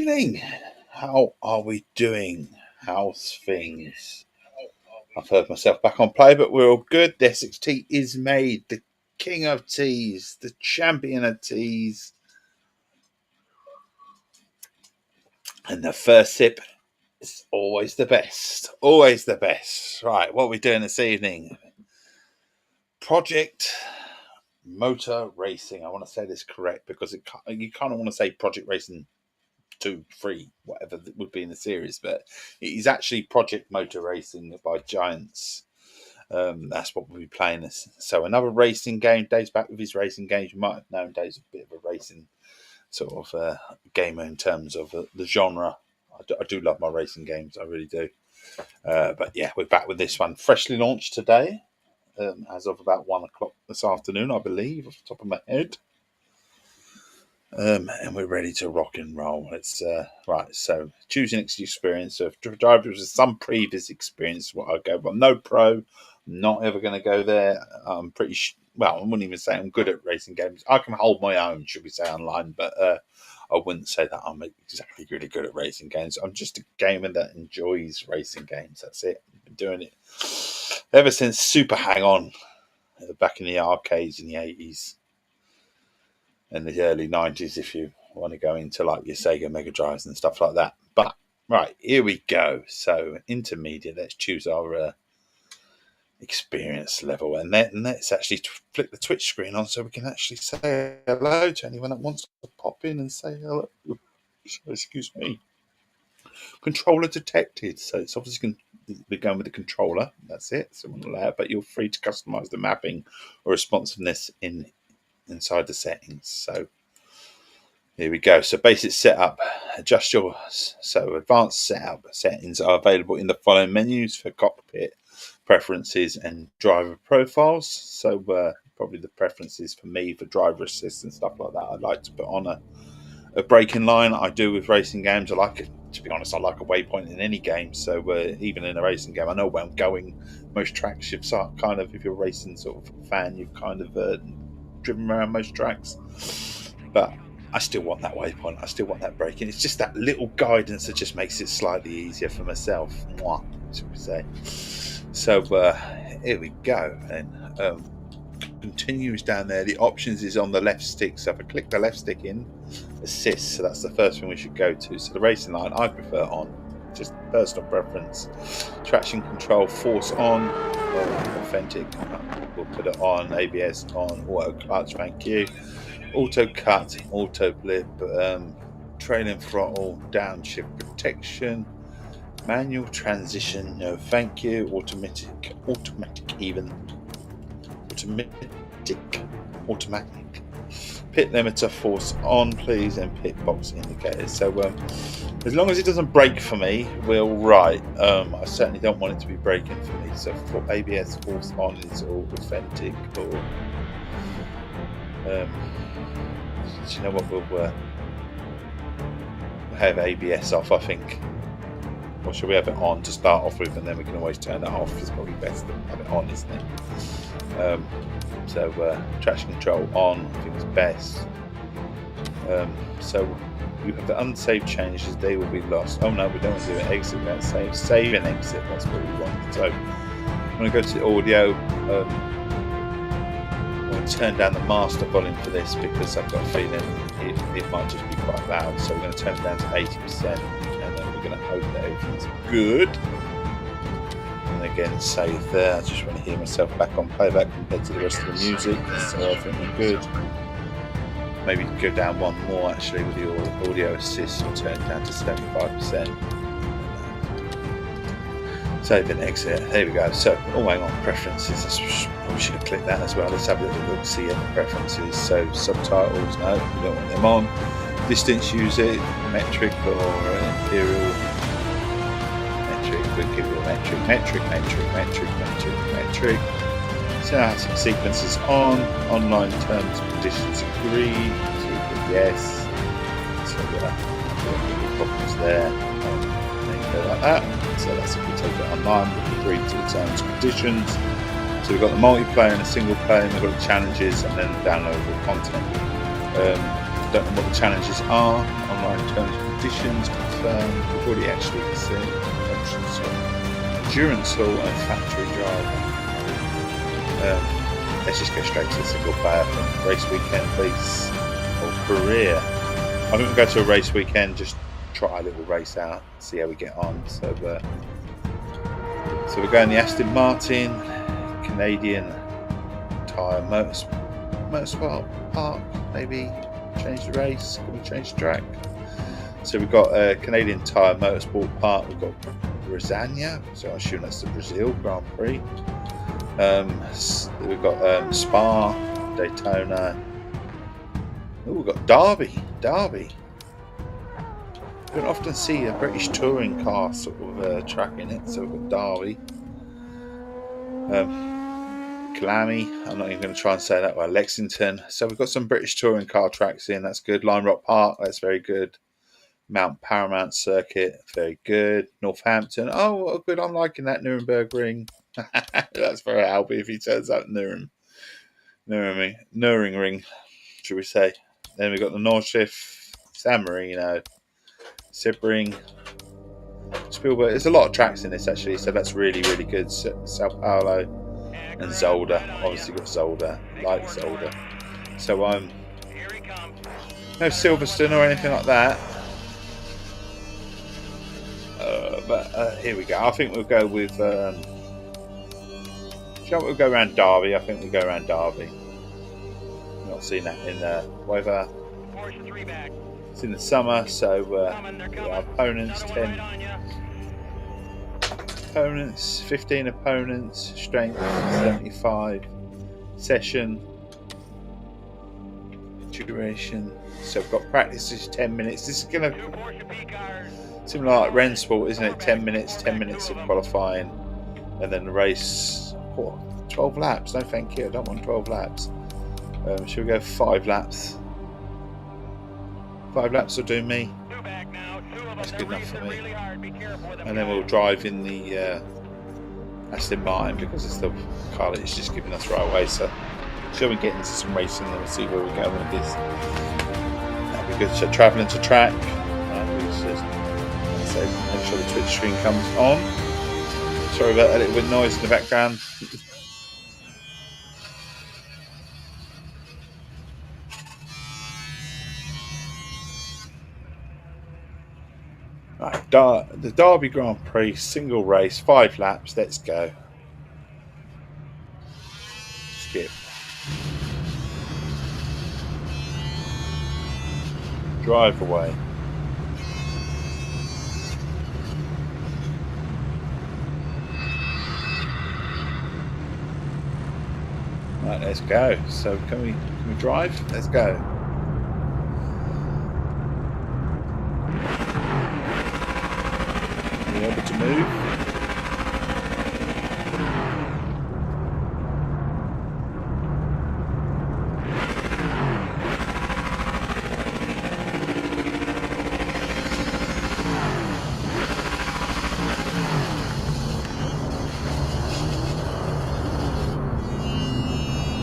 evening. How are we doing? How's things? I've heard myself back on play, but we're all good. The Essex Tea is made. The king of teas, the champion of teas. And the first sip is always the best. Always the best. Right, what are we doing this evening? Project Motor Racing. I want to say this correct because you kind of want to say Project Racing 2, 3, whatever that would be in the series, but it is actually Project Motor Racing by Giants. That's what we'll be playing this. So another racing game. Dave's back with his racing games. You might have known Dave's a bit of a racing sort of gamer in terms of the genre. I do love my racing games. I really do. But yeah, we're back with this one. Freshly launched today, as of about 1 o'clock this afternoon, I believe, off the top of my head. And we're ready to rock and roll. It's right. So choosing experience. So if drivers with some previous experience, what I'll go. But no pro, not ever going to go there. I'm pretty well. I wouldn't even say I'm good at racing games. I can hold my own, should we say, online, but I wouldn't say that I'm exactly really good at racing games. I'm just a gamer that enjoys racing games. That's it. I've been doing it ever since Super Hang On, back in the arcades in the 80s. In the early 90s, if you want to go into like your Sega Mega Drives and stuff like that. But right, here we go. So intermediate, let's choose our experience level, and let's actually flick the Twitch screen on so we can actually say hello to anyone that wants to pop in and say hello. Excuse me. Controller detected. So it's obviously going to be going with the controller. That's it. So we'll allow it, but you're free to customize the mapping or responsiveness inside the settings. So here we go. So basic setup, adjust yours. So advanced setup settings are available in the following menus for cockpit preferences and driver profiles. So probably the preferences for me for driver assist and stuff like that. I'd like to put on a braking line. I do with racing games. I like it. To be honest, I like a waypoint in any game. So even in a racing game, I know where I'm going. Most tracks, you've kind of, if you're a racing sort of fan, you've kind of driven around most tracks, but I still want that waypoint. I still want that braking. It's just that little guidance that just makes it slightly easier for myself. Mwah, should we say? So here we go. And continues down there. The options is on the left stick. So if I click the left stick in, assist. So that's the first thing we should go to. So the racing line I prefer on. Just personal preference. Traction control, force on, authentic, we'll put it on, ABS on, auto clutch, thank you, auto cut, auto blip, trailing throttle, downshift protection, manual transition, no thank you, automatic, pit limiter, force on please, and pit box indicators. So as long as it doesn't brake for me, we're all right. I certainly don't want it to be braking for me. So for ABS force on is all authentic, or do you know what, we'll have ABS off, I think. Or should we have it on to start off with, and then we can always turn it off? It's probably best to have it on, isn't it? So traction control on, I think is best. So you have the unsaved changes, they will be lost. Oh no, we don't want to do an exit without save. Save and exit, that's what we want. So I'm going to go to the audio. I'm going to turn down the master volume for this because I've got a feeling it might just be quite loud. So we're going to turn it down to 80%, and then we're going to hope that everything's good. And again, save there. I just want to hear myself back on playback compared to the rest of the music. So I think we're good. Maybe go down one more actually with the audio assist, or turn it down to 75%. Save and exit. There we go. So, hang on, preferences. Probably should have clicked that as well. Let's have a little look, see the preferences. So, subtitles, no, we don't want them on. Distance user, metric or imperial. Metric, we'll give you a metric. Cinematic sequences on, online terms and conditions agreed, so you put yes, so no problems there, then you go like that. So that's if we take it online, we agree to the terms and conditions. So we've got the multiplayer and a single player, and we've got the challenges and then downloadable content. Don't know what the challenges are, online terms and conditions confirmed. We've already actually seen options on endurance hall and factory driver. Let's just go straight to the single player from race weekend, please. Or career. I think we'll go to a race weekend, just try a little race out, see how we get on. So we're going the Aston Martin Canadian Tire Motorsport Park. Maybe change the race. Can we change the track? So we've got Canadian Tire Motorsport Park. We've got Rosania, so I assume that's the Brazil Grand Prix. We've got Spa, Daytona. Oh, we've got Derby. You don't often see a British touring car sort of track in it, so we've got Derby. Killarney, I'm not even going to try and say that well. Lexington. So we've got some British touring car tracks in, that's good. Lime Rock Park, that's very good. Mount Paramount Circuit, very good. Northampton, oh good, I'm liking that. Nuremberg Ring. That's very Albie if he turns up Nürburgring, should we say. Then we've got the Nordschleife, San Marino, Sebring, Spielberg. There's a lot of tracks in this actually, so that's really, really good. Sao Paulo and Zolder. Obviously got Zolder, like Zolder. So I'm no Silverstone or anything like that. But here we go. I think we'll go with. We'll go around Derby. I think we'll go around Derby. I've not seen that in weather. It's in the summer, so our opponents 10 opponents, 15 opponents, strength 75, session duration. So we've got practice is 10 minutes. This is gonna similar like Rennsport, isn't it? 10 minutes of qualifying, and then the race. 12 laps. No, thank you. I don't want 12 laps. Should we go 5 laps? 5 laps will do me. That's good enough for me. And then we'll drive in the Aston Martin because it's the car that it's just giving us right away. So, shall we get into some racing and we'll see where we go with this? That'll be good. So, travelling to track. So, make sure the Twitch screen comes on. Sorry about that little bit of noise in the background. Right, the Derby Grand Prix single race, 5 laps. Let's go. Skip. Drive away. Right, let's go. So can we drive? Let's go. Are we able to move?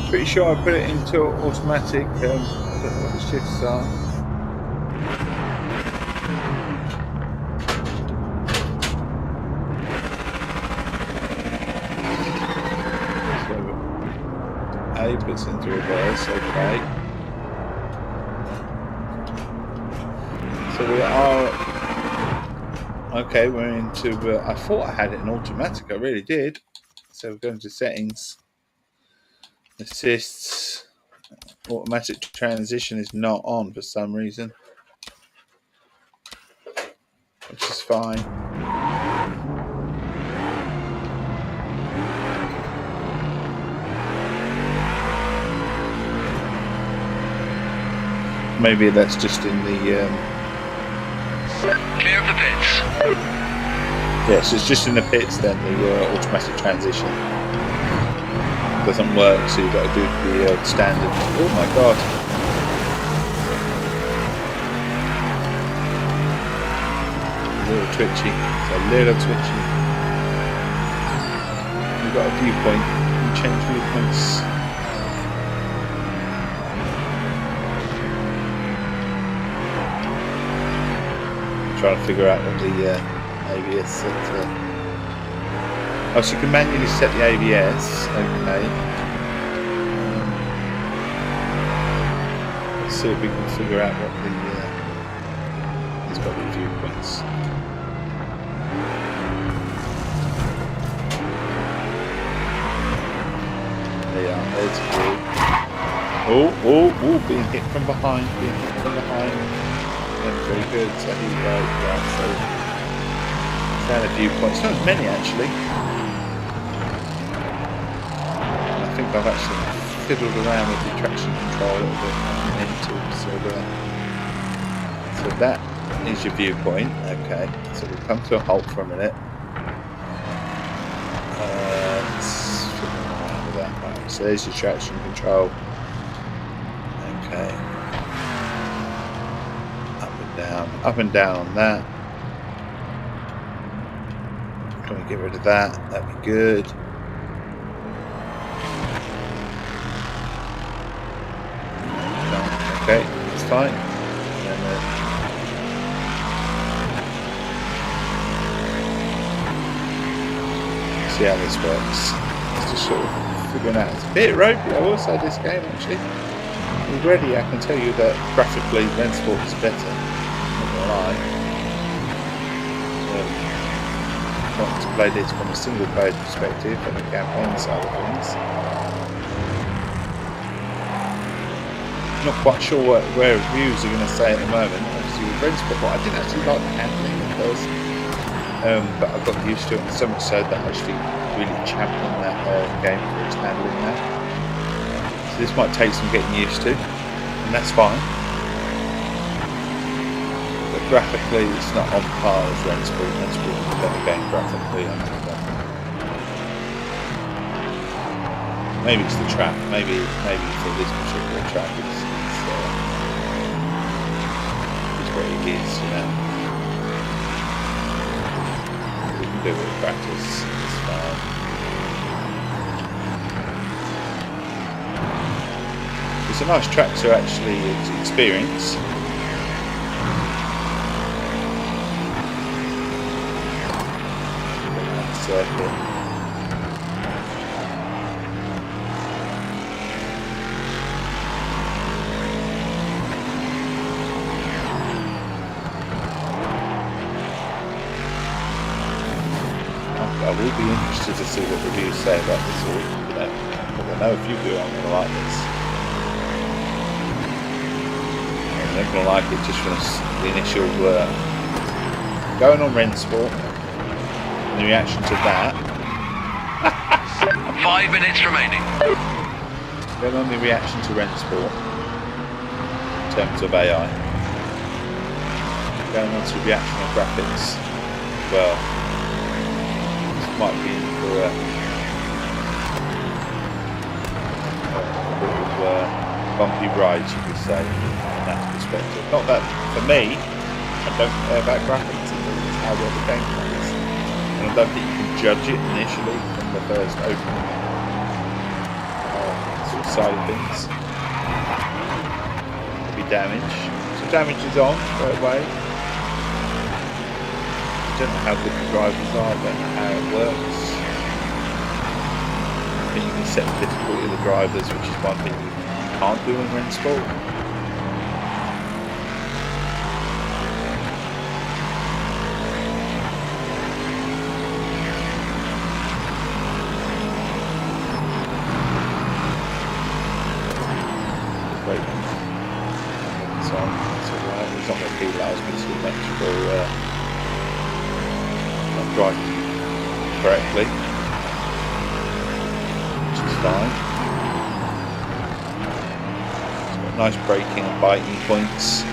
Pretty sure I put it into automatic. I don't know what the shifts are. So A puts into reverse. Okay. So we are. Okay, we're into. I thought I had it in automatic. I really did. So we're going to settings. Assists, automatic transition is not on for some reason, which is fine. Maybe that's just in the clear of the pits. Yes, it's just in the pits then, the automatic transition doesn't work, so you've got to do the standard. Oh my god. A little twitchy. It's a little twitchy. We've got a viewpoint. You change viewpoints. trying to figure out what the ABS set. Oh, so you can manually set the ABS. Okay. Let's see if we can figure out what the. He's got the viewpoints. There you are. There's view. Oh, being hit from behind. Yeah, very good. So here you go. Right, so down the viewpoints. Not as many actually. I think I've actually fiddled around with the traction control a little bit into so that is your viewpoint. Okay, so we'll come to a halt for a minute. Let's fiddle around with that. Right, so there's your traction control. Okay. Up and down on that. Can we get rid of that? That'd be good. Okay, that's fine. And then, see how this works. It's just sort of figuring out. It's a bit ropey, I will say, this game actually. Already I can tell you that graphically Rennsport is better. Not gonna lie. Want to play this from a single player perspective and the campaign side of things. Not quite sure where reviews are going to say at the moment. Obviously with Rennsport, but I didn't actually like the handling at first. But I got used to it, and so much so that I actually really championed that game for its handling now. So this might take some getting used to, and that's fine. But graphically, it's not on par with Rennsport. Rennsport is a better game graphically. I think that. Maybe it's the track. Maybe for this particular track, it's what it is. You know, we can do it with practice. It's fine. It's a nice track to actually experience. Circuit. I will be interested to see what reviews say about this all. You know, but I know if you do, I'm going to like this. I'm not going to like it just from the initial going on Rennsport. And the reaction to that. 5 minutes remaining. Then on the reaction to Rennsport in terms of AI. Going on to reaction of graphics. Well, this might be in for a bit of bumpy ride, you could say, from that perspective. Not that for me, I don't care about graphics, it's how well the game plays. I don't think you can judge it initially from the first opening sort of side of things. There'll be damage. So damage is on straight away. I don't know how good the drivers are, I don't know how it works. I think you can set the difficulty of the drivers, which is one thing you can't do in Rennsport. Driving correctly, which is fine. It's got nice braking and biting points.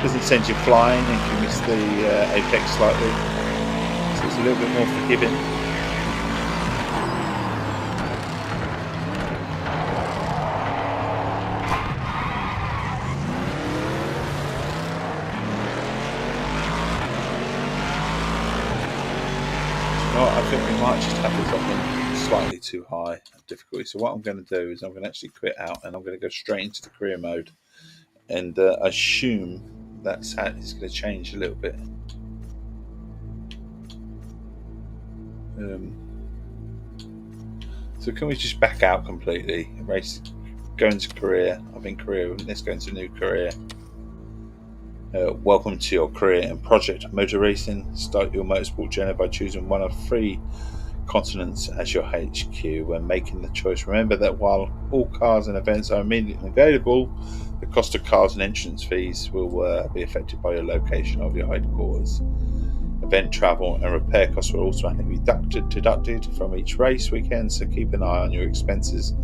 Doesn't send you flying if you miss the apex slightly, so it's a little bit more forgiving. Well, I think we might just have this on slightly too high difficulty. So what I'm going to do is I'm going to actually quit out and I'm going to go straight into the career mode and assume that's how it's going to change a little bit. So can we just back out completely? Race, go into career. I'm in career. Let's go into new career. Welcome to your career in project motor racing. Start your motorsport journey by choosing one of 3 continents as your HQ. When making the choice, remember that while all cars and events are immediately available, the cost of cars and entrance fees will be affected by your location of your headquarters. Event travel and repair costs will automatically be deducted from each race weekend, so keep an eye on your expenses.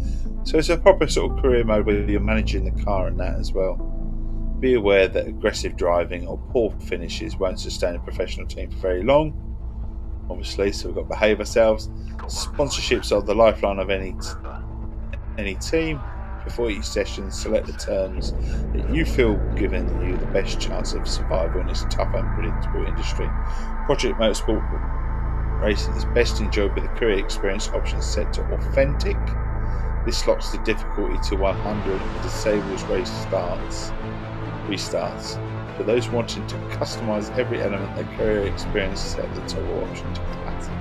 So it's a proper sort of career mode where you're managing the car and that as well. Be aware that aggressive driving or poor finishes won't sustain a professional team for very long, obviously, so we've got to behave ourselves. Sponsorships are the lifeline of any team. Before each session, select the terms that you feel giving you the best chance of survival in this tough and unpredictable industry. Project Motorsport Racing is best enjoyed with the career experience option set to authentic. This locks the difficulty to 100 and disables race restarts. For those wanting to customize every element of the career experience, set the toggle option to classic.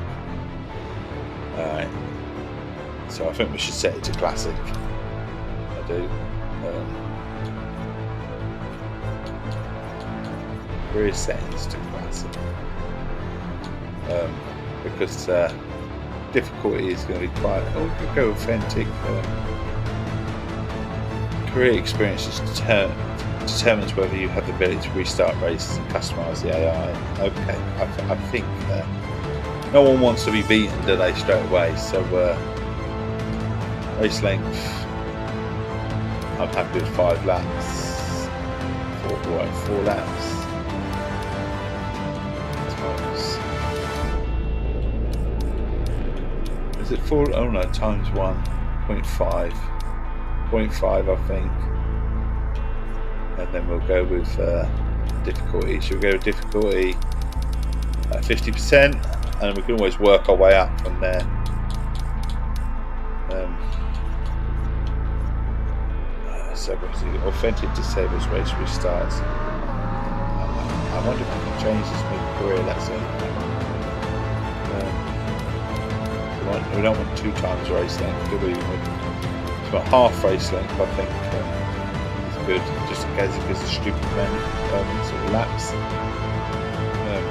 Alright, so I think we should set it to classic. I do. Career settings to classic. Because difficulty is going to be quite. Oh, we could go authentic. Career experience is determines whether you have the ability to restart races and customize the AI. Okay, I think no one wants to be beaten, do they, straight away? So race length, I'm happy with 5 laps. 4 laps. Is it 4? Oh no, times 1.5. 0.5, I think. And then we'll go with difficulty. Should we go with difficulty at 50%? And we can always work our way up from there. So authentic disables race restarts. I wonder if I can change this mid-career. That's it. We don't want 2 times race length, do we? It's about half race length, I think. It's good, just in case it gives a stupid many sort of laps. There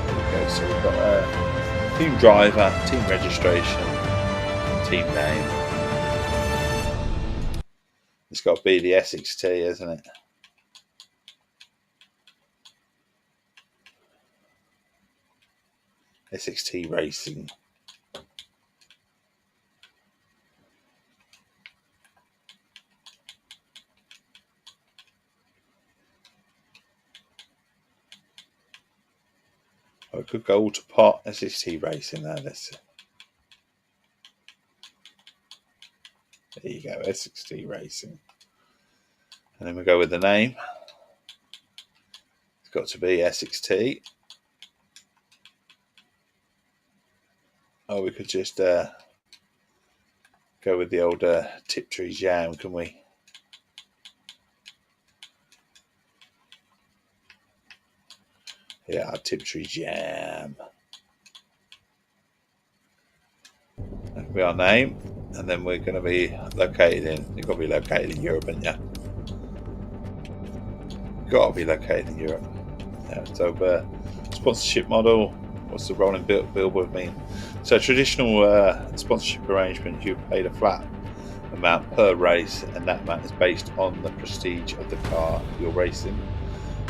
we go. So we've got team driver, team registration, team name. It's got to be the Essex Tea, isn't it? Essex Tea Racing. I could go all to pot. Essex Tea Racing now. There you go, Essex Tea Racing. And then we go with the name. It's got to be Essex Tea. Oh, we could just go with the old Tiptree Jam, can we? Yeah, Tiptree Jam. That can be our name. And then we're going to be located in. You've got to be located in Europe, haven't you? Got to be located in Europe. Yeah, so sponsorship model. What's the rolling billboard mean? So traditional sponsorship arrangement, you're paid a flat amount per race, and that amount is based on the prestige of the car you're racing.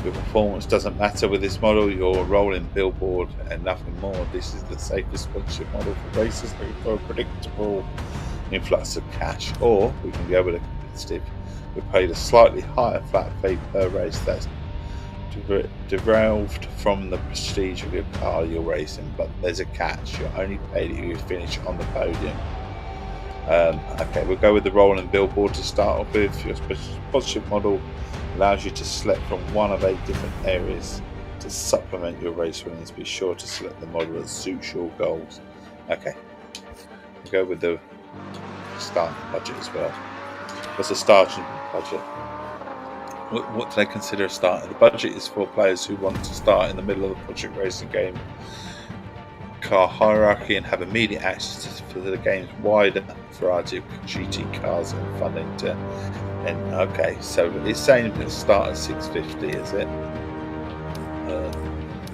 Your performance doesn't matter with this model. You're rolling billboard and nothing more. This is the safest sponsorship model for racers looking for a predictable influx of cash. Or we can go with a competitive. We're paid a slightly higher flat fee per race. That's derived from the prestige of your car you're racing, but there's a catch. You're only paid if you finish on the podium. Okay, we'll go with the rolling billboard to start off with. Your sponsorship model allows you to select from one of 8 different areas To supplement your race winnings, be sure to select the model that suits your goals. Okay, we'll go with the starting budget as well. What's the starting budget? What do they consider a start? The budget is for players who want to start in the middle of a project racing game car hierarchy and have immediate access to the game's wider variety of GT cars and funding to. And okay, so it's saying it start at 650, is it?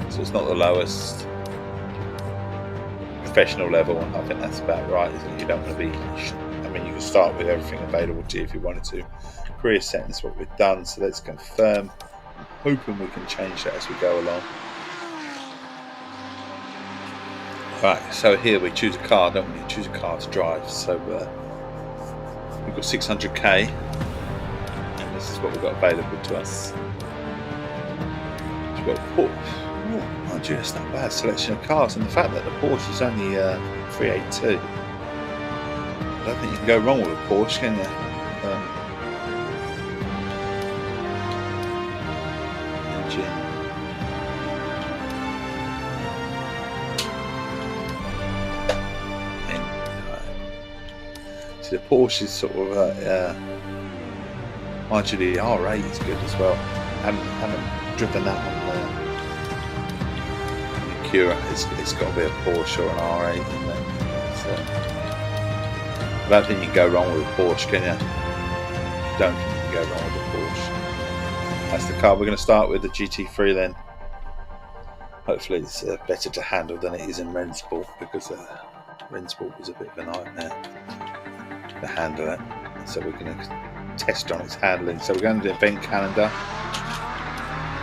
So it's not the lowest professional level. I think that's about right, isn't it? You don't want to be. I mean, you can start with everything available to you if you wanted to. Career settings, what we've done. So let's confirm. I'm hoping we can change that as we go along. Right, so here we choose a car, don't we? Choose a car to drive. So we've got 600k, and this is what we've got available to us. We've got Porsche. Oh, mind you, it's not a bad selection of cars, and the fact that the Porsche is only 382. I don't think you can go wrong with a Porsche, can you? Engine. The Porsche is sort of mind you, the R8 is good as well. I haven't driven that one the Cura. It's got to be a Porsche or an R8 in there. I don't think you can go wrong with a Porsche, can you? Don't think you can go wrong with a Porsche. That's the car we're going to start with, the GT3 then. Hopefully it's better to handle than it is in Rensport, because Rensport was a bit of a nightmare to handle it. So we're going to test on its handling. So we're going to do event calendar.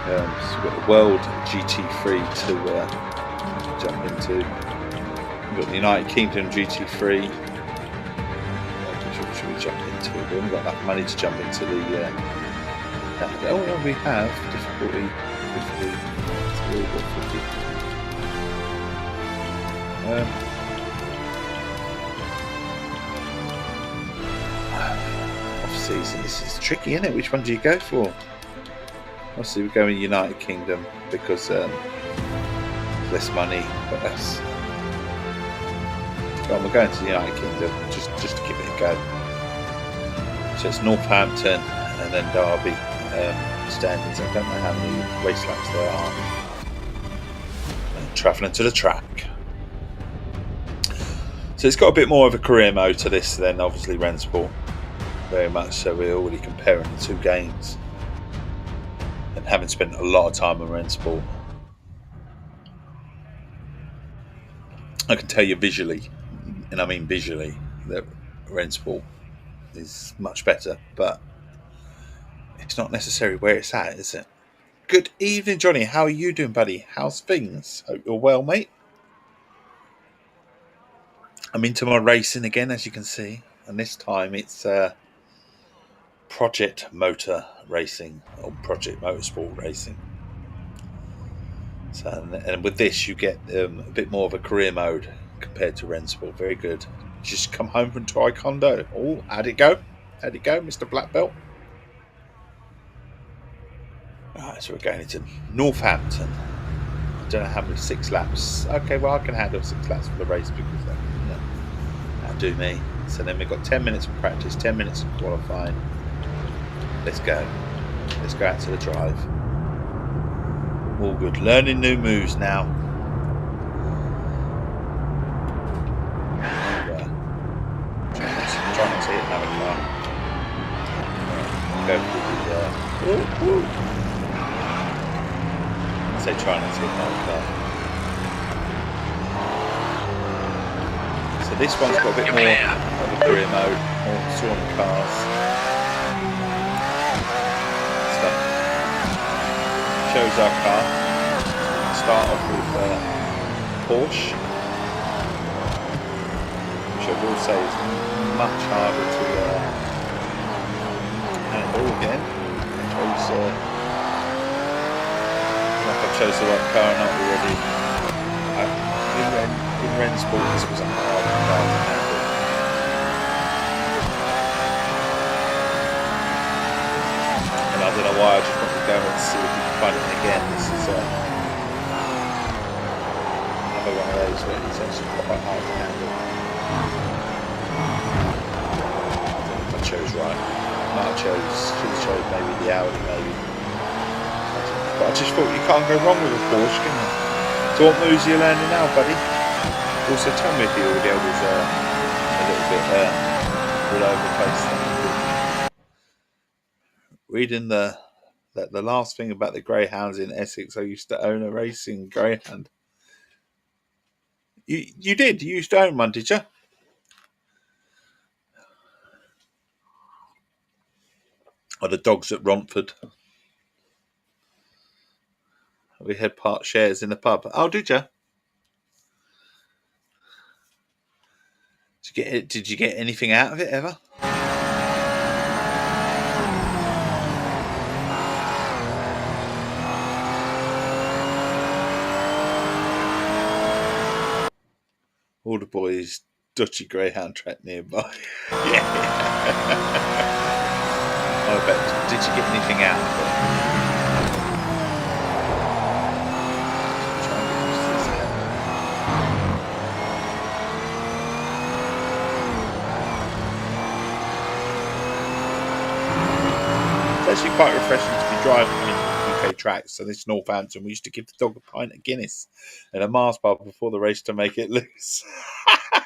So we've got the World GT3 to jump into. We've got the United Kingdom GT3. What should we jump into? We've only got enough money to jump into the oh well, we have difficulty 50. Off-season, this is tricky, isn't it? Which one do you go for? Obviously we go in United Kingdom because less money, but that's... Well, we're going to the United Kingdom just to give it a go. So it's Northampton and then Derby standards. I don't know how many race laps there are. Travelling to the track. So it's got a bit more of a career mode to this than obviously Rensport. Very much so. We're already comparing the two games. And having spent a lot of time on Rensport, I can tell you visually, and I mean visually, that Rensport is much better, but it's not necessarily where it's at, is it? Good evening, Johnny. How are you doing, buddy? How's things? Hope you're well, mate. I'm into my racing again, as you can see, and this time it's Project Motor Racing or Project Motorsport Racing. So, and with this, you get a bit more of a career mode compared to Rensport. Very good. Just come home from Taekwondo. Oh, how'd it go? How'd it go, Mr. Black Belt? Right, so we're going into Northampton. I don't know how many 6 laps. Okay, well I can handle 6 laps for the race because that'll do me. So then we've got 10 minutes of practice, 10 minutes of qualifying. Let's go. Let's go out to the drive. All good. Learning new moves now. Try not to hit another car. Go for the I say try not to hit another car. So this one's got a bit more of a career mode, more sauna cars. Shows our car. Start off with Porsche, which I will say is much harder to handle again. I chose the right car or not already. In Rensport, this was a hard car to handle. And I don't know why, I just want to go and see if we can find it again. This is another one of those where it's actually quite hard to handle. I chose right. No, should have chose maybe the Audi, maybe. But I just thought you can't go wrong with a Porsche, can you? So what moves are you learning now, buddy? Also, tell me if the audio was a little bit all over the place. Reading the last thing about the greyhounds in Essex, I used to own a racing greyhound. You did? You used to own one, did you? Or the dogs at Romford. We had part shares in the pub. Oh, did you? Did you get anything out of it ever? All the boys, dutchy greyhound track nearby. Yeah. I bet. Did you get anything out of it? It's actually quite refreshing to be driving in UK tracks. So this Northampton, we used to give the dog a pint of Guinness and a Mars bar before the race to make it loose.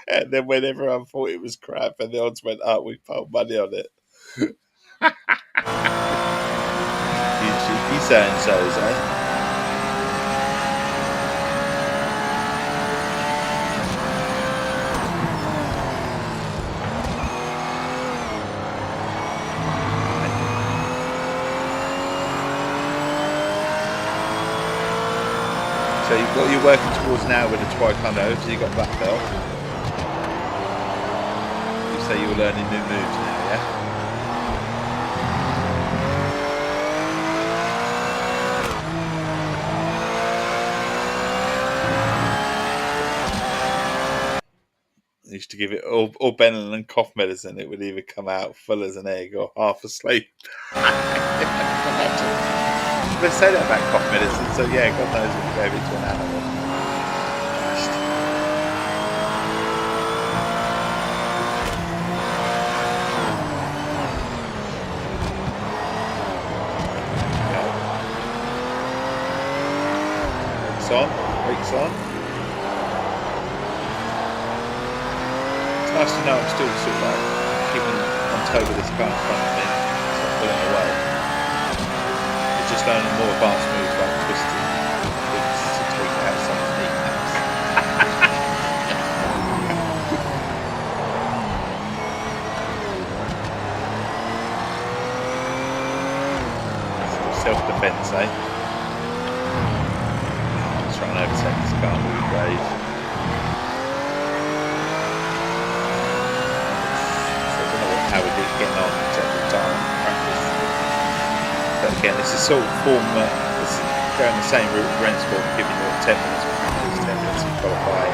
And then when everyone thought it was crap and the odds went up, we put money on it. You cheeky so-and-sos, eh? So what are you working towards now with the Taekwondo? So you got black belt. You say you're learning new moves now, yeah? I used to give it all Benadryl and cough medicine. It would either come out full as an egg or half asleep. They say that about cough medicine, so yeah, God knows if you gave it to an animal. Brakes on. It's nice to know I'm still sort of like keeping on toe with this car in front of me, so I'm pulling away. It's just learning more advanced moves like twisting things to take out someone's kneecaps. Self-defense, eh? Trying to overtake this car with grade. So I don't know how we did getting on in terms of time practice. But again, this is sort of form, this is going the same route as Rensport, giving you 10 minutes of practice, 10 minutes of qualifying.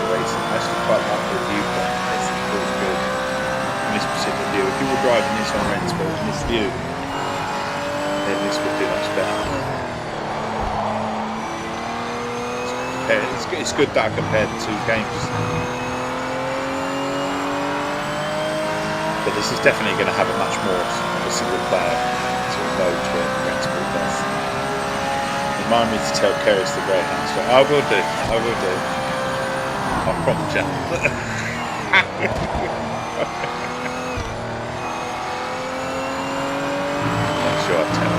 Racing, I actually quite like the viewpoint. This feels good in this particular view. If you were driving this on Rensport in this view, then this would be much better. It's good that I compared the two games. But this is definitely going to have a much more of a single player sort of mode to it than Rensport does. Remind me to tell Keris the Greyhound story. I will do. I'll prompt you. Sure, I tell you.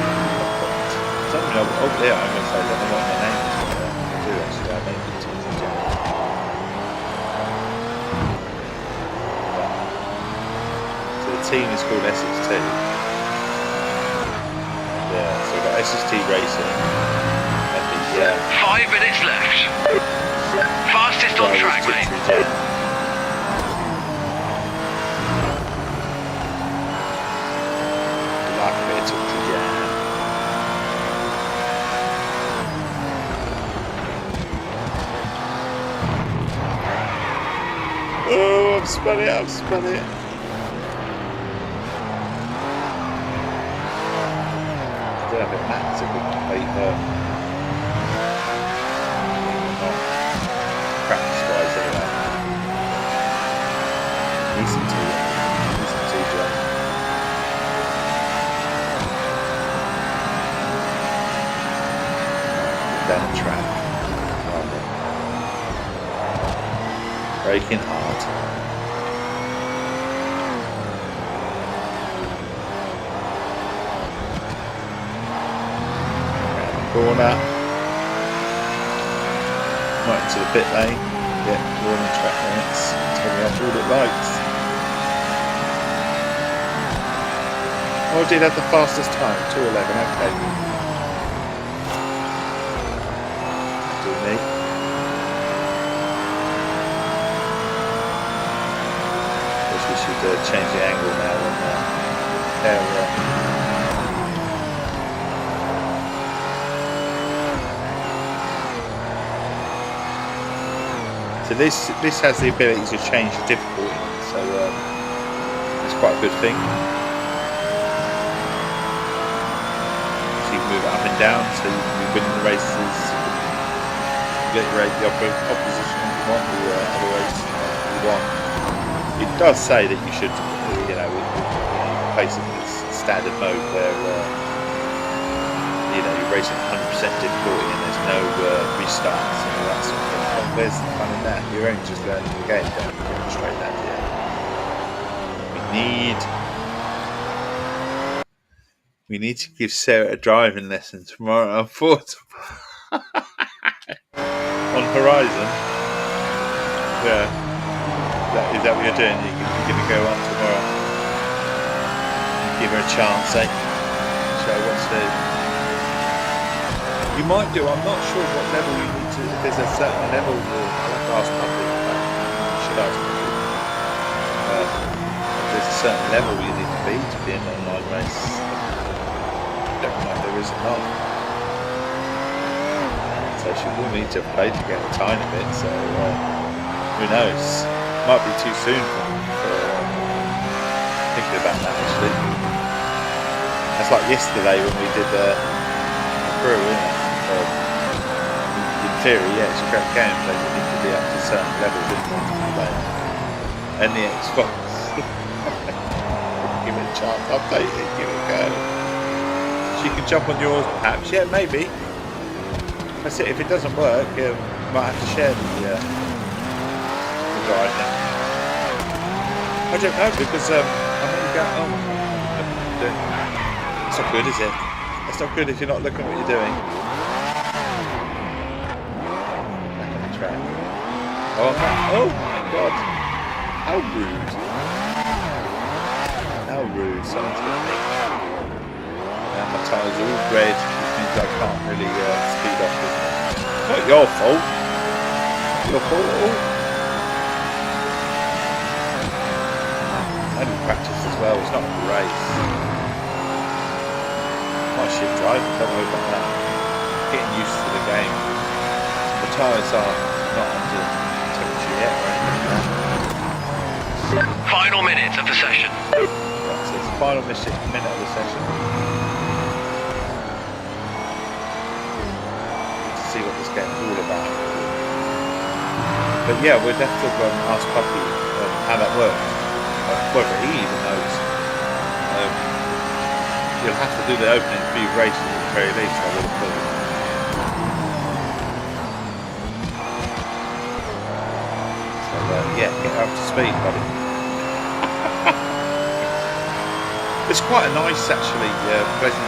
I don't know. Oh, yeah, I'm going to say I don't know what my name is. I do actually. I named it to you. So the team is called Essex Tea. Yeah, so we've got Essex Tea Racing. And the, 5 minutes left. Fastest on track, mate. Oh, I've spun it. don't know if it matters if we complete practice-wise anyway. Need some tea. Need some tea, Joe. Down the track. Braking hard. Around the corner. Right into the pit lane. Get warning track limits. Turning off all the lights. Oh, I did have the fastest time. 2:11. Okay. Do me. We should change the angle now on camera. So this has the ability to change the difficulty, so it's quite a good thing. So you can move it up and down, so you can be winning the races, get the opposition you want, the other race you want. It does say that you should, place it in this standard mode where, you're racing 100% difficulty and there's no restarts and all that sort of thing. But where's the fun in that? You're only just learning the game, don't you? Demonstrate that, We need to give Sarah a driving lesson tomorrow, unfortunately. On Horizon. Yeah. Is that what you're doing? You're going to go on tomorrow? Give her a chance, eh? Show her what to do. You might do. I'm not sure what level you need to. If there's a certain level, I'll have to ask Puppy. You should ask Puppy. If there's a certain level you need to be in an online race. I don't know if there is or not. So she will need to play to get a tiny bit. So who knows? Might be too soon for thinking about that actually. That's like yesterday when we did the crew, isn't it? In theory, yeah, it's a great game, but you need to be up to a certain level, didn't you, to play it. And the Xbox. Give it a chance, update it, give it a go. She can jump on yours perhaps, yeah, maybe. That's it, if it doesn't work, you might have to share the driving. I don't know because I'm only going. It's not good, is it? It's not good if you're not looking at what you're doing. Back on the track. Oh my God! How rude! How rude! Someone's got me. And my tyres are all red, which means I can't really speed up. It's not your fault. Your fault at all. Only practice as well, it's not a race. Not a shit drive, don't worry about that. Getting used to the game. The tyres are not under temperature yet or anything like that. Final minutes of the session. Right, so it's the final minute of the session. To see what this game's all about. But yeah, we'd have to ask Puppy how that works. Whether he even knows. You'll have to do the opening few races at the very least, I would have thought. So yeah, get up to speed, buddy. It's quite a nice, actually, pleasant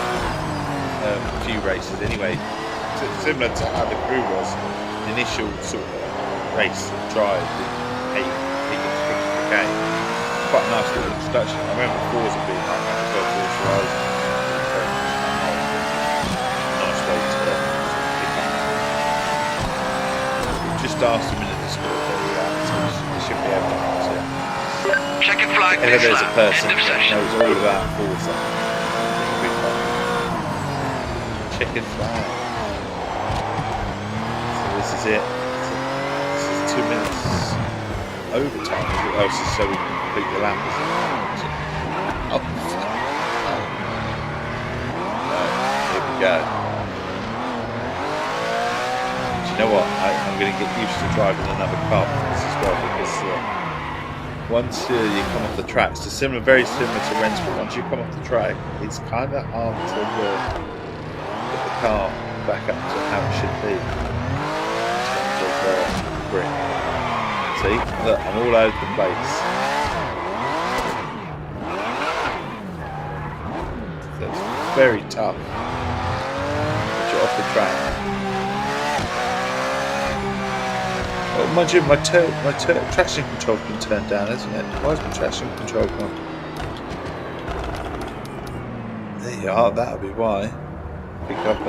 few races anyway. Similar to how the crew was, the initial sort of race drive, the 8 the game. Quite a nice little introduction. I remember Forza being like that as well, Forza Horizon. Nice way to pick up. We've just asked them in the Discord where we're at, so we should be able to answer. Checking flag, If there's a person end of that session. knows all about Forza, chicken flag. So this is it. This is 2 minutes overtime. Oh, so we can complete the lap. Oh, no. Here we going to get used to driving another car as well, because once you come off the track, it's very similar to rents, but once you come off the track, it's kind of hard to get the car back up to how it should be in terms of grip. See, look, I'm all over the place. So it's very tough once you're off the track. Well, mind you, my traction control's been turned down, hasn't it? Why is my traction control gone? There you are, that'll be why. I think I've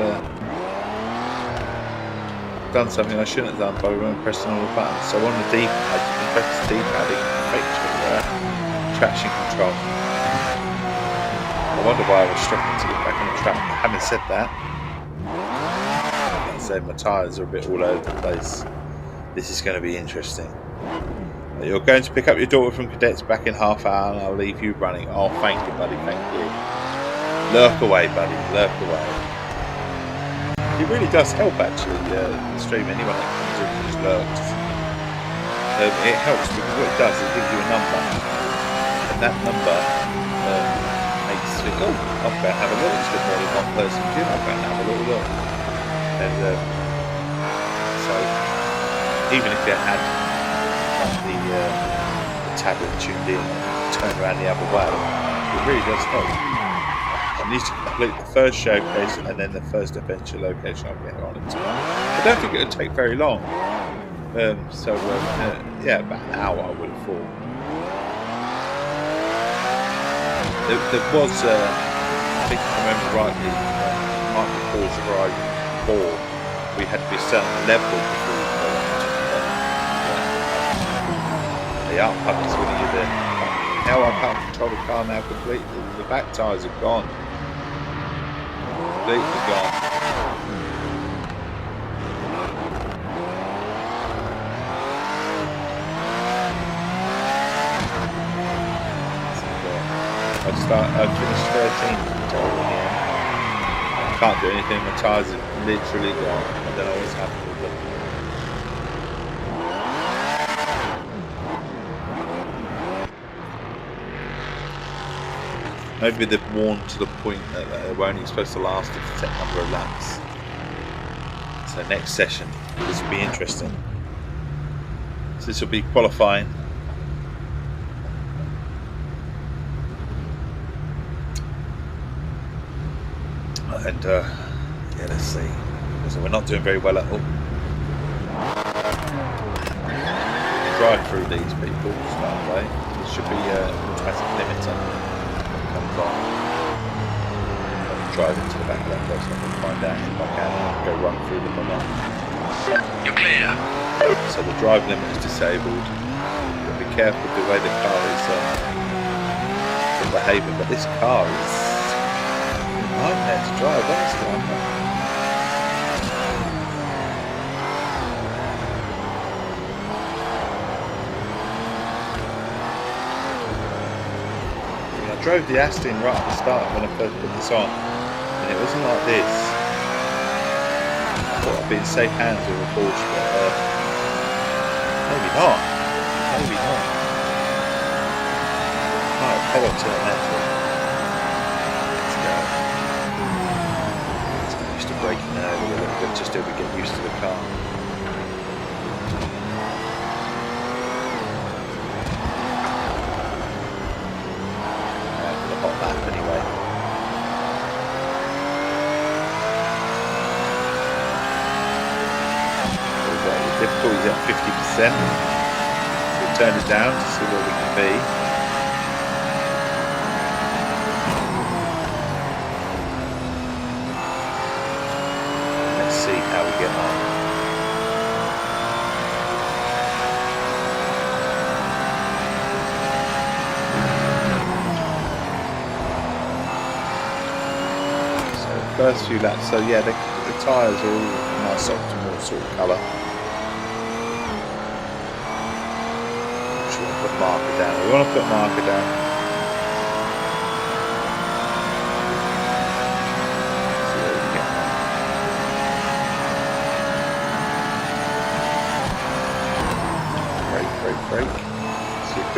done something I shouldn't have done by pressing all the buttons. So on the D-pad, you can press the D-pad, it can affect your traction control. I wonder why I was struggling to get back on the track. Having said that, like I said, my tyres are a bit all over the place. This is going to be interesting. You're going to pick up your daughter from cadets back in half hour, and I'll leave you running. Oh, thank you, buddy, thank you. Lurk away, buddy, lurk away. It really does help, actually, the stream. Anyone that comes in and just lurks. It helps, because what it does is it gives you a number. And that number makes you think, oh, I'm going to have a look. It's got more than one person in. I'm going to have a little look. And so, even if you had the tablet tuned in and turned around the other way, it really does help. I need to complete the first showcase and then the first adventure location I'll get on it tomorrow. I don't think it'll take very long. Yeah, about an hour I would have thought. There was, I think if I remember rightly, Mark Paul's Horizon 4, we had to be a certain level before we go on to the up is when you're there. Now I can't control the car now completely. The back tyres are gone. Completely gone. I finished 13th total here. I can't do anything, my tyres are literally gone. I don't know what's happened with them. Maybe they've worn to the point that they're only supposed to last a set number of laps. So next session, this will be interesting. So this will be qualifying. And yeah, let's see. So we're not doing very well at all. Drive through these people straight away. There should be an automatic limiter that comes on. I'll drive into the back of that person and find out if I can go run through them or not. You're clear. So the drive limit is disabled. But be careful with the way the car is behaving. But this car is nightmare to drive, honestly. I drove the Aston right at the start when I first put this on, and it wasn't like this. I thought I'd be in safe hands with a Porsche, but maybe not. Maybe not. Right, pedal to the left. Braking over a little bit just till we get used to the car. For the hot lap anyway. We've got the difficulties at 50%. So we'll turn it down to see where we can be. How we get on. So first few laps, so yeah, the tyres are all nice optimal sort of colour. Should we put marker down? We want to put marker down.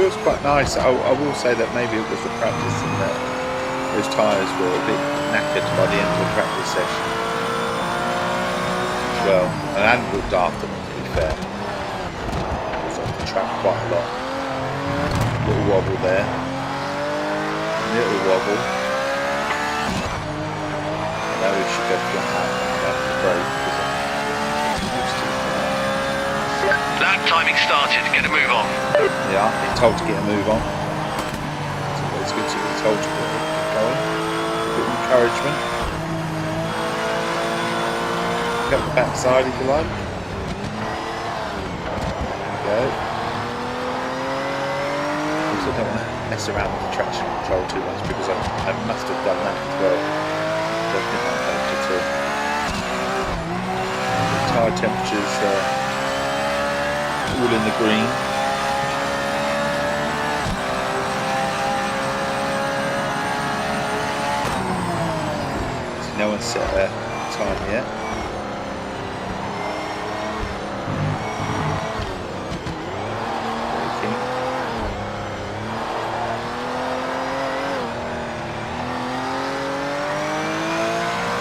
feels quite nice. I will say that maybe it was the practice and that those tyres were a bit knackered by the end of the practice session as well. And I hadn't looked after them, to be fair. I was off the track quite a lot. Little wobble there. Little wobble. I know we should go flat out after the break because I'm used to it. Lap timing started. Get a move on. Yeah, I've been told to get a move on. So it's good to be told to get going. A bit of encouragement. Pick up the backside if you like. There we go. Also don't want to mess around with the traction control too much because I must have done that as well. Don't think that helped at all. The tyre temperatures all in the green. So no one's set a time yet. Braking.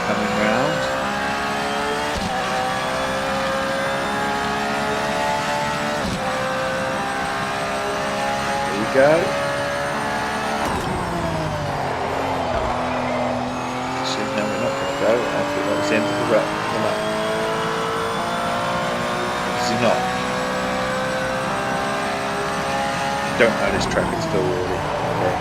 Coming round. Go. Actually, no, we're not going to go. I think that was the end of the lap. Is he not? Don't know this track at all, really. Okay.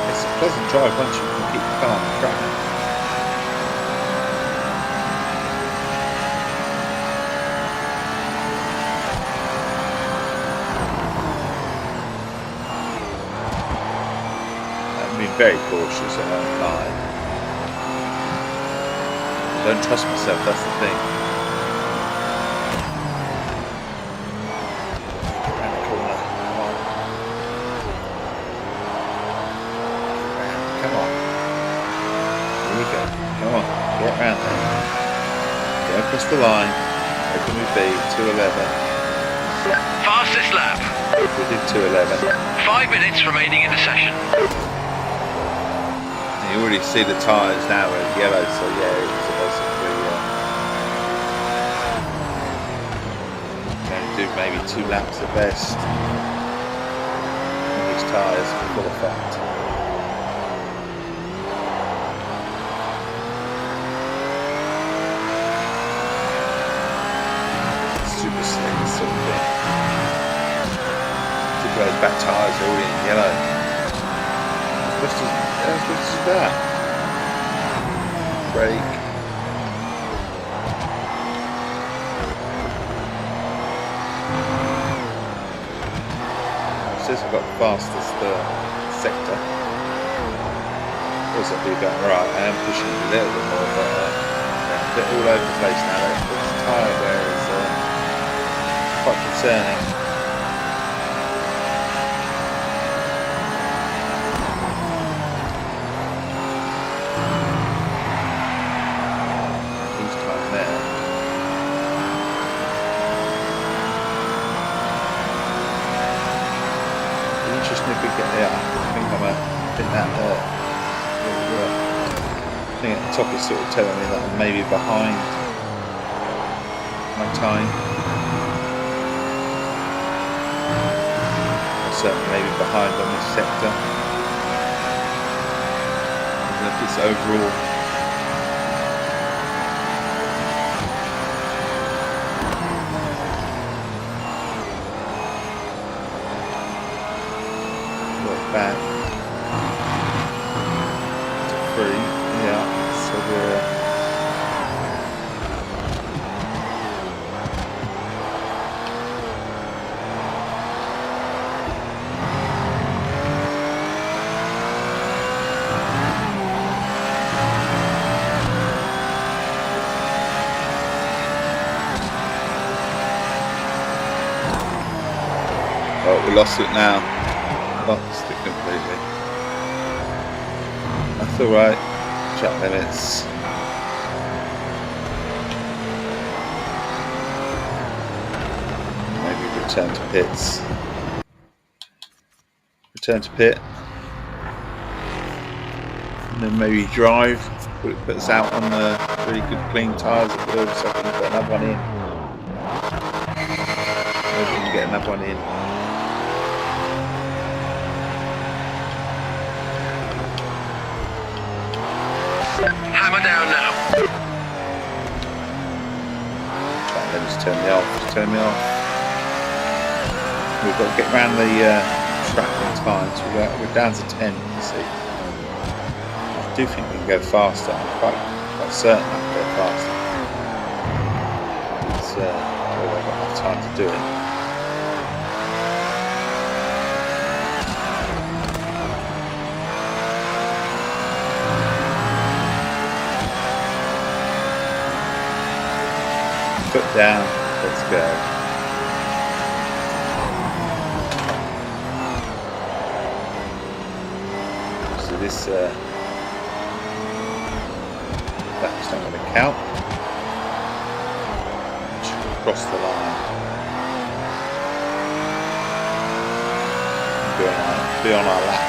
It's a pleasant drive once you can keep the car on the track. I'm being very cautious, I won't lie. I don't trust myself, that's the thing. Around the corner, come on. Come on. Here we go. Come on. Get round there. Get across the line. Where can we be? 2:11. Fastest lap. We did 2:11. 5 minutes remaining in the session. And you already see the tyres now are yellow, so yeah, it's basically going to do maybe 2 laps at best. And these tyres are full effect. Super slick sort of thing. Those back tyres are all in yellow. How supposed to do that? Brake. It says I've got the fastest sector. Also, be going right. I am pushing it a little bit more, but yeah, a bit all over the place now. This tyre wear is quite concerning. Interesting if we get there. I think I'm that thing at the top is sort of telling me that I'm maybe behind my time. Or certainly maybe behind on this sector. And if it's overall. Back to 3, yeah, so we're oh, we lost it now. Lost it completely. I It's alright. Track limits. Maybe return to pits. Return to pit. And then maybe drive. Put us out on the really good clean tyres that will, so we can get another one in. Maybe we can get another one in. Hammer down now. Right, then just turn me off. Just turn me off. We've got to get around the track in time, so we're down to 10, you see. I do think we can go faster. I'm quite certain I can go faster. It's, I've got enough time to do it. Foot down, let's go. So this that's not going to count. Should cross the line. Be on our lap.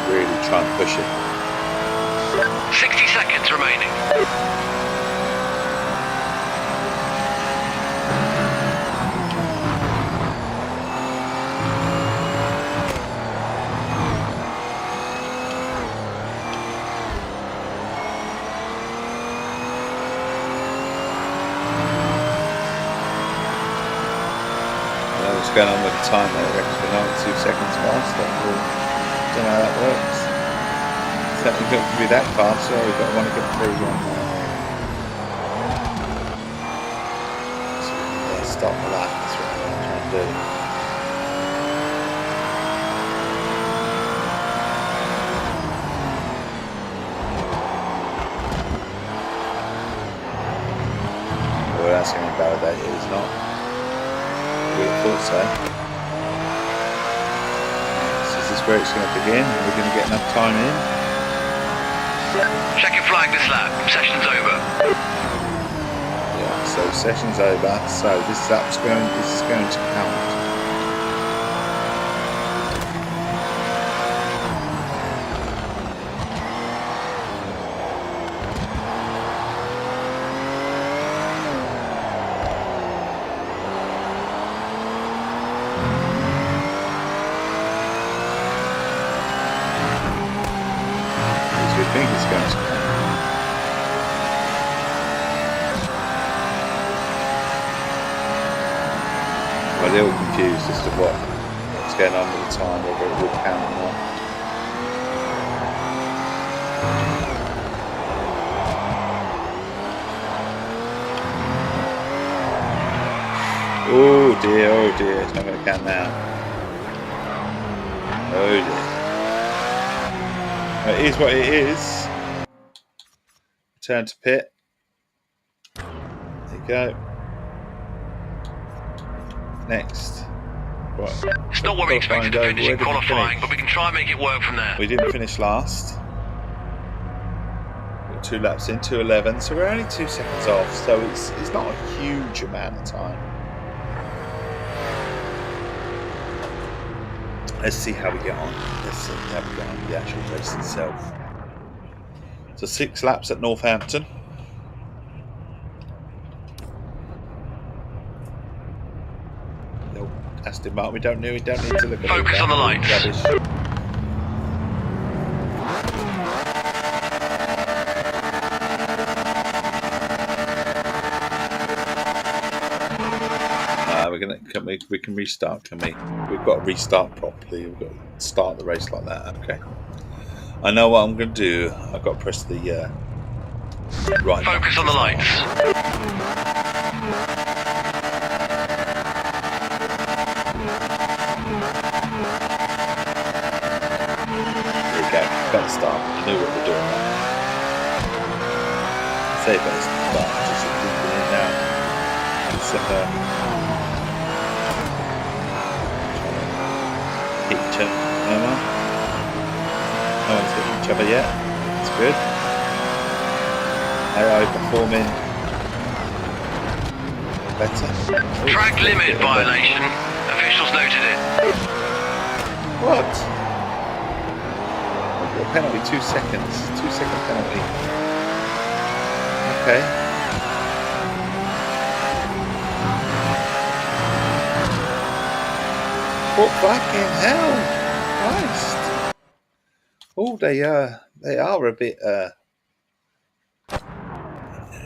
Really try and push it. 60 seconds remaining. What's going on with the time there? I reckon we're 2 seconds faster. I don't know how that works. Certainly got to be that fast, so we've got to want to get through one now. So stop the lap, that's what I'm trying to do. Well, that's going to be validated, it's not. We would have thought so. Where it's going to begin, and we're going to get enough time in. Check your flag this lap. Session's over. Yeah, so session's over. So this is going to count. I think it's going to count. Well, they're all confused as to what's going on with the time, whether it will count or not. Oh dear, it's not going to count now. Oh dear. It is what it is. Return to pit. There you go. Next. Right. It's not what we expected to finish in qualifying, but we can try and make it work from there. We didn't finish last. We're 2 laps in, 2:11, so we're only 2 seconds off, so it's not a huge amount of time. Let's see how we get on. Let's see how we get on with the actual race itself. So 6 laps at Northampton. No, Aston Martin. We don't need to look at Focus on the lights. Rubbish. We can restart, can we? We've got to restart properly. We've got to start the race like that. Okay. I know what I'm going to do. I've got to press the right. Focus on the lights. There you go. Better start. I knew what we're doing now. say best start just keeping in now. Some hit each other. No one's hit each other yet. That's good. AI performing better. Track limit violation. Officials noted it. What? A penalty, 2 seconds. 2 second penalty. Okay. What fucking hell? Christ. Oh, they are a bit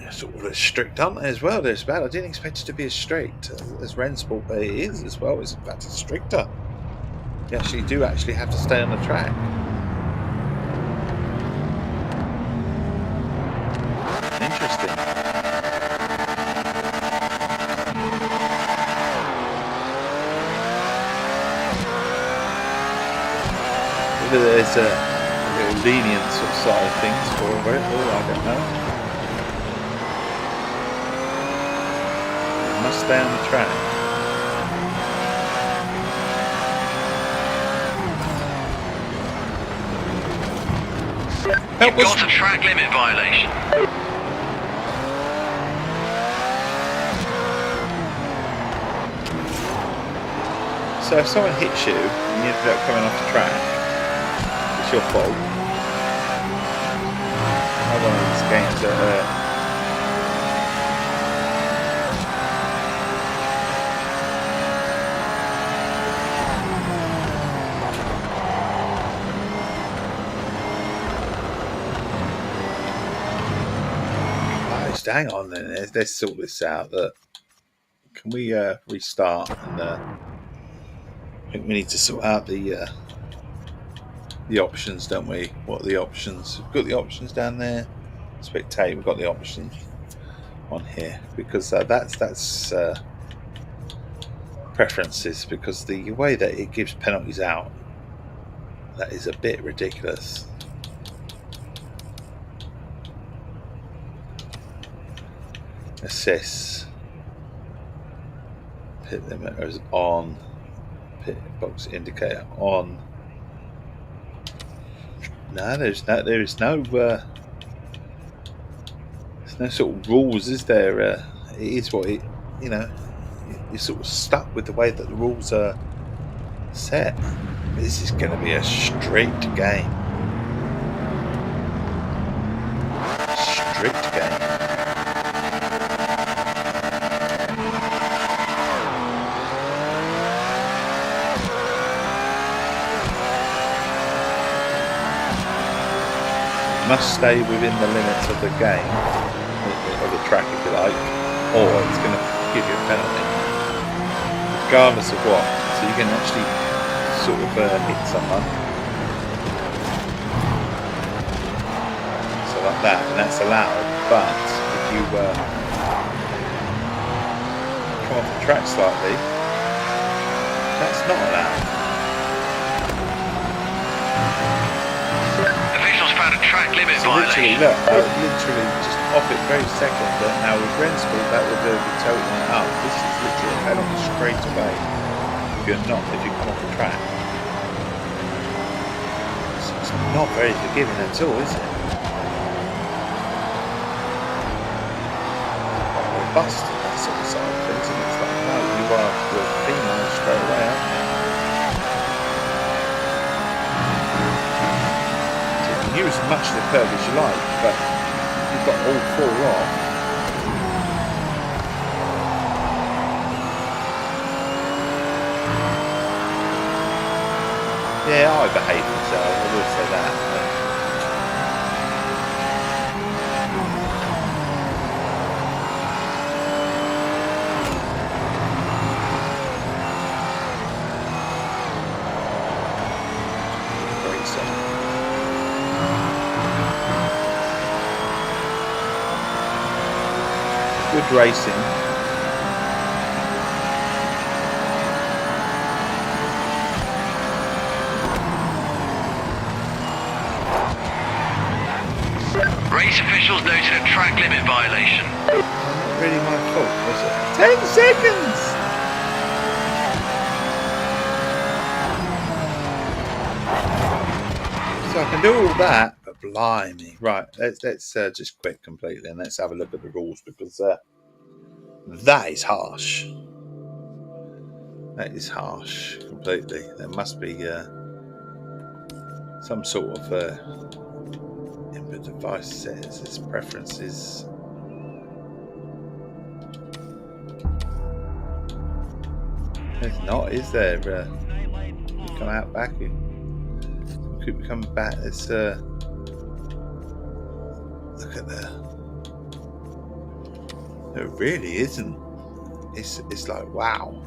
sort of strict, aren't they, as well? There's bad. I didn't expect it to be as strict as Rensport, but it is as well. It's in fact stricter. You do actually have to stay on the track. Interesting. Whether there's a little lenient sort of side of things for it, I don't know. It must stay on the track. You've got a track limit violation. So if someone hits you and you ended up coming off the track, it's your fault. Another one of these games that hang on then, let's sort this out. Can we restart? And I think we need to sort out the options, don't we? What are the options? We've got the options down there. Spectate, we've got the options on here because that's preferences, because the way that it gives penalties out, that is a bit ridiculous. Assess. Pit limiters on. Pit box indicator on. No, there's no sort of rules, is there? It is what it, you're sort of stuck with the way that the rules are set. This is going to be a strict game. Strict game. Must stay within the limits of the game, of the track if you like, or it's going to give you a penalty, regardless of what. So you can actually sort of hit someone, so like that, and that's allowed. But if you come off the track slightly, that's not allowed. Found a track limit So violation. literally, look, I would literally just off it very second, but now with Rensport that would be totaling it up. This is literally a penalty straight away if you come off the track. So it's not very forgiving at all, is it? Robust in that sort of side of things, and it's like, no, you're penalised straight away, aren't you? Use as much of the curve as you like, but you've got all four off. Yeah, I behave myself, I will say that. Very simple. Good racing. Race officials noted a track limit violation. Not really my fault, was it? 10 seconds! So I can do all that, but blimey. Right, let's just quit completely and let's have a look at the rules, because that is harsh. That is harsh completely. There must be some sort of input device says its preferences. There's not, is there? Come out back. Could we come back? Let's look at that. It really isn't. It's like wow.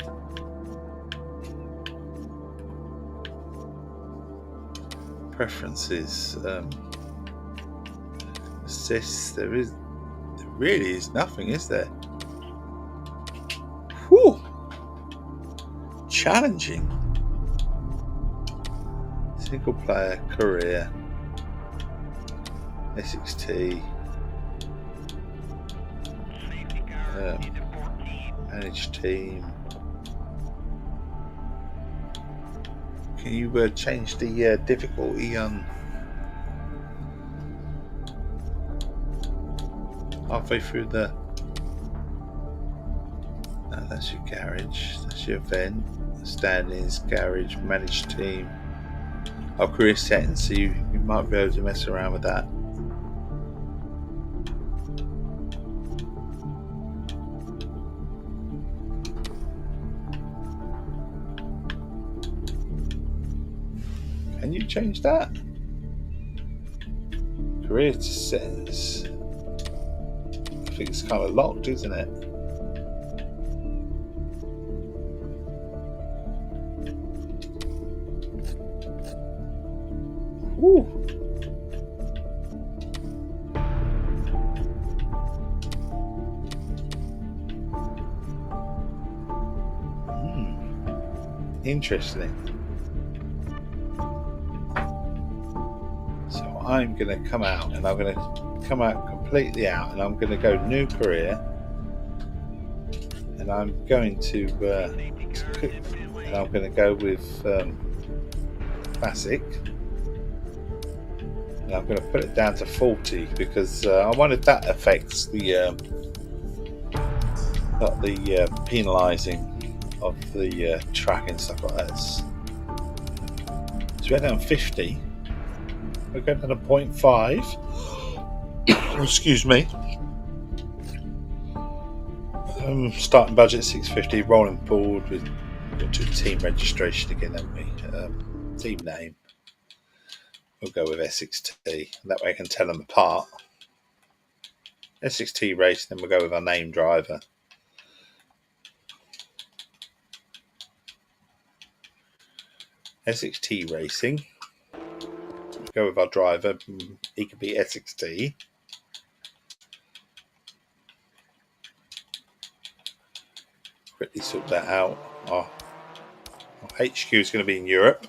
Preferences, assists. There really is nothing, is there? Whew. Challenging. Single player, career, Essex Tea, managed team. Can you change the difficulty on halfway through the? No, that's your garage. That's your event. Standings, garage, managed team. Our career settings, so you might be able to mess around with that. Can you change that? Career settings. I think it's kind of locked, isn't it? Woo. Interesting. So I'm going to come out, and I'm going to come out completely out, and I'm going to go new career, and I'm going to and I'm going to go with classic. And I'm going to put it down to 40 because I wonder if that affects the penalising of the track and stuff like that. So we're down 50. We're going down to 0.5. Excuse me. Starting budget 650. Rolling board with team registration again, haven't we? Team name. We'll go with Essex Tea. That way I can tell them apart. Essex Tea race, then we'll go with our name driver. Essex Tea Racing. We'll go with our driver. He could be Essex Tea. Quickly sort that out. Our HQ is going to be in Europe.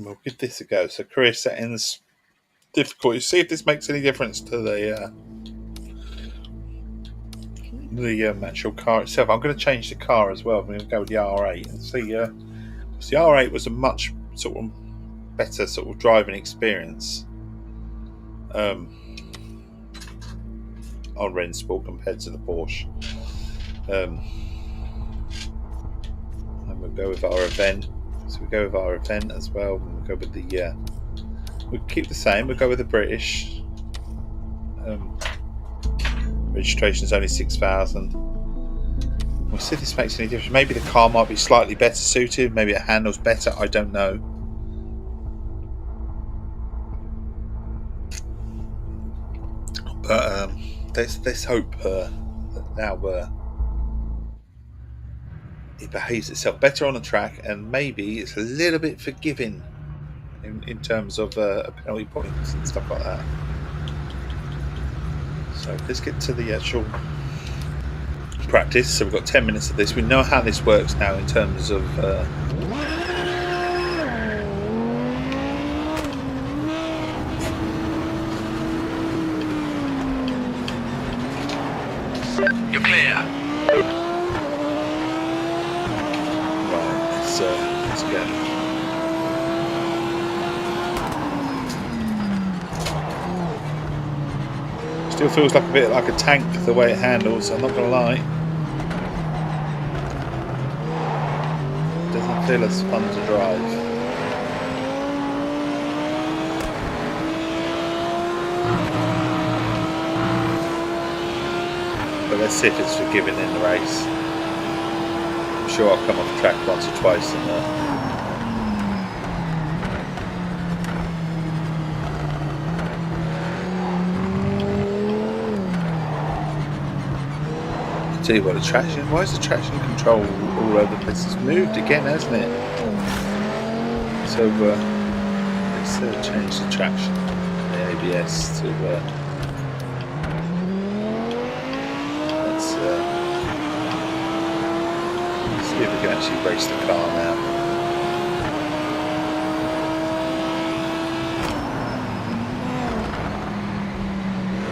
We'll give this a go. So career settings, difficulty. See if this makes any difference to the actual car itself. I'm going to change the car as well. I'm going to go with the R8 and see. The R8 was a much sort of better sort of driving experience on Rennsport compared to the Porsche. And we'll go with our event. So we go with our event as well. We'll go with the. We'll keep the same. We'll go with the British. Registration is only 6,000. We'll see if this makes any difference. Maybe the car might be slightly better suited. Maybe it handles better. I don't know. But let's hope that now it behaves itself better on the track, and maybe it's a little bit forgiving in terms of penalty points and stuff like that. So let's get to the actual practice. So we've got 10 minutes of this. We know how this works now in terms of You're clear. Right, let's go. Still feels like a bit like a tank the way it handles, I'm not gonna lie. Doesn't feel as fun to drive. But let's see if it's forgiving in the race. I'm sure I'll come off track once or twice in there. Tell you what, the traction. Why is the traction control all over the place? It's moved again, hasn't it? So let's change the traction, the ABS to. Let's see if we can actually race the car now.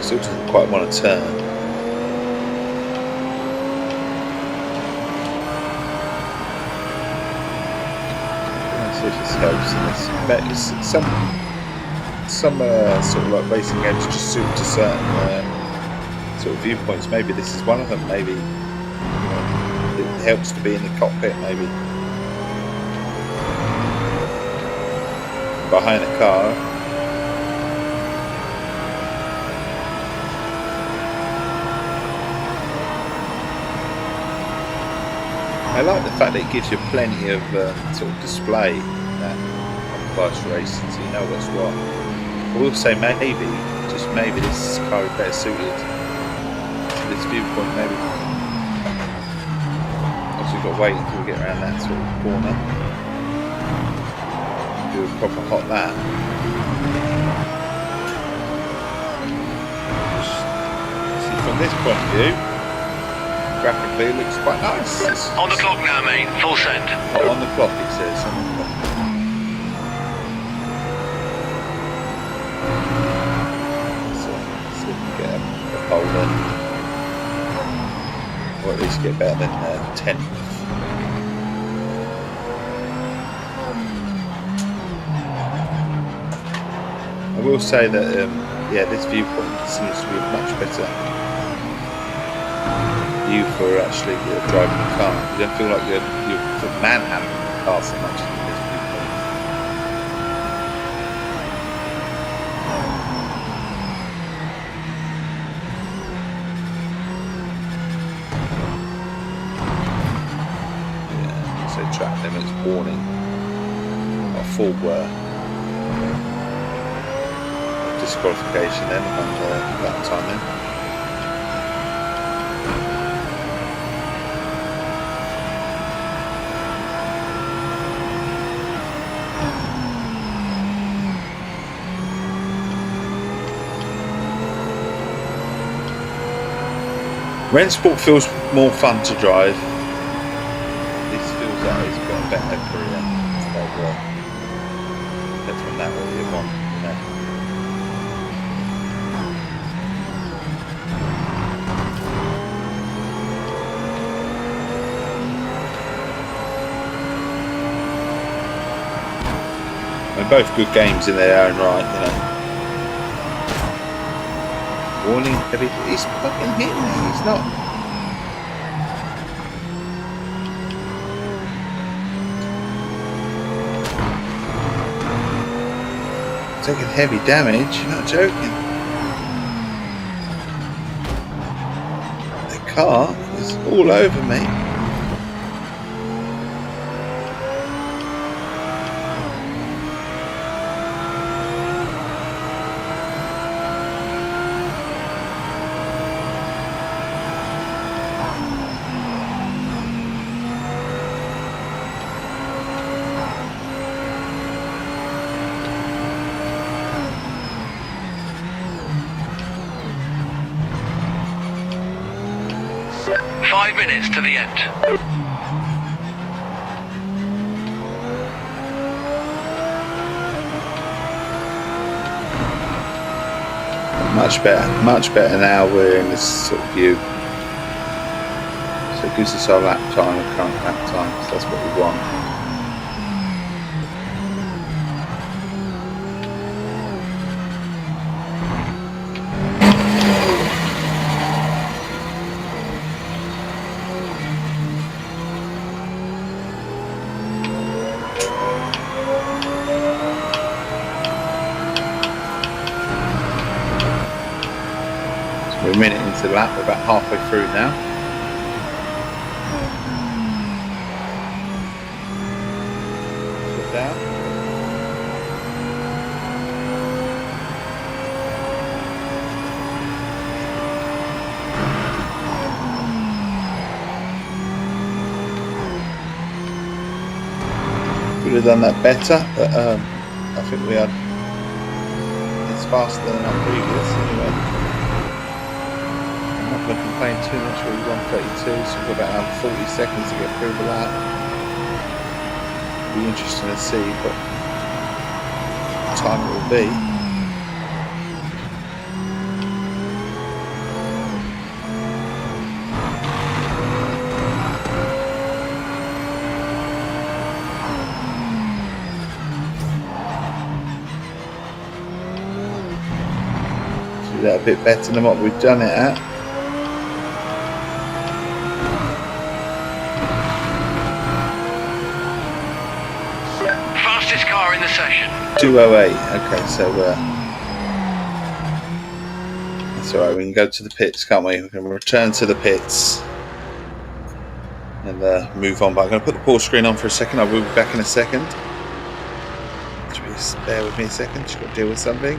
Still doesn't quite want to turn. Let's see if this helps. And some sort of like racing games just suit to certain sort of viewpoints. Maybe this is one of them. Maybe it helps to be in the cockpit. Maybe behind the car. I like the fact that it gives you plenty of sort of display on fast racing, so you know what's what. I will say maybe, just maybe, this car is better suited to this viewpoint. Maybe. Obviously, we've got to wait until we get around that sort of corner. Do a proper hot lap. See, from this point of view, graphically it looks quite nice. On the clock now, mate. Full send. Oh, on the clock it says. On the clock. So let's see if we can get a pole then. Or at least get better than 10th. I will say that yeah, this viewpoint seems to be much better view for actually driving the car. You don't feel like you're sort of manhandling the car so much in this viewpoint. Yeah, so track limits warning. A full disqualification then on that time then. Rennsport feels more fun to drive. This feels like it's got a better career. So, that's from that what you want. They're both good games in their own right, you know. Warning, heavy. He's fucking hitting me. He's not. Taking heavy damage. You're not joking. The car is all over me. Minutes to the end. Much better now we're in this sort of view. So it gives us our lap time, our current lap time, so that's what we want. We're a minute into the lap, we're about halfway through now. Sit down. Could have done that better, but I think we are. It's faster than our previous anyway. I'm not going to complain too much. We're 1:32, so we've got about 40 seconds to get through the lap. It'll be interesting to see what time it will be. Do that a bit better than what we've done it at. Fastest car in the session. 2:08. Okay, so that's all right. We can go to the pits, can't we? We can return to the pits and move on. But I'm going to put the pause screen on for a second. I will be back in a second. Just bear with me a second. Just got to deal with something.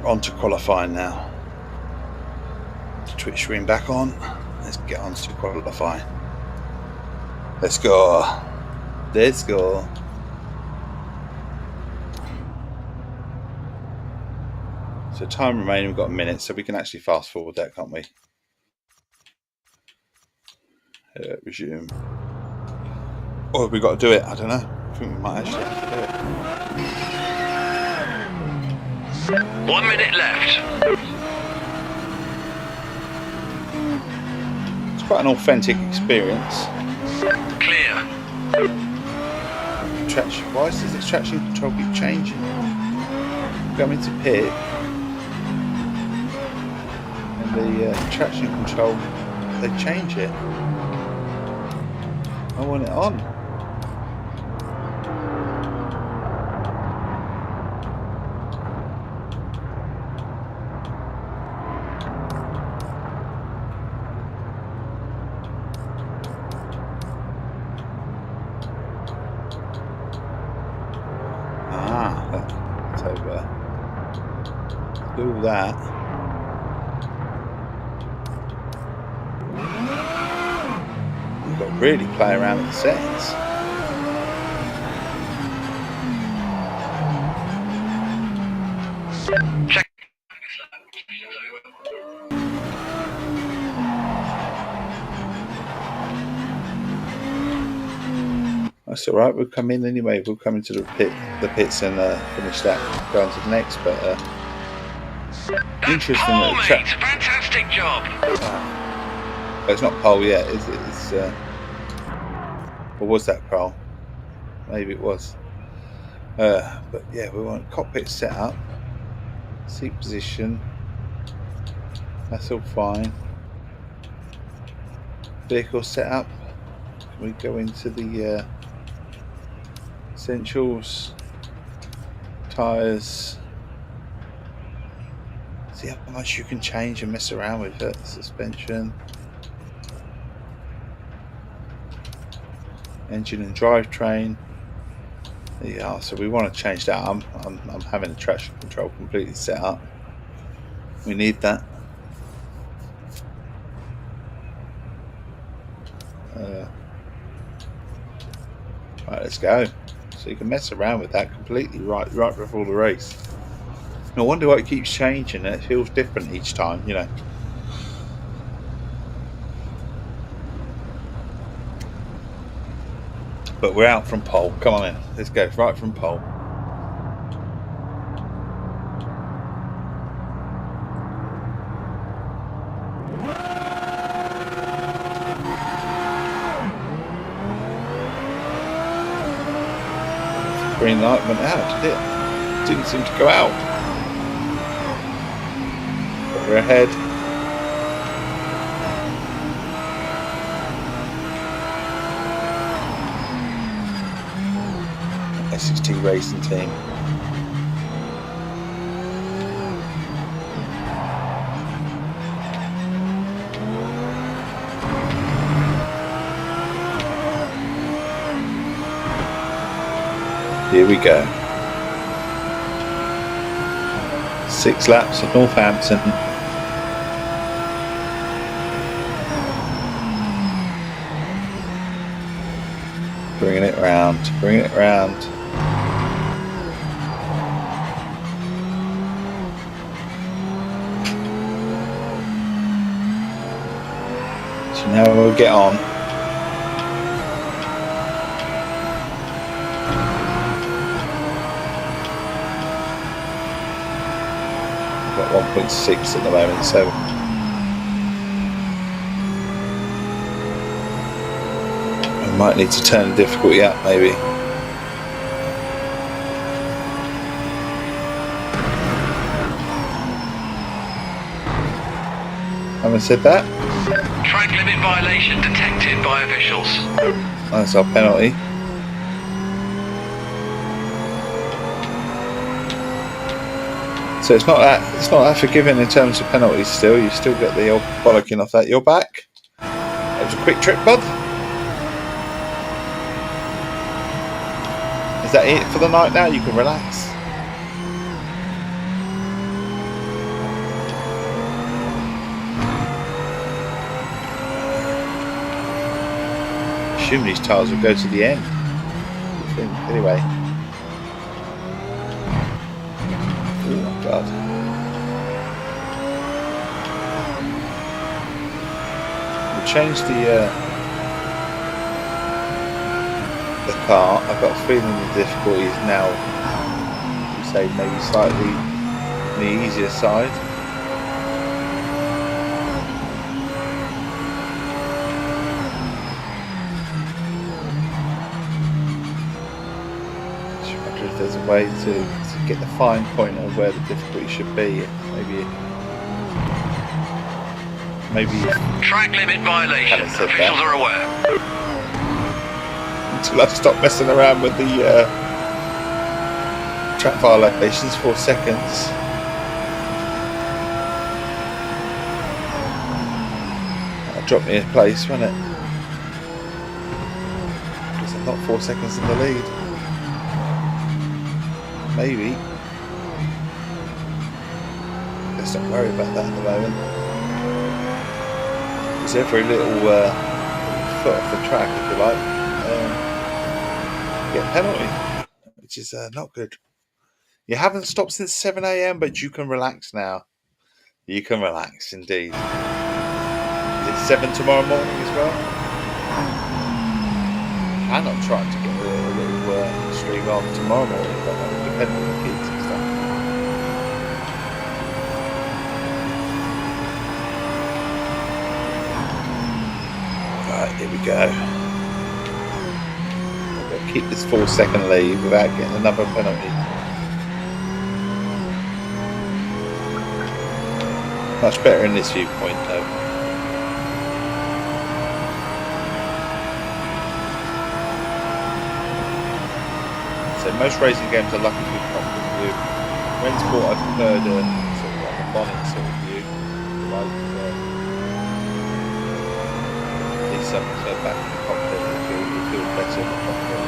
On to qualifying now. Twitch screen back on. Let's get on to qualifying. Let's go. Let's go. So time remaining, we've got a minute, so we can actually fast forward that, can't we? Resume. Or have we got to do it? I don't know. I think we might actually have to do it. 1 minute left. It's quite an authentic experience. Clear. Traction. Why does the traction control keep changing? Going to pit, and the traction control, they change it. I want it on. That's over. Do that. You've got to really play around with the settings. Check. That's all right. We'll come in anyway. We'll come into the pits and finish that. Go on to the next. But interesting pole, that the mate. Fantastic job. it's not pole yet, is it? It's or was that pole? Maybe it was. But yeah, we want cockpit set up, seat position. That's all fine. Vehicle setup. Can we go into the essentials? Tires. See how much you can change and mess around with it. Suspension. Engine and drivetrain. There you are. So we want to change that. I'm having the traction control completely set up. We need that. Right, let's go. So you can mess around with that completely right before the race. No wonder why it keeps changing. It feels different each time, you know. But we're out from pole. Come on in. Let's go right from pole. Green light went out, did it? Didn't seem to go out. But we're ahead. Essex Tea racing team. Here we go. 6 laps at Northampton. Bringing it round, bringing it round. So now we'll get on. Got 1.6 at the moment, so I might need to turn the difficulty up maybe. Having said that, Track limit violation detected by officials. that's our penalty. So it's not that forgiving in terms of penalties. Still, you still get the old bollocking off that. You're back. That was a quick trip, bud. Is that it for the night now? You can relax. Assume these tyres will go to the end. Anyway. Oh my god. We'll change the car. I've got a feeling the difficulty is now, say, maybe slightly on the easier side. Just wonder if there's a way to get the fine point of where the difficulty should be. Maybe Track limit violation. Officials are aware. Until I stop messing around with the track violations. 4 seconds. That'll drop me a place, won't it? Because I'm not 4 seconds in the lead. Maybe. Let's not worry about that at the moment. Because every little foot off the track, if you like, get a penalty, which is not good. You haven't stopped since 7 a.m, but you can relax now. You can relax, indeed. Is it 7 tomorrow morning as well? I'm not trying to get rather tomorrow morning, but depending on the kids and stuff. Right, here we go. I've got to keep this 4-second lead without getting another penalty. Much better in this viewpoint though. So most racing games are lucky with cockpit view. When sport I prefer the sort of like a bonnet sort of view. Like these some back in the cockpit it feels better in the cockpit.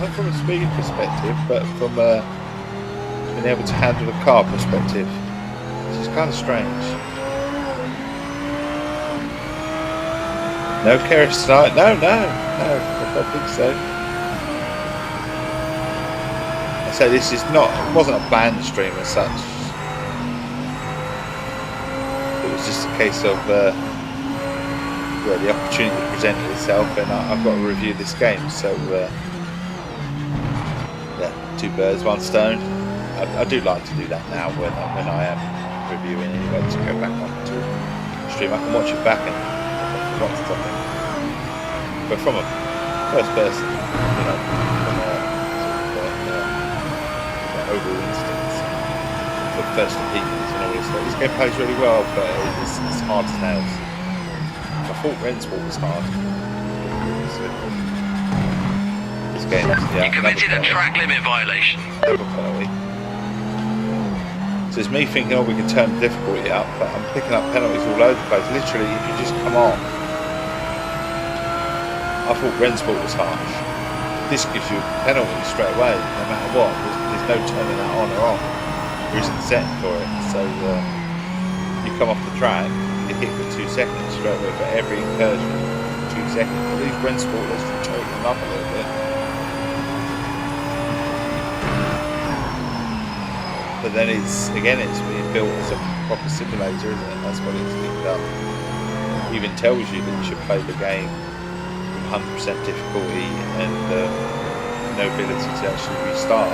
Not from a speed perspective, but from being able to handle the car perspective. Which is kind of strange. No carrots tonight? No, I don't think so. So this is not, it wasn't a planned stream as such. It was just a case of the opportunity presented itself, and I've got to review this game. So yeah, 2 birds, 1 stone. I do like to do that now when I am reviewing anyway, to go back onto the stream. I can watch it back and forgot something. But from a first person, you know, from a sort of overall instincts, for first opinions and all this stuff. This game plays really well, but it's hard as nails. I thought Rensport was hard. This game, yeah. You committed a track limit violation. Another penalty. So it's me thinking, oh, we can turn the difficulty up, but I'm picking up penalties all over the place. Literally, if you just come on. I thought Rensport was harsh. This gives you a penalty straight away, no matter what. There's no turning that on or off. There isn't setting for it. So you come off the track, you hit with 2 seconds straight away for every incursion. 2 seconds. At least Rensport, let's choke them up a little bit. But then it's being built as a proper simulator, isn't it? That's what it's linked up. It even tells you that you should play the game with 100% difficulty and no ability to actually restart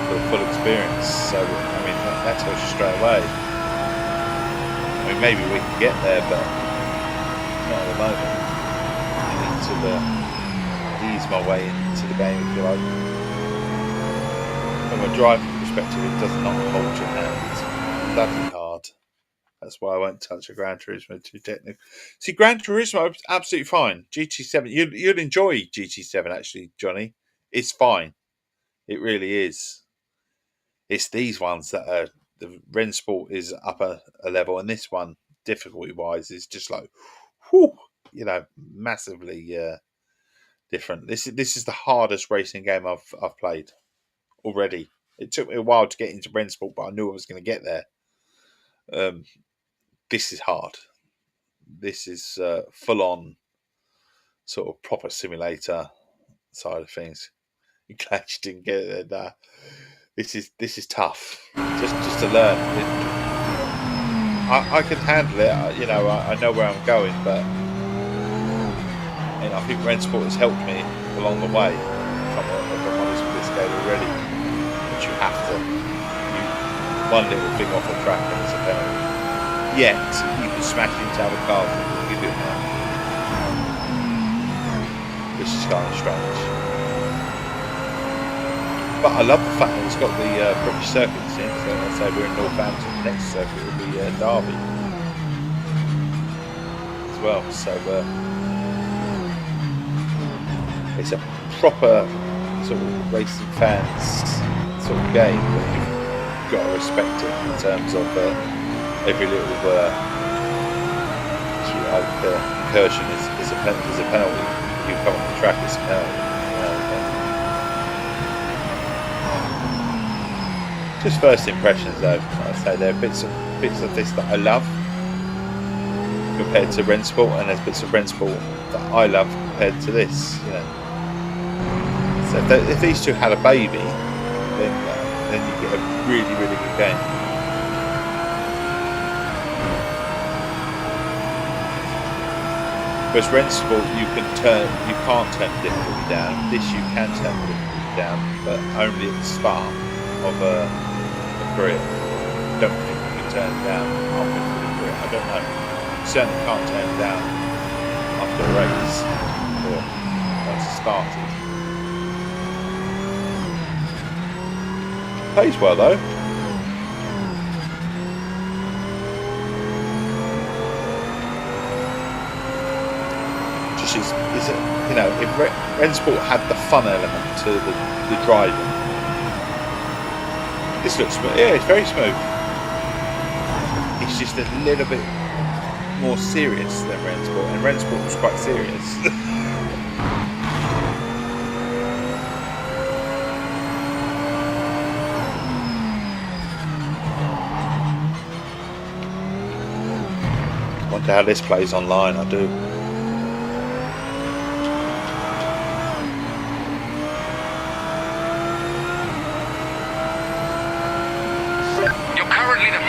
for the full experience. So, I mean, that tells you straight away. I mean, maybe we can get there, but not at the moment. I need to ease my way into the game, if you like. From a driving perspective, it does not hold your hand. It's bloody hard. That's why I won't touch a Gran Turismo too technical. See, Gran Turismo is absolutely fine. GT7, you'd enjoy GT7 actually, Johnny. It's fine. It really is. It's these ones that are, the Rensport is up a level, and this one, difficulty-wise, is just like, whew, you know, massively different. This is the hardest racing game I've played already. It took me a while to get into Rensport, but I knew I was going to get there. This is hard. This is full-on sort of proper simulator side of things. I'm glad you didn't get it there. This is tough. Just to learn. I can handle it. You know, I know where I'm going, but I think Rensport has helped me along the way. If I'm honest with this game already. But you have to. One little thing off the track and it's a penalty. Yet you can smash into other cars and will give you a penalty. Which is kind of strange. But I love the fact that it's got the British circuits in. So let's say we're in Northampton, the next circuit will be Derby as well. So it's a proper sort of racing fans sort of game, but you've got to respect it in terms of every little incursion is a penalty. If you come on the track, it's a penalty. Just first impressions, though. Like I say, there are bits of this that I love compared to Rensport, and there's bits of Rensport that I love compared to this. You know, so if these two had a baby, then you get a really, really good game. Whereas Rensport, you can't turn the difficulty down. This you can turn the difficulty down, but only at the start of a career. Don't think you can turn it down halfway through the career. I don't know. You certainly can't turn it down after a race or once it started. Plays well though. Is it, you know, if Rensport had the fun element to the driving, this looks smooth. Yeah, it's very smooth. It's just a little bit more serious than Rensport, and Rensport was quite serious. I wonder how this plays online. I do.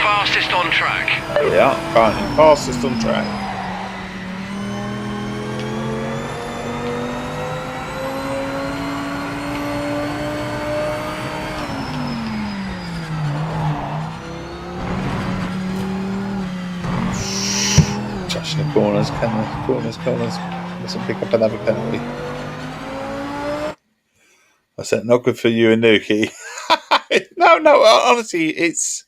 Fastest on track. Yeah, currently fastest on track. Touching the corners, corners. Mustn't pick up another penalty. I said, not good for you and Nuki. No, honestly, it's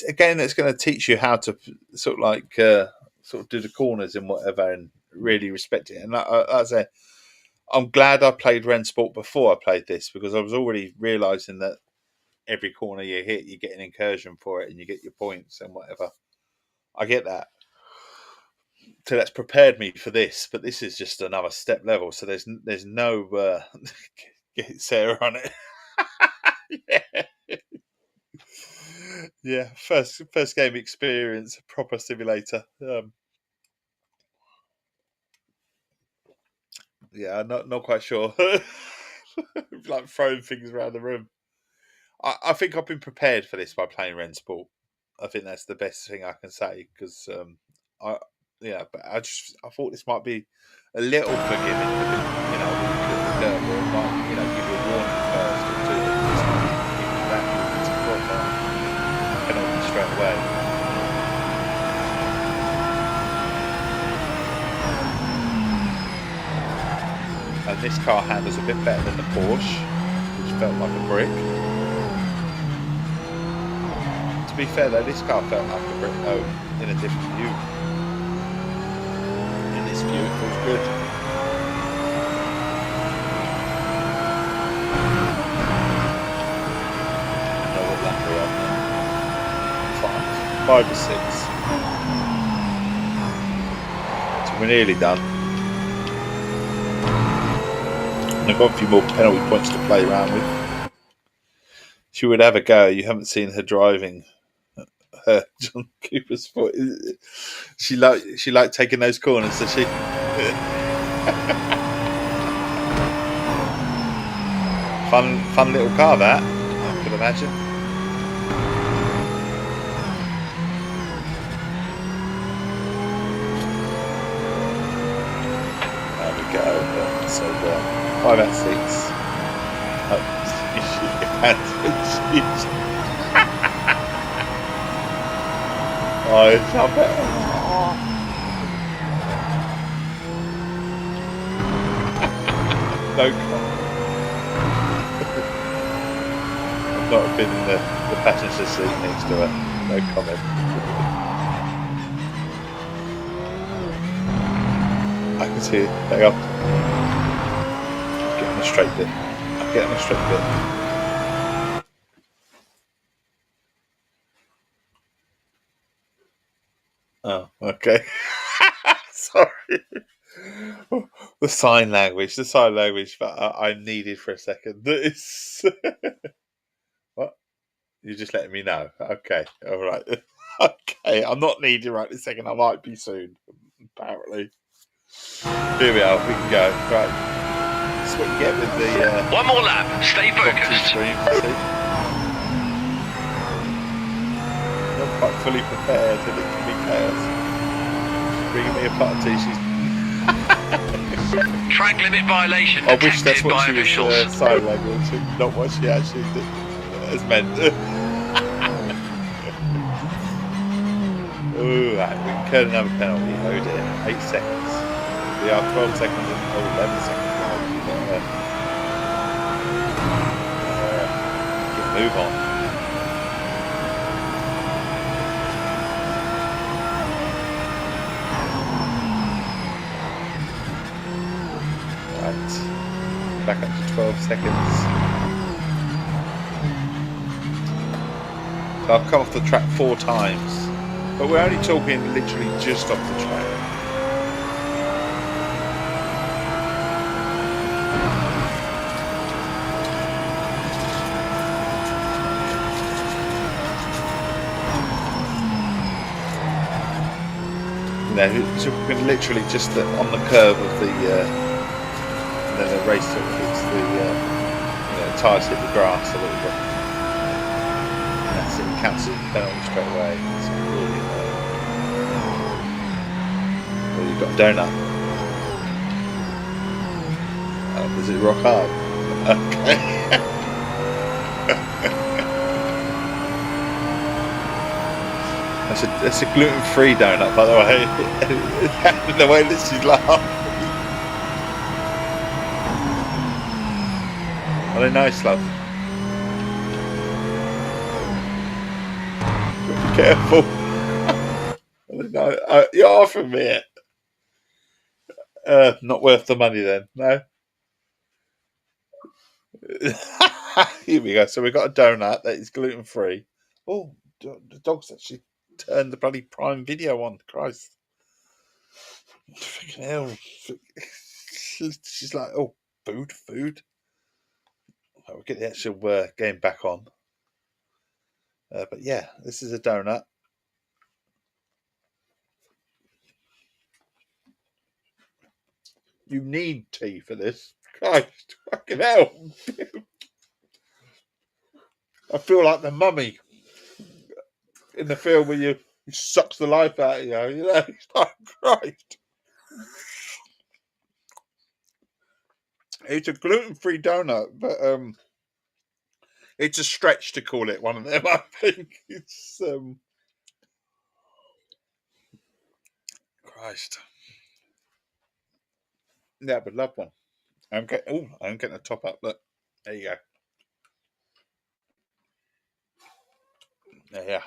again, it's going to teach you how to sort of do the corners and whatever, and really respect it. And like I say, I'm glad I played Rensport before I played this, because I was already realising that every corner you hit, you get an incursion for it, and you get your points and whatever. I get that. So that's prepared me for this, but this is just another step level. So there's no get Sarah on it. Yeah. Yeah, first game experience, proper simulator. Yeah, not quite sure. Like throwing things around the room. I think I've been prepared for this by playing Rensport. I think that's the best thing I can say, because but I thought this might be a little forgiving, you know, it might, you know, give you a warning first or two, give you that penalty straight away. And this car handles a bit better than the Porsche, which felt like a brick. To be fair though, this car felt like a brick though, in a different view. In this view, it feels good. I don't know what lap we're on now. 5 or 6. So we're nearly done. I've got a few more penalty points to play around with. She would have a go. You haven't seen her driving. John Cooper's foot. She liked taking those corners, does she? Fun little car that, I could imagine. There we go. So 5 out of 6. Oh, it's not better. No comment. I've not been in the passenger seat next to her. No comment. I can see it. Hang on. Get on the straight bit. Get on the straight bit. Oh, okay. Sorry. The sign language that I needed for a second. What? You're just letting me know. Okay, all right. Okay, I'm not needed right this second. I might be soon, apparently. Here we are. We can go. Right. That's what you get with the... One more lap. Stay focused. Screen, not quite fully prepared, and it can be chaos. bringing me a pot of tea. She's. Track limit violation I wish that's detected what by she officials. was sign language, and not what she actually has meant. Oh, right, we can curl another penalty. Oh dear, 8 seconds. We are 12 seconds and 11 seconds long. Move on. Right, back up to 12 seconds. So I've come off the track 4 times, but we're only talking literally just off the track. So we're literally just on the curve of the, and then the race sort of hits the, tyres hit the grass a little bit. And that's it, cancels the penalty straight away. It's really well, you've got a donut. Does it rock hard? Okay. That's a gluten-free donut, by the way. The way that she's laughing. Are they nice, love? Be careful. You're offering me it. Not worth the money then, no? Here we go. So we've got a donut that is gluten-free. Oh, the dog's actually turned the bloody Prime Video on. Christ. Fucking hell. She's like, oh, food. We'll get the actual game back on. But yeah, this is a donut. You need tea for this. Christ, fucking hell. I feel like the mummy in the film where you sucks the life out of you. It's like, Christ. It's a gluten-free donut, but it's a stretch to call it one of them, I think. It's Christ. Yeah, but love one. I'm getting a top up. Look, there you go. Yeah.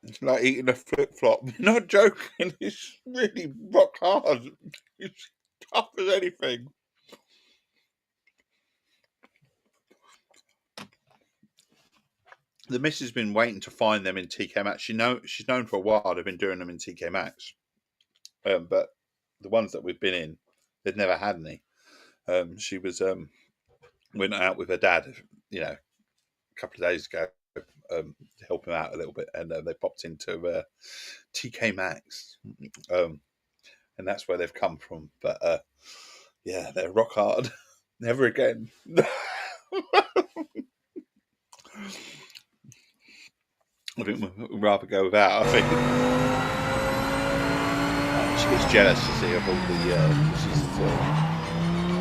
It's like eating a flip-flop. Not joking. It's really rock hard. It's tough as anything. The miss has been waiting to find them in TK Maxx. She's known for a while. They've been doing them in TK Maxx, but the ones that we've been in, they'd never had any. She was went out with her dad, a couple of days ago, to help him out a little bit, and they popped into TK Maxx, and that's where they've come from. But yeah, they're rock hard. Never again. I think we'd rather go without. I think she gets jealous, you see, of all the. She's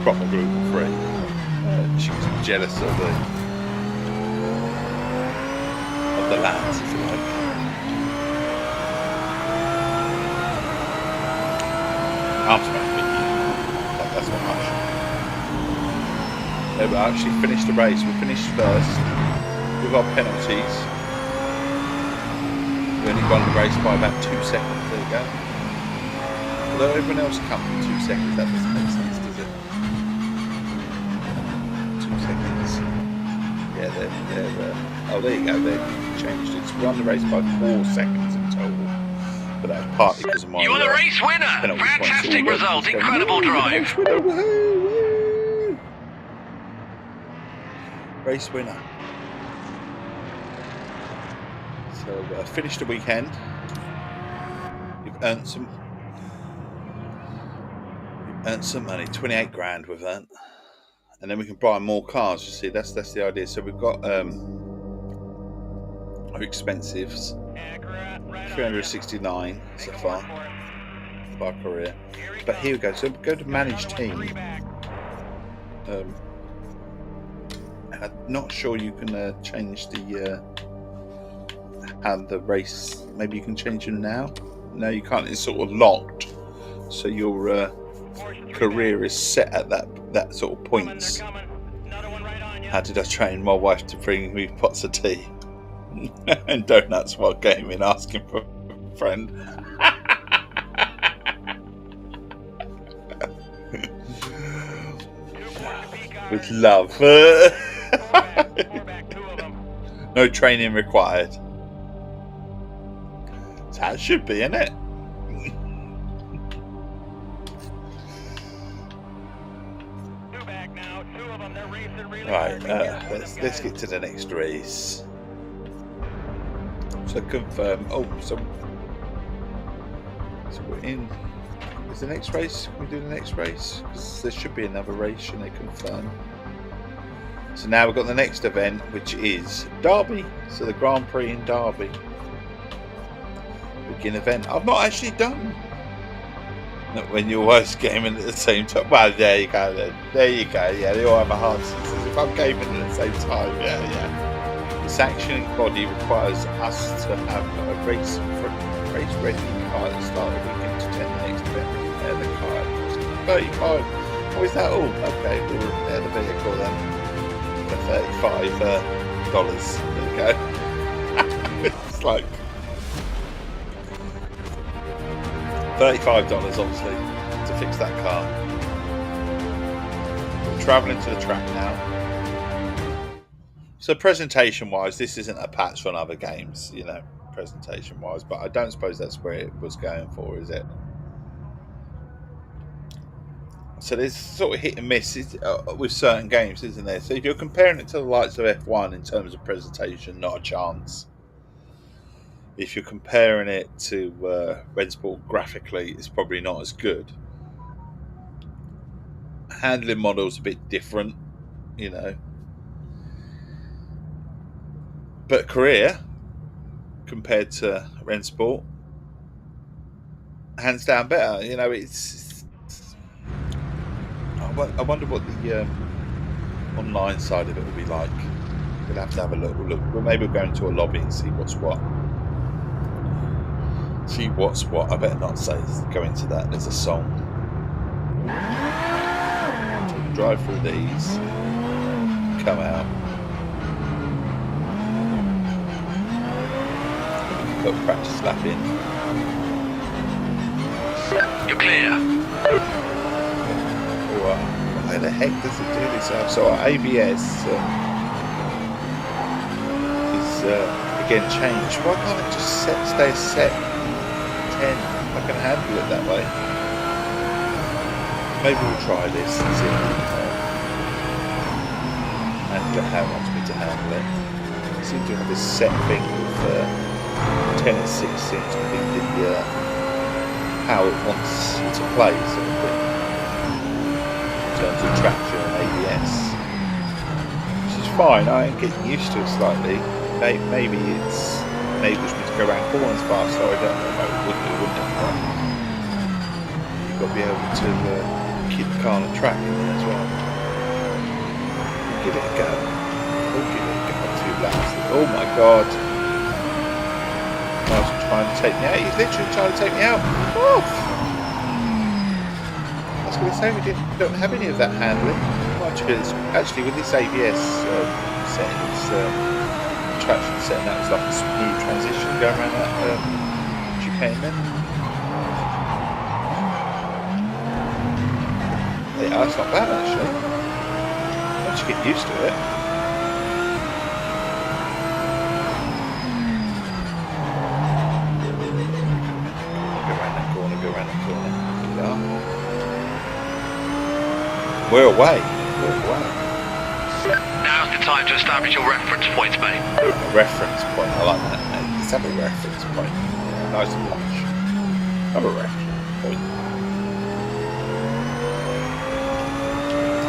proper gluten free. She gets jealous of the lads, if you like. Arms back, that's not much. We actually finished the race. We finished first with our penalties. We only won the race by about 2 seconds. There you go. Although everyone else comes in 2 seconds, that doesn't make sense, does it? 2 seconds. Yeah, oh, there you go. They changed it. So we won the race by 4 seconds in total. But that was partly because of my. You are the race winner. Fantastic result. Incredible drive. Race winner. So finished the weekend. You've earned some money. 28 grand we've earned, and then we can buy more cars. You see, that's the idea. So we've got our expensives, 369 so far of our career. But here we go. So go to manage team. I'm not sure you can change the how the race. Maybe you can change them now. No, you can't. It's sort of locked. So your career is set at that sort of points. How did I train my wife to bring me pots of tea and donuts while gaming, asking for a friend? With love. No training required. So that should be, isn't it? Right, let's get to the next race. So confirm. Oh, so we're in. Is the next race? Can we do the next race? Because there should be another race, shouldn't they? Confirm. So now we've got the next event, which is Derby. So the Grand Prix in Derby. Begin event. I've not actually done. Not when your wife's gaming at the same time. Well, there you go then. There you go. Yeah, they all have a hard sense. If I'm gaming at the same time, yeah. The sanctioning body requires us to have a race ready car at the start of the weekend to attend the next event. Repair the car. 35. Oh, is that all? Okay, we'll repair the vehicle then for $35. There you go. It's like $35 obviously to fix that car. We're travelling to the track now. So presentation wise, this isn't a patch on other games, presentation wise, but I don't suppose that's where it was going for, is it? So there's sort of hit and miss with certain games, isn't there? So if you're comparing it to the likes of F1 in terms of presentation, not a chance. If you're comparing it to Rennsport graphically, it's probably not as good. Handling model's a bit different, But career, compared to Rennsport, hands down better. I wonder what the online side of it will be like. We'll have to have a look. Well, maybe we'll go into a lobby and see what's what. I better not go into that. There's a song. So we'll drive through these, come out, put a practice lap in. You're clear. Why the heck does it do this? So our ABS is again changed. Why can't it just stay set 10? I can handle it that way. Maybe we'll try this and see how it wants me to handle it. I seem to have this set thing with 10 and 6 seems to be the how it wants to play sort of thing. In terms of traction and ABS, which is fine. I am getting used to it slightly. Maybe it enables me to go around corners faster. I don't know. It wouldn't it? You've got to be able to keep the car on the track in there as well. Give it a go. Give it a go. 2 laps. Oh my god! I was trying to take me out. He's literally trying to take me out. Oh. I was going to say we don't have any of that handling. Actually, with this ABS settings, traction setting, that was like a smooth transition going around that chicane then. Yeah, that's not bad actually. Once you get used to it. Go around that corner. We're away. Now's the time to establish your reference points, mate. A reference point. I like that, mate. Let's have a reference point. Nice and lush. Have a reference point.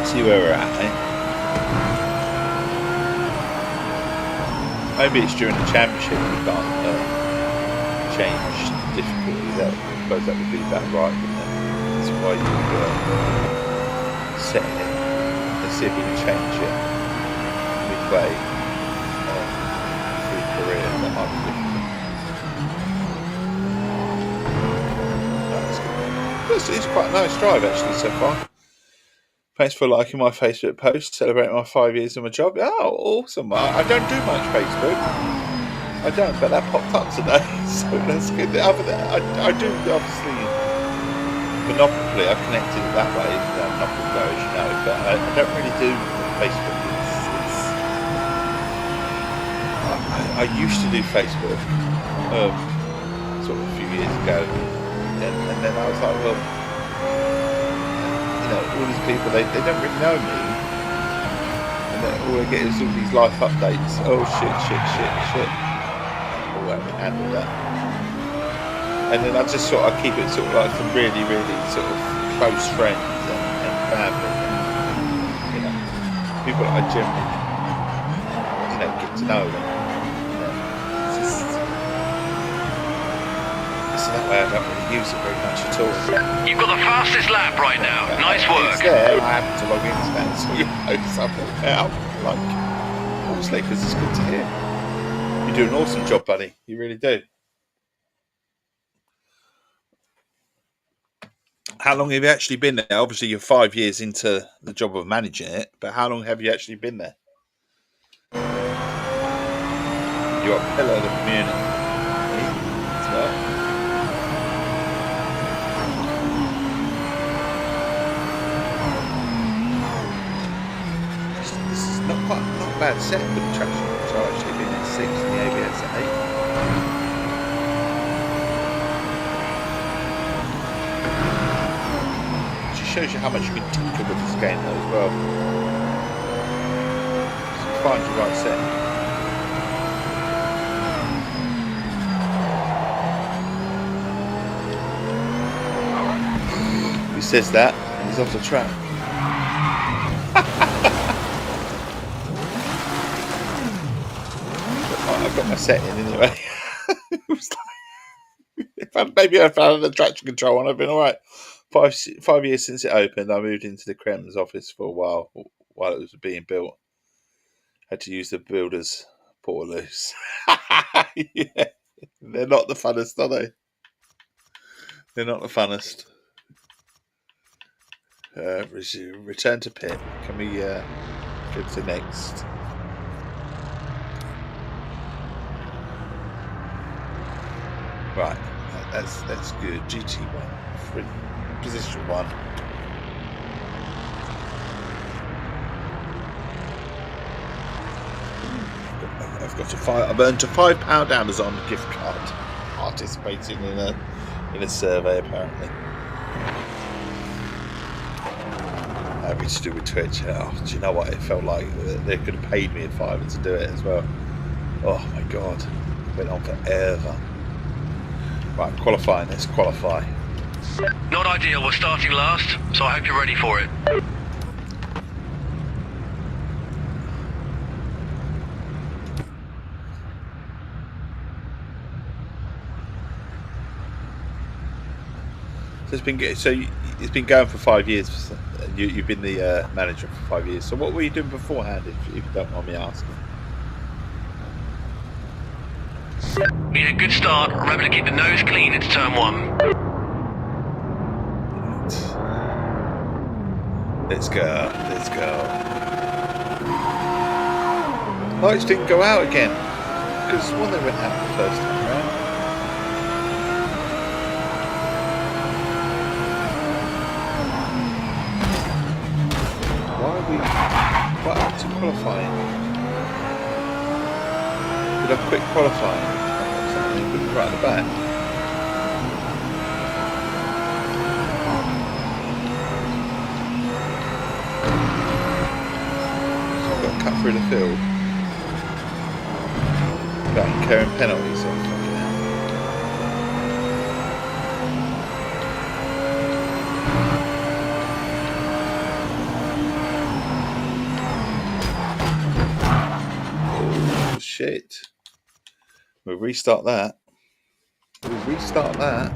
See where we're at, eh? Maybe it's during the championship we can't change difficulty. I suppose that would be about right, wouldn't it? That's why you set it. Let's see if we can change it midway through career. That might be difficult. That's good. It's quite a nice drive actually so far. Thanks for liking my Facebook post, celebrating my 5 years in my job. Oh, awesome. I don't do much Facebook. I don't, but that popped up today, so that's good. Other than I do, obviously, Monopoly, I've connected it that way, Monopoly Go, as you know, but I don't really do Facebook. I used to do Facebook, sort of a few years ago, and then I was like, well, all these people, they don't really know me, and then all I get is all these life updates. Oh shit. Oh, I haven't handled that. And then I just sort of keep it sort of like some really, really sort of close friends and family, and, people that I generally, get to know. So that way I don't really use it very much at all. You've got the fastest lap right now. Nice work. It's there, I happen to log into that, so something out. Like, obviously, because it's good to hear. You do an awesome job, buddy. You really do. How long have you actually been there? Obviously, you're 5 years into the job of managing it, but how long have you actually been there? You're a pillar of the community. That's right. Not a bad set for the traction control, actually, being at 6 and the ABS at 8. It just shows you how much you can tinker with this game though as well. So you find your right set. He says that and he's off the track. I've got my setting anyway. Maybe if I had the traction control on, I've been alright. 5 years since it opened, I moved into the Krem's office for a while it was being built. Had to use the builder's portaloos. Yeah. They're not the funnest, are they? They're not the funnest. Return to pit. Can we go to next? Right, that's good. GT1, position 1. I've got I've earned a £5 Amazon gift card. Participating in a survey apparently. Having to do with Twitch. Oh, do you know what? It felt like they could have paid me a £5 to do it as well. Oh my god, it went on forever. Right, qualifying. Let's qualify. Not ideal. We're starting last, so I hope you're ready for it. So it's been going for 5 years. You've been the manager for 5 years. So what were you doing beforehand, if you don't mind me asking? We need a good start. Remember to keep the nose clean. It's turn 1. Let's go. Lights didn't go out again. Because they went out the first time around. Why are we up to qualifying? Did I quit qualifying? Right at the back. So I've got to cut through the field. But I'm carrying penalties, so I'm fucking out. Oh shit. We'll restart that. We'll restart that.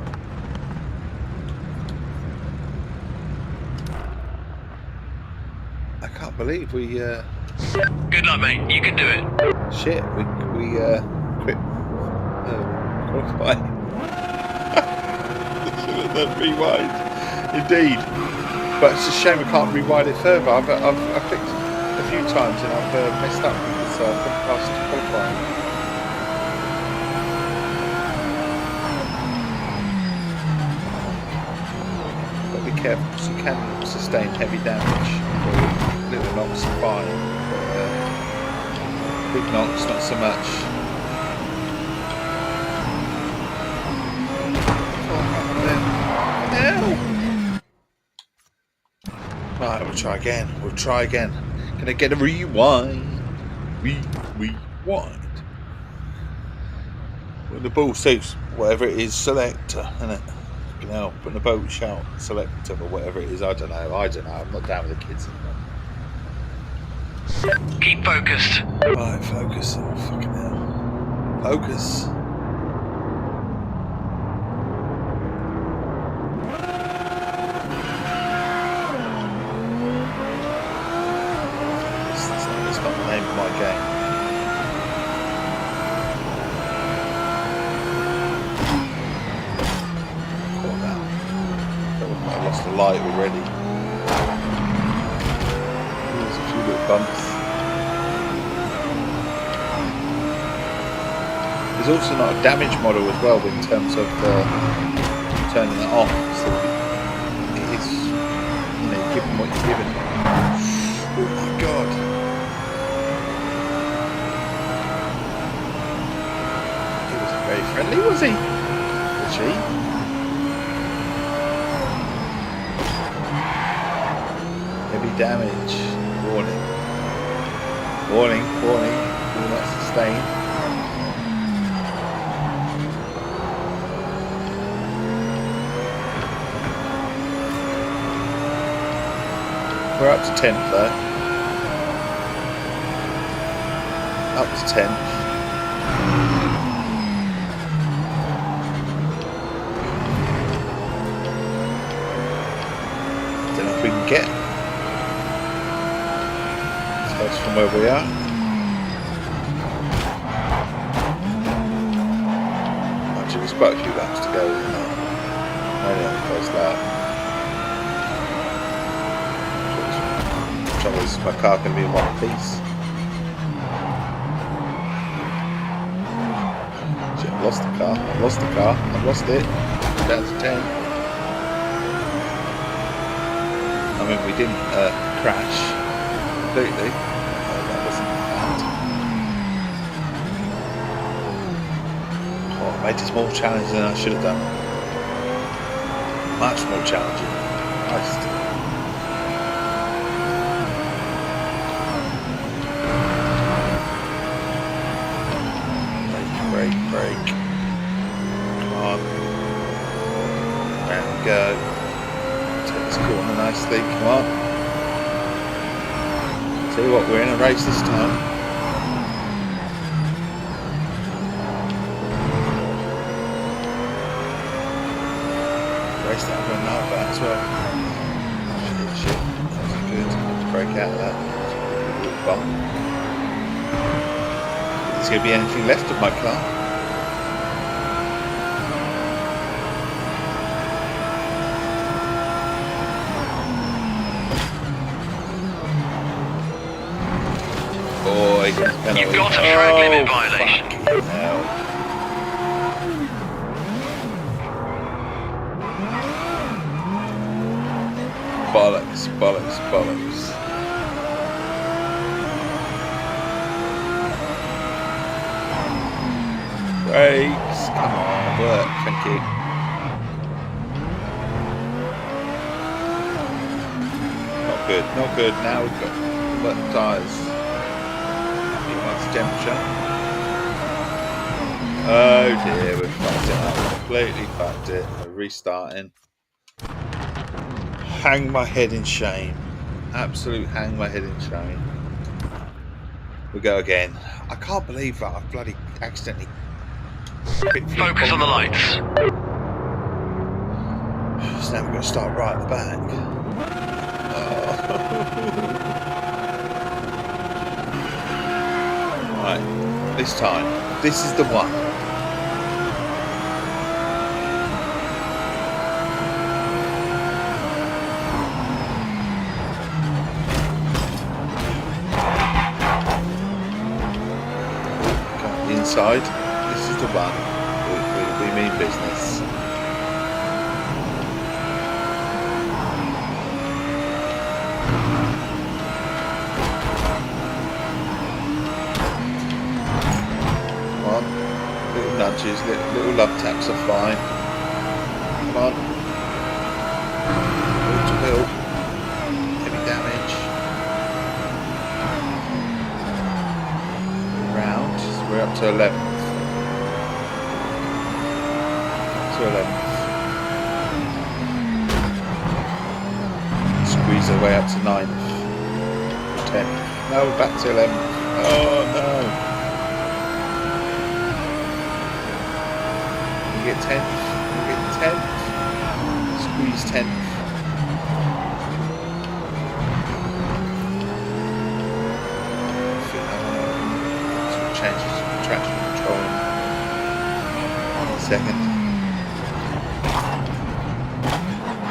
I can't believe we Good luck, mate. You can do it. shit, we quit qualifying. Should have done rewind. Indeed. But it's a shame we can't rewind it further. I've clicked a few times and I've messed up because I've got past qualifying. But be careful because you can sustain heavy damage. Little knocks are fine. But, big knocks, not so much. Right, we'll try again. Can I get a rewind? Rewind. When the ball says whatever it is, selector, isn't it? You know, when the boat shout selector or whatever it is, I don't know. I'm not down with the kids anymore. Keep focused. Right, focus. Oh, fucking hell. Focus. It's not the name of my game. Caught that. I lost the light already. There's a few little bumps. There's also not a damage model as well in terms of turning it off. So it's, you're giving what you're given. Oh my god. He wasn't very friendly, was he? Was she? Heavy damage. Warning. Warning. Will not sustain. We're up to 10th though. Up to 10th. Don't know if we can get close from where we are. Actually, there's quite a few laps to go, isn't there? Only on the first lap. Trouble is, my car can be in one piece. Shit, I've lost the car. I've lost it. Down to 10. I mean, we didn't crash completely. That wasn't bad. Oh, I made this more challenging than I should have done. Much more challenging. Christ. Brake. Come on. Round we go. Take this corner nicely. Come on. Tell you what, we're in a race this time. Race that I'm going to know about as well. Shit. That was good. To break out of that. Bump. Is there going to be anything left of my car? Boy, You've got a track limit violation. Hell. Bollocks. Brakes, come on, work, thank you. Not good. Now we've got wet tyres. Nice temperature. Oh dear, we've fucked it up. Completely fucked it. We're restarting. Hang my head in shame. Absolute hang my head in shame. We go again. I can't believe that I've bloody accidentally Focus on the lights. So now we're going to start right at the back. Oh. Right, this time. This is the one. Inside, this is the one. We mean business. Come on, little nudges, little love taps are fine. Come on, wheel to wheel, heavy damage. Round, so we're up to 11th. To 11th. Squeeze our way up to 9th. 10th. Now we're back to 11th. Oh no. We get 10th. We get 10th. Squeeze 10th. Changes traction control. 1 second.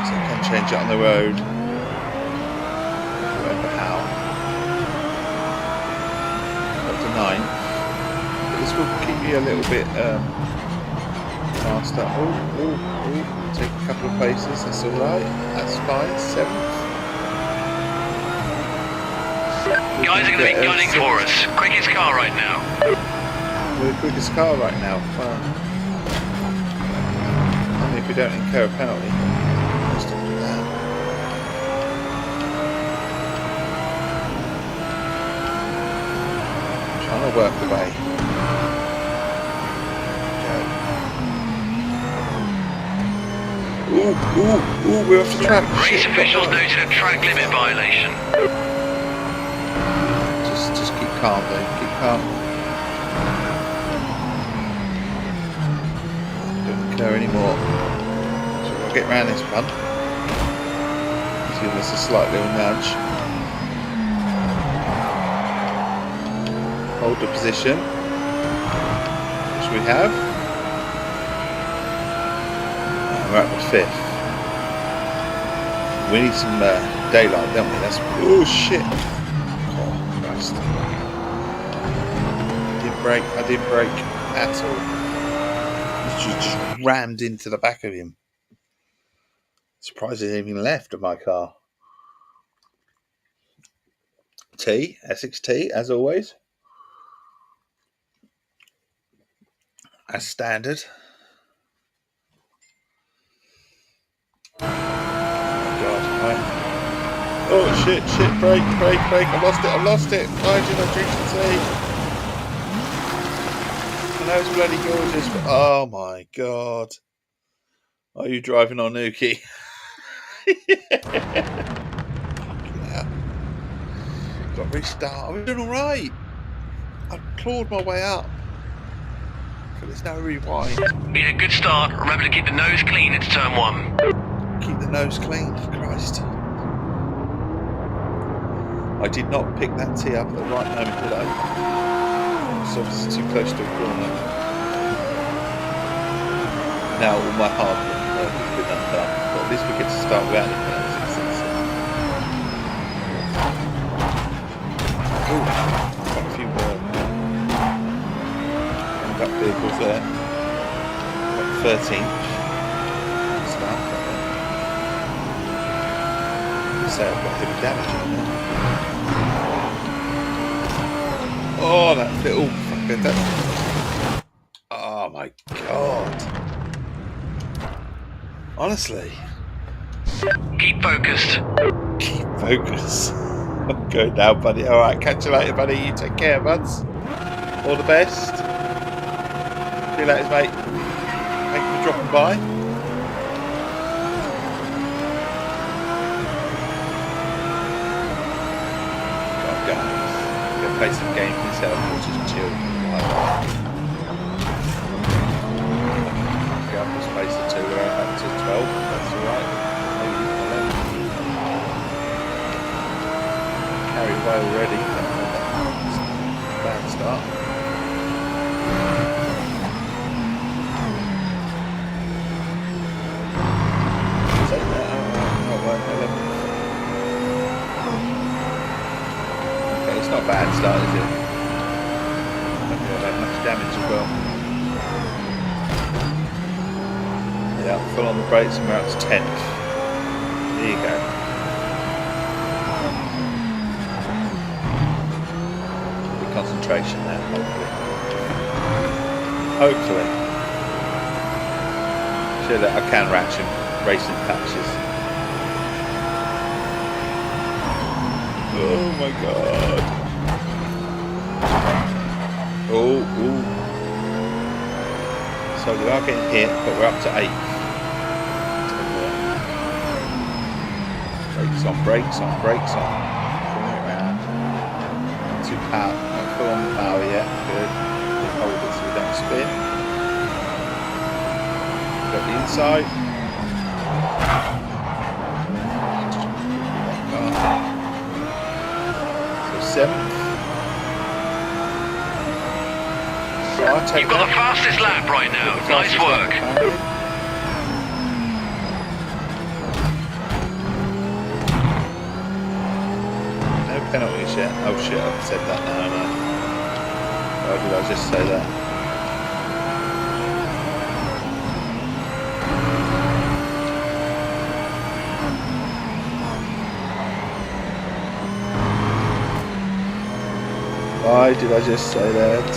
So I can change it on the road. Remember how. Up to 9. But this will keep you a little bit faster. Oh, take a couple of paces. That's alright. That's fine. 7th. Guys are going to be gunning for us. Quickest car right now. We're the quickest car right now. Only if we don't incur a penalty. Let's not do that. I'm trying to work away. Ooh, we're off the track. Race officials noted a track limit violation. Just keep calm, though. Keep calm. Don't incur anymore. So we'll get round this one. Let's give us a slight little nudge. Hold the position, which we have. And we're at the 5th. We need some daylight, don't we? That's oh shit. I didn't brake at all. Just rammed into the back of him. Surprised it even left of my car. Tea, Essex Tea, as always. As standard. Oh god, right. Oh shit, brake. I lost it. Why did I drink the tea? I know it's bloody gorgeous, but oh my god. Are you driving on Nuki? Fucking hell. Got to restart. I was doing alright. I clawed my way up. But there's no rewind. Need a good start. Remember to keep the nose clean. It's turn 1. Keep the nose clean. Christ. I did not pick that tee up at the right moment, did I? So it's too close to a corner. Now all my hard work has been undone. But at least we get to start without any penalties. Ooh, quite a few up vehicles there. Got 13th. Start. So I've got heavy damage on there. Oh, that little fucker. Oh my god. Honestly. Keep focused. Keep focus. I'm going now, buddy. Alright, catch you later, buddy. You take care, buds. All the best. See you later, mate. Thank you for dropping by. God, guys. Play some games myself, or just chill. by already. Bad start. Okay, it's not a bad start, is it? I've had much damage as well. Yeah, full on the brakes and we're up to 10th. There you go. Good concentration there, hopefully. Show that I can ration racing patches. Oh my god. Oh. So we are getting hit, but we're up to 8th. Brakes on. Bring it around. Not too power, not full on the power yet. Good. Hold it so we don't spin. Got the inside. So 7th. So I'll take You've got the fastest lap right now. Nice work. Penalties yet? Oh shit, I've said that now, no. Why did I just say that? Why did I just say that?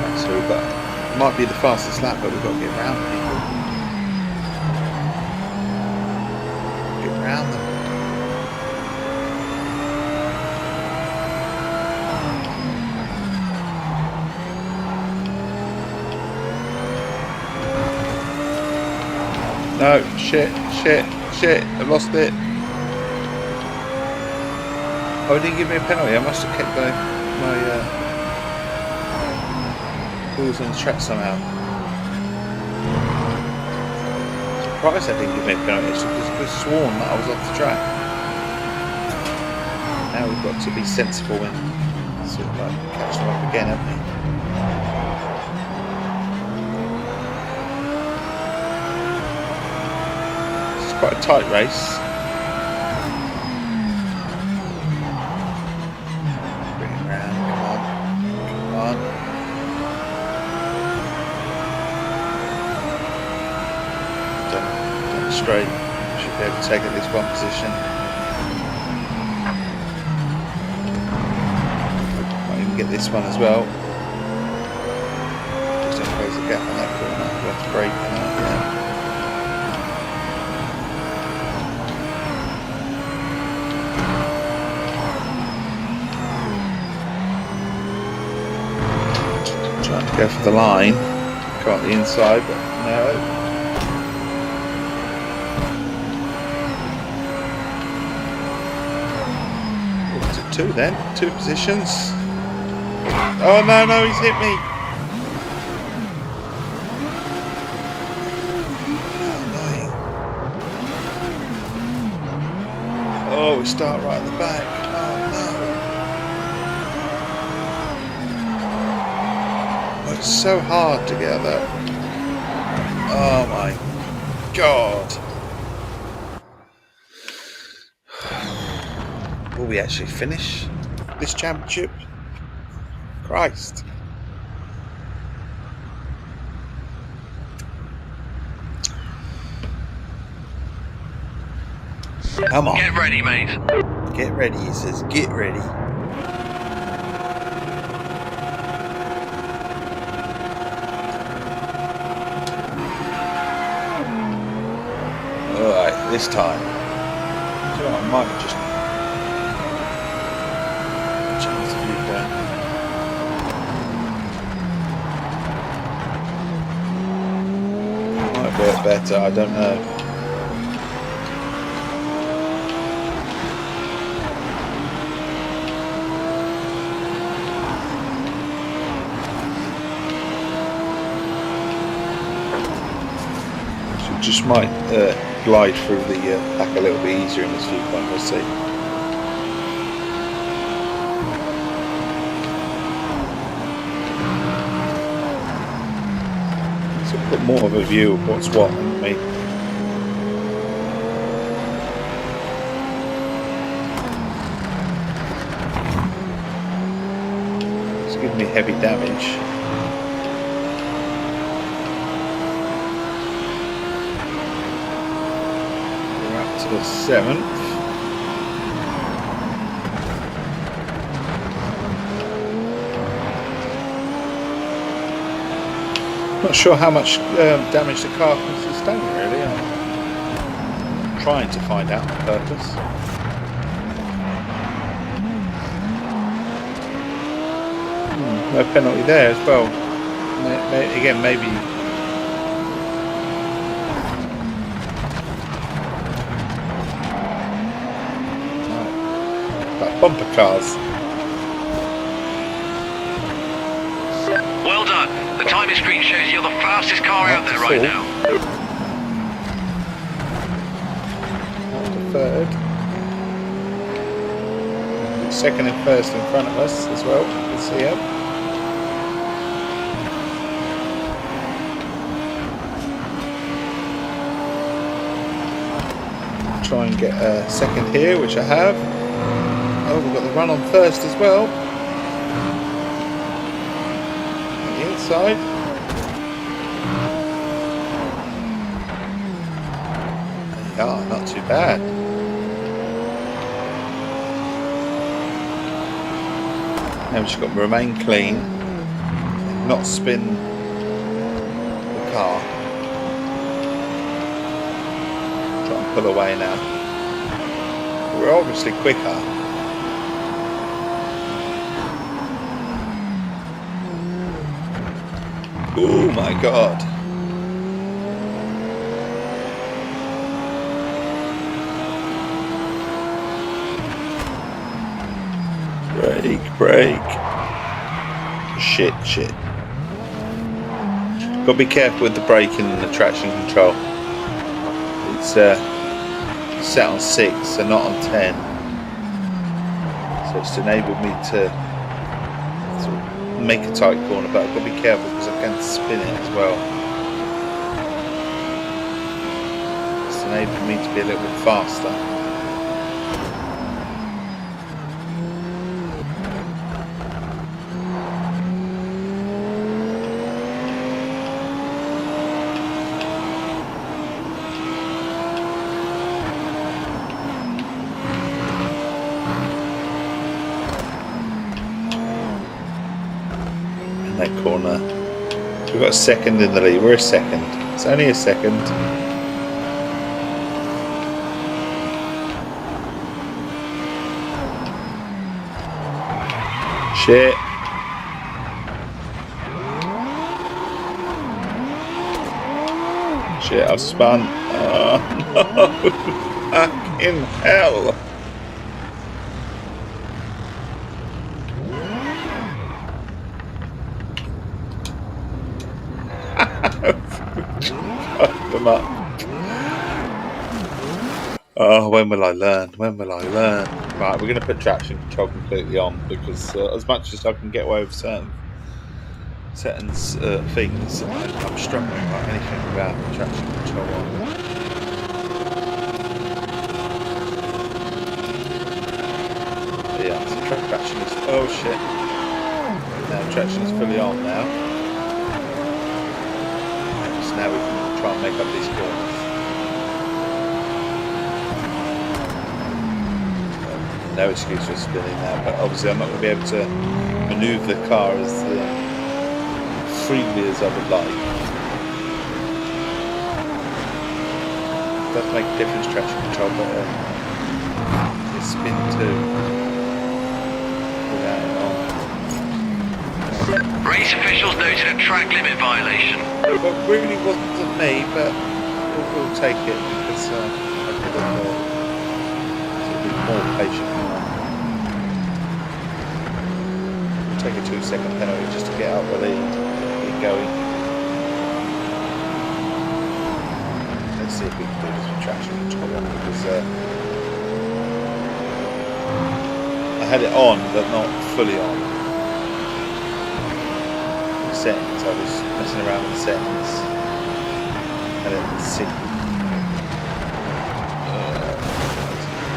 Right, so we've got, it might be the fastest lap, but we've got to get around people. Get around them. No, shit, I've lost it. Oh, it didn't give me a penalty. I must have kept my wheels on the track somehow. Surprised that didn't give me a penalty. It's because it was sworn that I was off the track. Now we've got to be sensible and sort of like catch them up again, haven't we? Quite a tight race. Bring it round, come on. Done straight. Should be able to take at least one position. Might even get this one as well. Just don't close the gap on that corner. We'll have to brake and out, yeah. Go for the line, come out the inside, but no. 2 then, 2 positions. Oh no, he's hit me. Oh, we start right at the back. It's so hard to get that. Oh my god. Will we actually finish this championship? Christ. Come on. Get ready, mate. Get ready, he says. Get ready. Alright, this time. So I might just change the view down. Might be a bit better, I don't know. So just might glide through the back a little bit easier in this viewpoint, we'll see. got more of a view of what's what, haven't we? It's giving me heavy damage. We're up to the 7th. Not sure how much damage the car can sustain, really. I'm trying to find out on purpose. No penalty there as well. Again, maybe. Like bumper cars. Well done. The timing screen shows you're the fastest car out there right now. Third. Second and first in front of us as well. You can see him. Try and get a second here, which I have. Oh, we've got the run on first as well. On the inside. Oh, not too bad. Now we've just got to remain clean, not spin the car. Try and pull away now. We're obviously quicker. Oh my god. Brake. Shit. Got to be careful with the braking and the traction control. It's set on 6, so not on 10. So it's enabled me to sort of make a tight corner, but I've got to be careful because I can spin it as well. It's enabled me to be a little bit faster. That corner. We've got a second in the lead. We're a second. It's only a second. Shit. Shit, I've spun. Oh no. Fucking hell. Them up. Oh, when will I learn? Right, we're going to put traction control completely on because as much as I can get away with certain things, I'm struggling about anything without traction control on. But yeah, so traction is. Oh shit! Now traction is fully on now. Now we can try and make up these corners. No excuse for spinning now, but obviously I'm not going to be able to manoeuvre the car as freely as I would like. It does make a difference, traction control, but it's spin too. Without it on. Race officials noted a track limit violation. Well, it really wasn't me, but we'll take it because I could have been more patient. We'll take a 2-second penalty just to get out the lead, get going. Let's see if we can do this with traction control on because I had it on, but not fully on. Settings. I was messing around with the settings. and then see.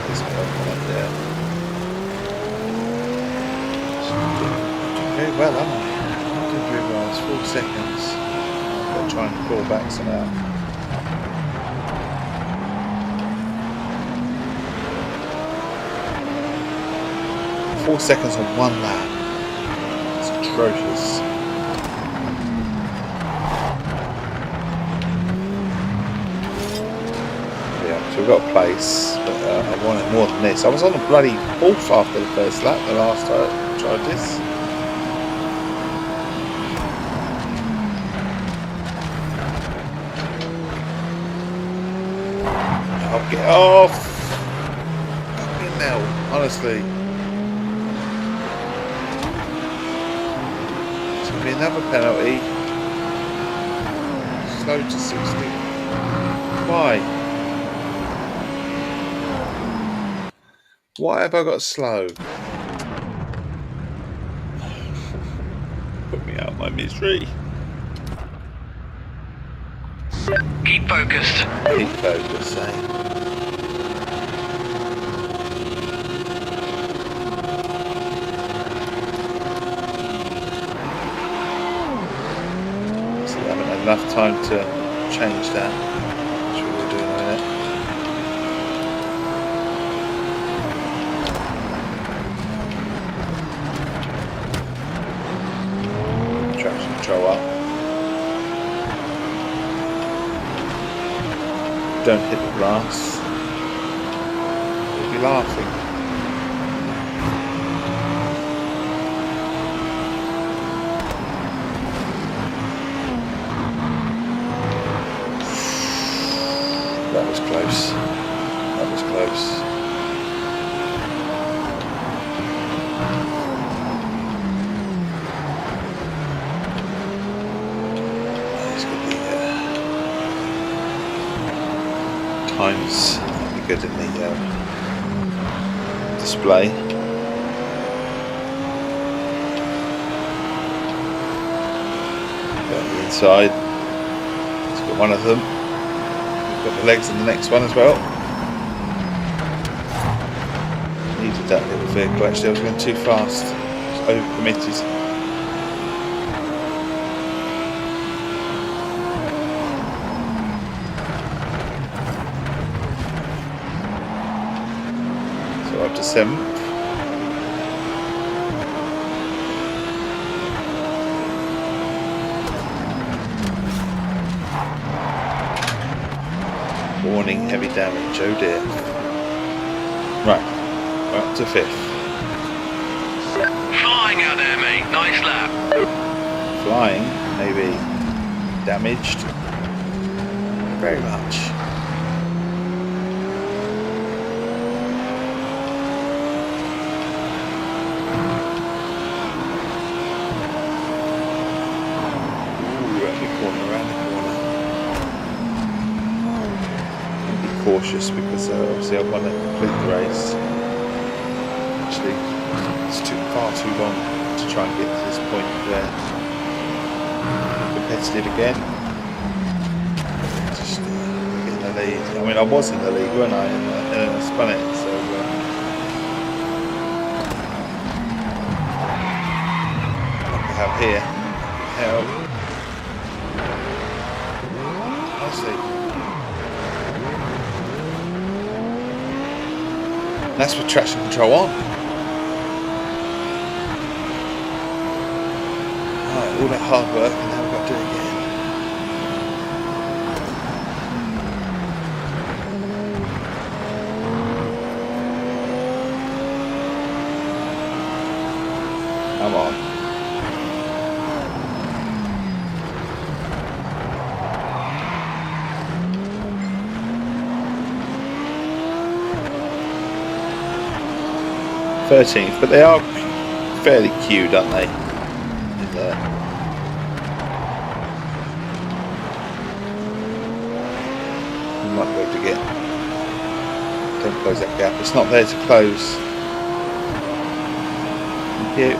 This one up there. Very well, am I? I'm doing very well. It's 4 seconds. I've got to try and claw back somehow. 4 seconds on 1 lap. It's atrocious. Yeah, so we've got a place, but I wanted more than this. I was on a bloody 4th after the first lap, the last time I tried this. I'll get off! Fucking hell, honestly. Be another penalty. Slow to 60. Why? Why have I got slow? Put me out of my misery. Keep focused. Keep focused, eh? Enough time to change that. That's what we're doing with it. Traction control up. Don't hit the glass. You'll be laughing. That was close. That was close. It's got the times be good in the display. Got the inside. It's got one of them. Got the legs in the next one as well. Needed that little vehicle. Actually, I was going too fast. I was overcommitted. So up to 7th. Warning, heavy damage, oh dear. Right, we're up to 5th. Flying out there, mate. Nice lap. Flying, maybe damaged. Very much. Ooh, around the corner. Cautious because obviously I want to complete the race. Actually, it's far too long to try and get to this point where I'm competitive again. Just get in the lead. I mean, I was in the lead, weren't I? And I spun it. So what we have here? Honestly. That's with traction control on. Right, all that hard work and now we've got to do it again. Come on. '13th, but they are fairly queued, aren't they? In there. We might be able to get. Don't close that gap. It's not there to close. Thank you.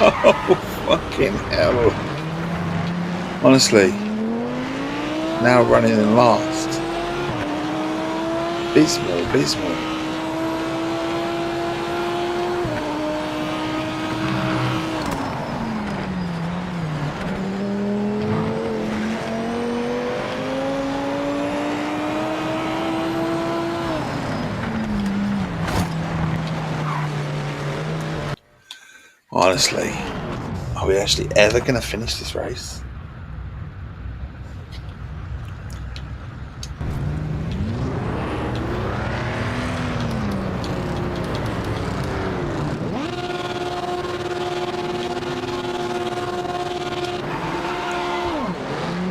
Oh, fucking hell. Honestly, now running in last. Abysmal. Honestly, are we actually ever going to finish this race?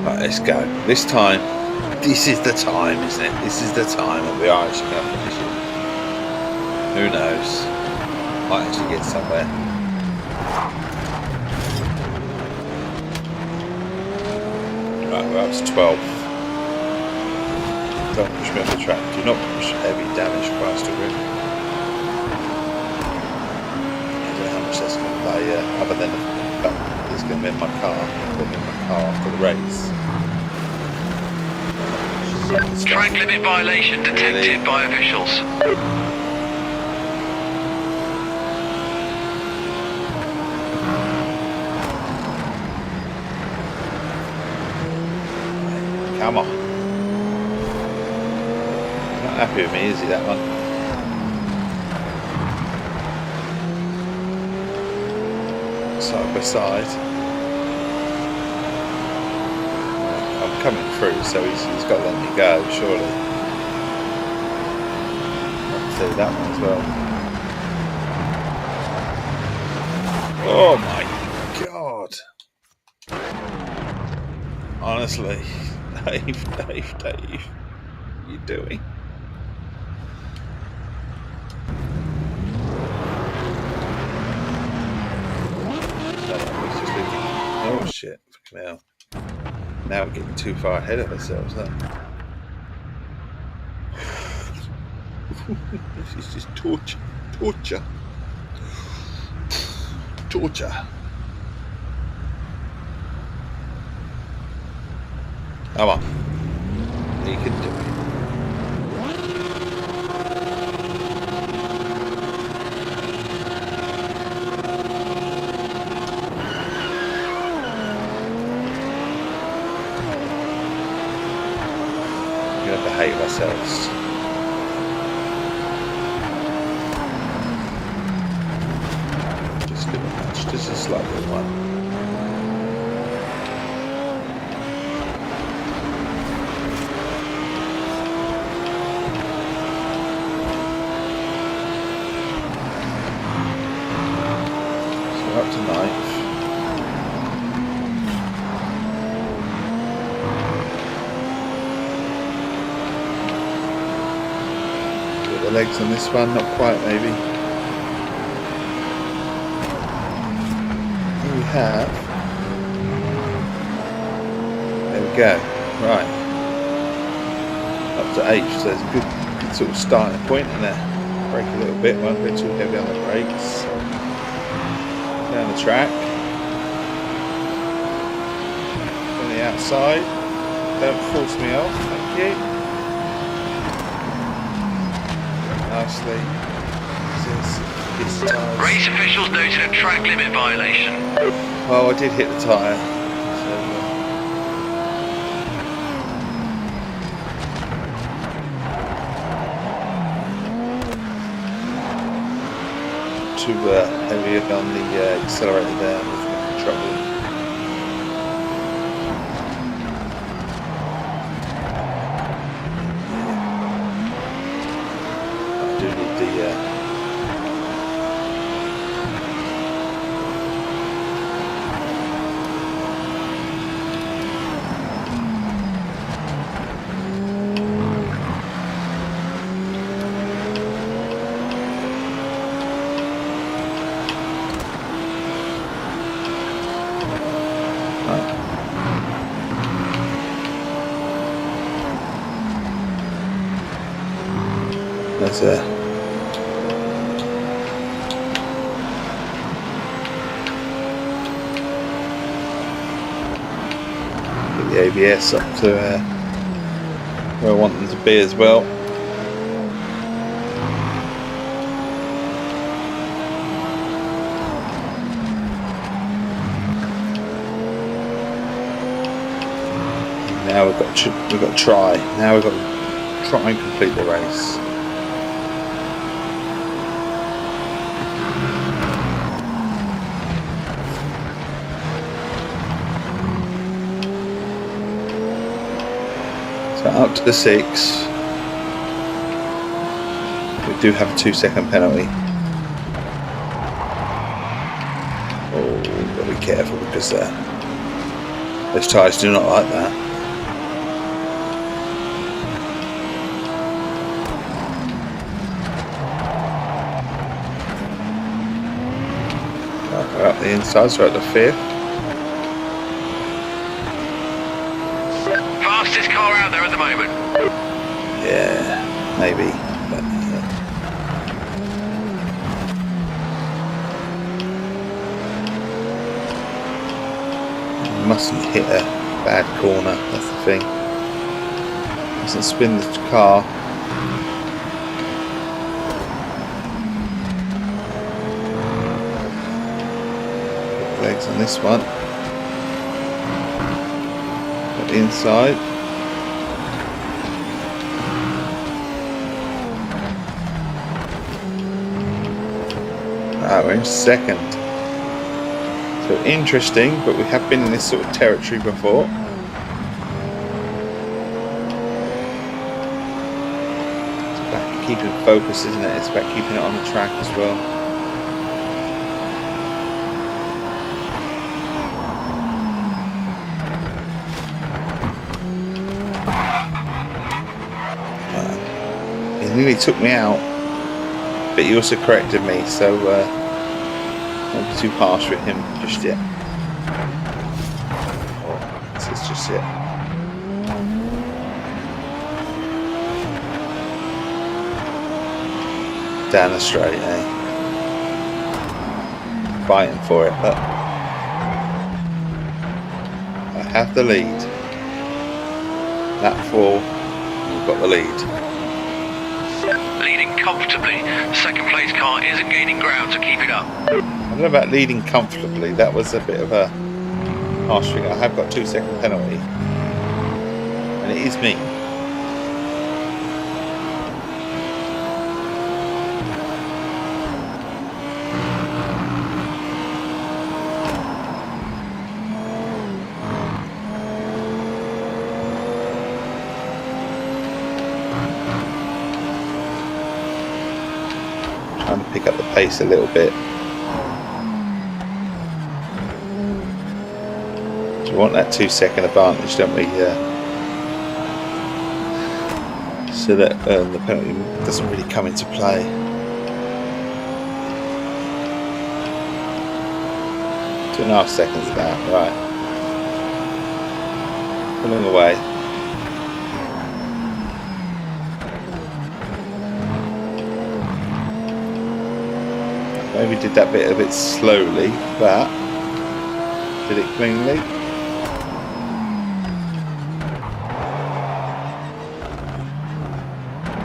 Right, let's go. This is the time, isn't it? This is the time that we are actually going to finish it. Who knows? Might actually get somewhere. Right, we're up to 12. Don't push me off the track. Do not push heavy damage across the rim. I don't know how much that's going to play other than the fact that it's going to be in my car. Put me in my car after the race. Track limit violation detected by officials. Come on. Not happy with me, is he, that one? Side by side. I'm coming through, so he's got to let me go, surely. I'll do that one as well. Oh my god. Honestly, Dave, what are you doing? Oh shit, fucking hell. Now we're getting too far ahead of ourselves, huh? This is just torture. Come on. You can do it. We're going to behave ourselves. Just a little much. Just a slight little one. Up to 9th. Get the legs on this one, not quite maybe. Here we have. There we go. Right. Up to 8th, so there's a good sort of starting point in there. Brake a little bit, won't be too heavy on the brakes. Down the track, on the outside, don't force me off, thank you. Nicely. Race officials noted a track limit violation. Well, I did hit the tyre, so too heavy on the accelerator there with trouble. I do need the there's a the ABS up to where I want them to be as well. Now we've got to try. Now we've got to try and complete the race. So up to the 6. We do have a 2-second penalty. Oh, we've got to be careful because those tyres do not like that. We're up the inside, so we're at the 5th. Fastest car out there at the moment. Yeah, maybe. But, mustn't hit a bad corner, that's the thing. Mustn't spin the car. Legs on this one. Got the inside. We're in 2nd. So interesting, but we have been in this sort of territory before. It's about keeping focus, isn't it? It's about keeping it on the track as well. He nearly took me out, but he also corrected me, so not be too harsh with him just yet. Oh, this is just it. Down the straight, eh? Fighting for it, but I have the lead. That 4, we've got the lead. Leading comfortably. Second place car isn't gaining ground, so keep it up. I don't know about leading comfortably. That was a bit of a harsh thing. I have got 2-second penalty, and it is me. Trying to pick up the pace a little bit. We want that 2-second advantage, don't we? So that the penalty doesn't really come into play. Two and a half seconds now, right. Pulling away. Maybe did that bit a bit slowly, but did it cleanly.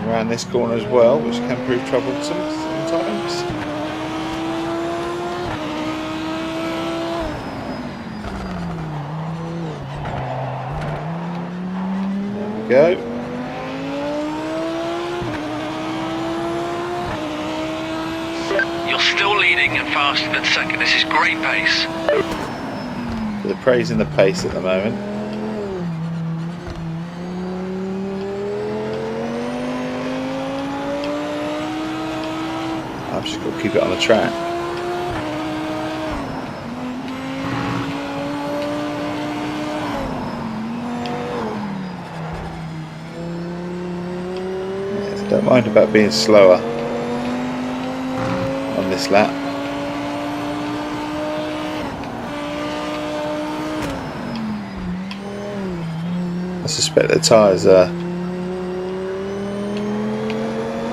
Around this corner as well, which can prove troublesome sometimes. There we go. You're still leading and faster than 2nd. This is great pace. So they're praising the pace at the moment. I've just got to keep it on the track. Yeah, I don't mind about being slower on this lap. I suspect the tyres are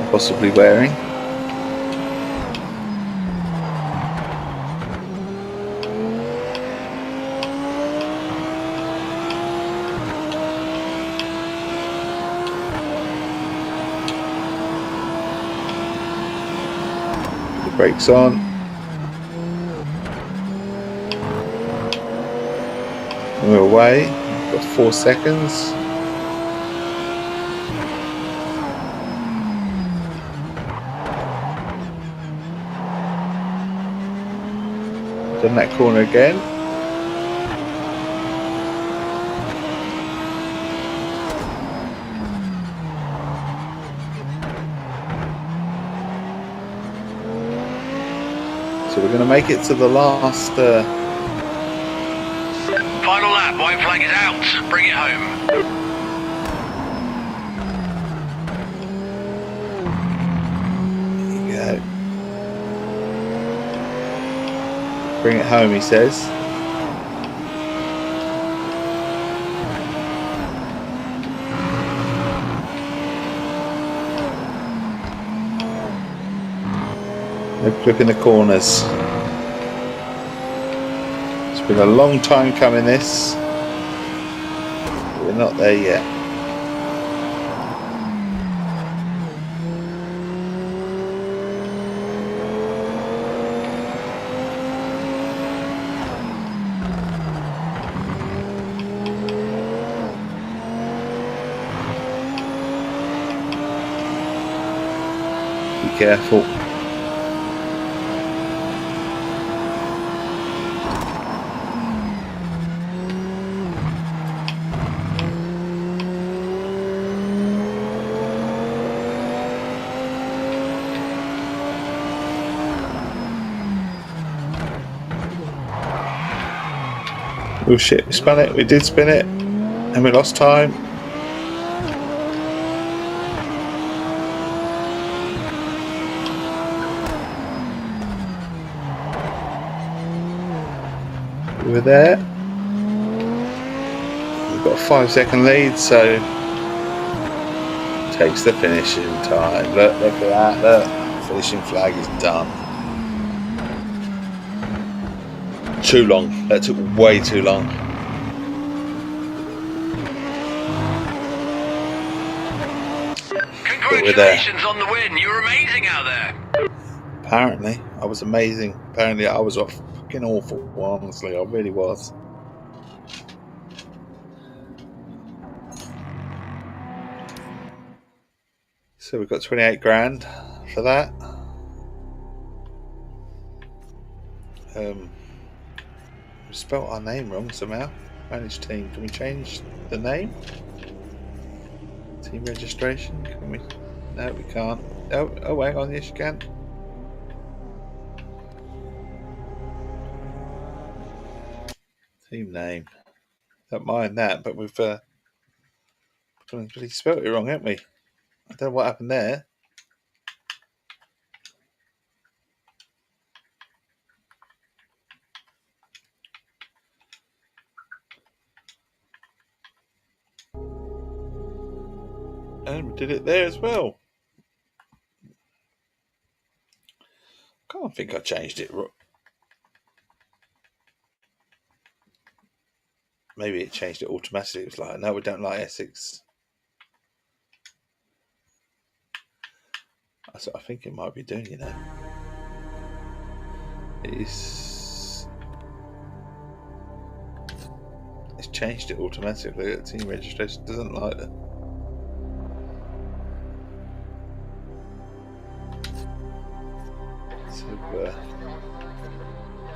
possibly wearing. Brakes on. We're away. We've got 4 seconds. Done that corner again. So we're going to make it to the last. Final lap, white flag is out. Bring it home. There you go. Bring it home, he says. They're clipping the corners. It's been a long time coming, this. We're not there yet. Be careful. Oh shit, we spun it, we did spin it, and we lost time. We were there. We've got a 5-second lead, so takes the finishing time. Look at that, look, finishing flag is done. Too long, that took way too long. Congratulations on the win, you were amazing out there. Apparently, I was amazing. Apparently, I was fucking awful, honestly, I really was. So we've got 28 grand for that. We spelt our name wrong somehow. Manage team. Can we change the name? Team registration? Can we? No, we can't. Oh, hang on. Yes, you can. Team name. Don't mind that, but we've really spelt it wrong, haven't we? I don't know what happened there. And we did it there as well. Can't think I changed it. Maybe it changed it automatically. It was like, no, we don't like Essex. That's what I think it might be doing, you know. It's changed it automatically. The team registration doesn't like it. So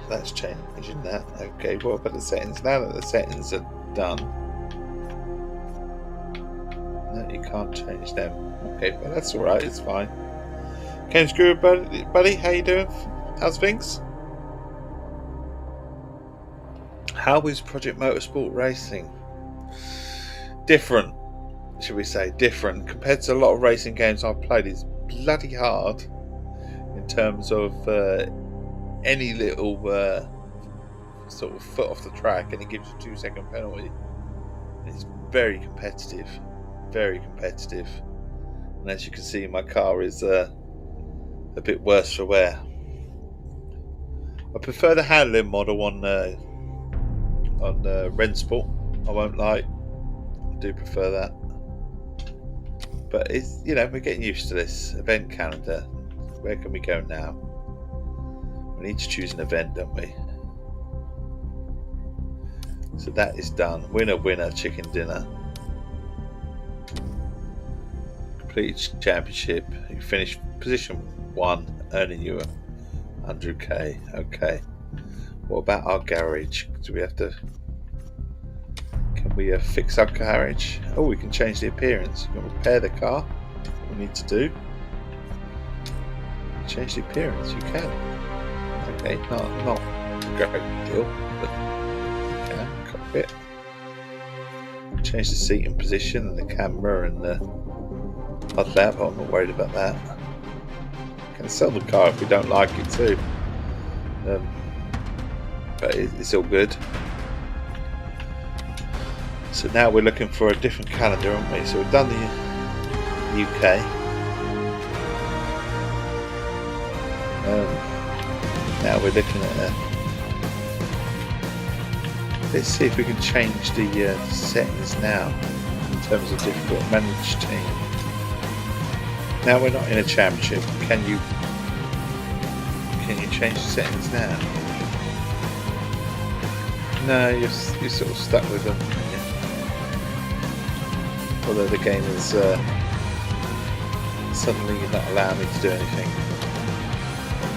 that's changing that. Okay, what about the settings? Now that the settings are done, no, you can't change them. Okay, but that's alright, it's fine. Game Screw, buddy, how you doing? How's things? How is Project Motorsport Racing? Different, should we say, different. Compared to a lot of racing games I've played, it's bloody hard in terms of any little sort of foot off the track and it gives you a 2-second penalty. It's very competitive. Very competitive. And as you can see, my car is a bit worse for wear. I prefer the handling model on Rennsport. I won't lie, I do prefer that. But it's, you know, we're getting used to this event calendar. Where can we go now? We need to choose an event, don't we? So that is done. Winner, winner, chicken dinner. Complete championship. You finish position 1, earning you 100k. Okay. What about our garage? Do we have to? Can we fix our garage? Oh, we can change the appearance. You can repair the car. What we need to do? Change the appearance. You can. Okay, not a great deal, but you can. Cockpit. Change the seating position and the camera and the HUD lamp. I'm not worried about that. Can sell the car if we don't like it too. But it's all good. So now we're looking for a different calendar, aren't we? So we've done the UK. Now we're looking at let's see if we can change the settings now in terms of difficult manage team. Now we're not in a championship. Can you change the settings now? No, you're sort of stuck with them. Although the game is suddenly not allowing me to do anything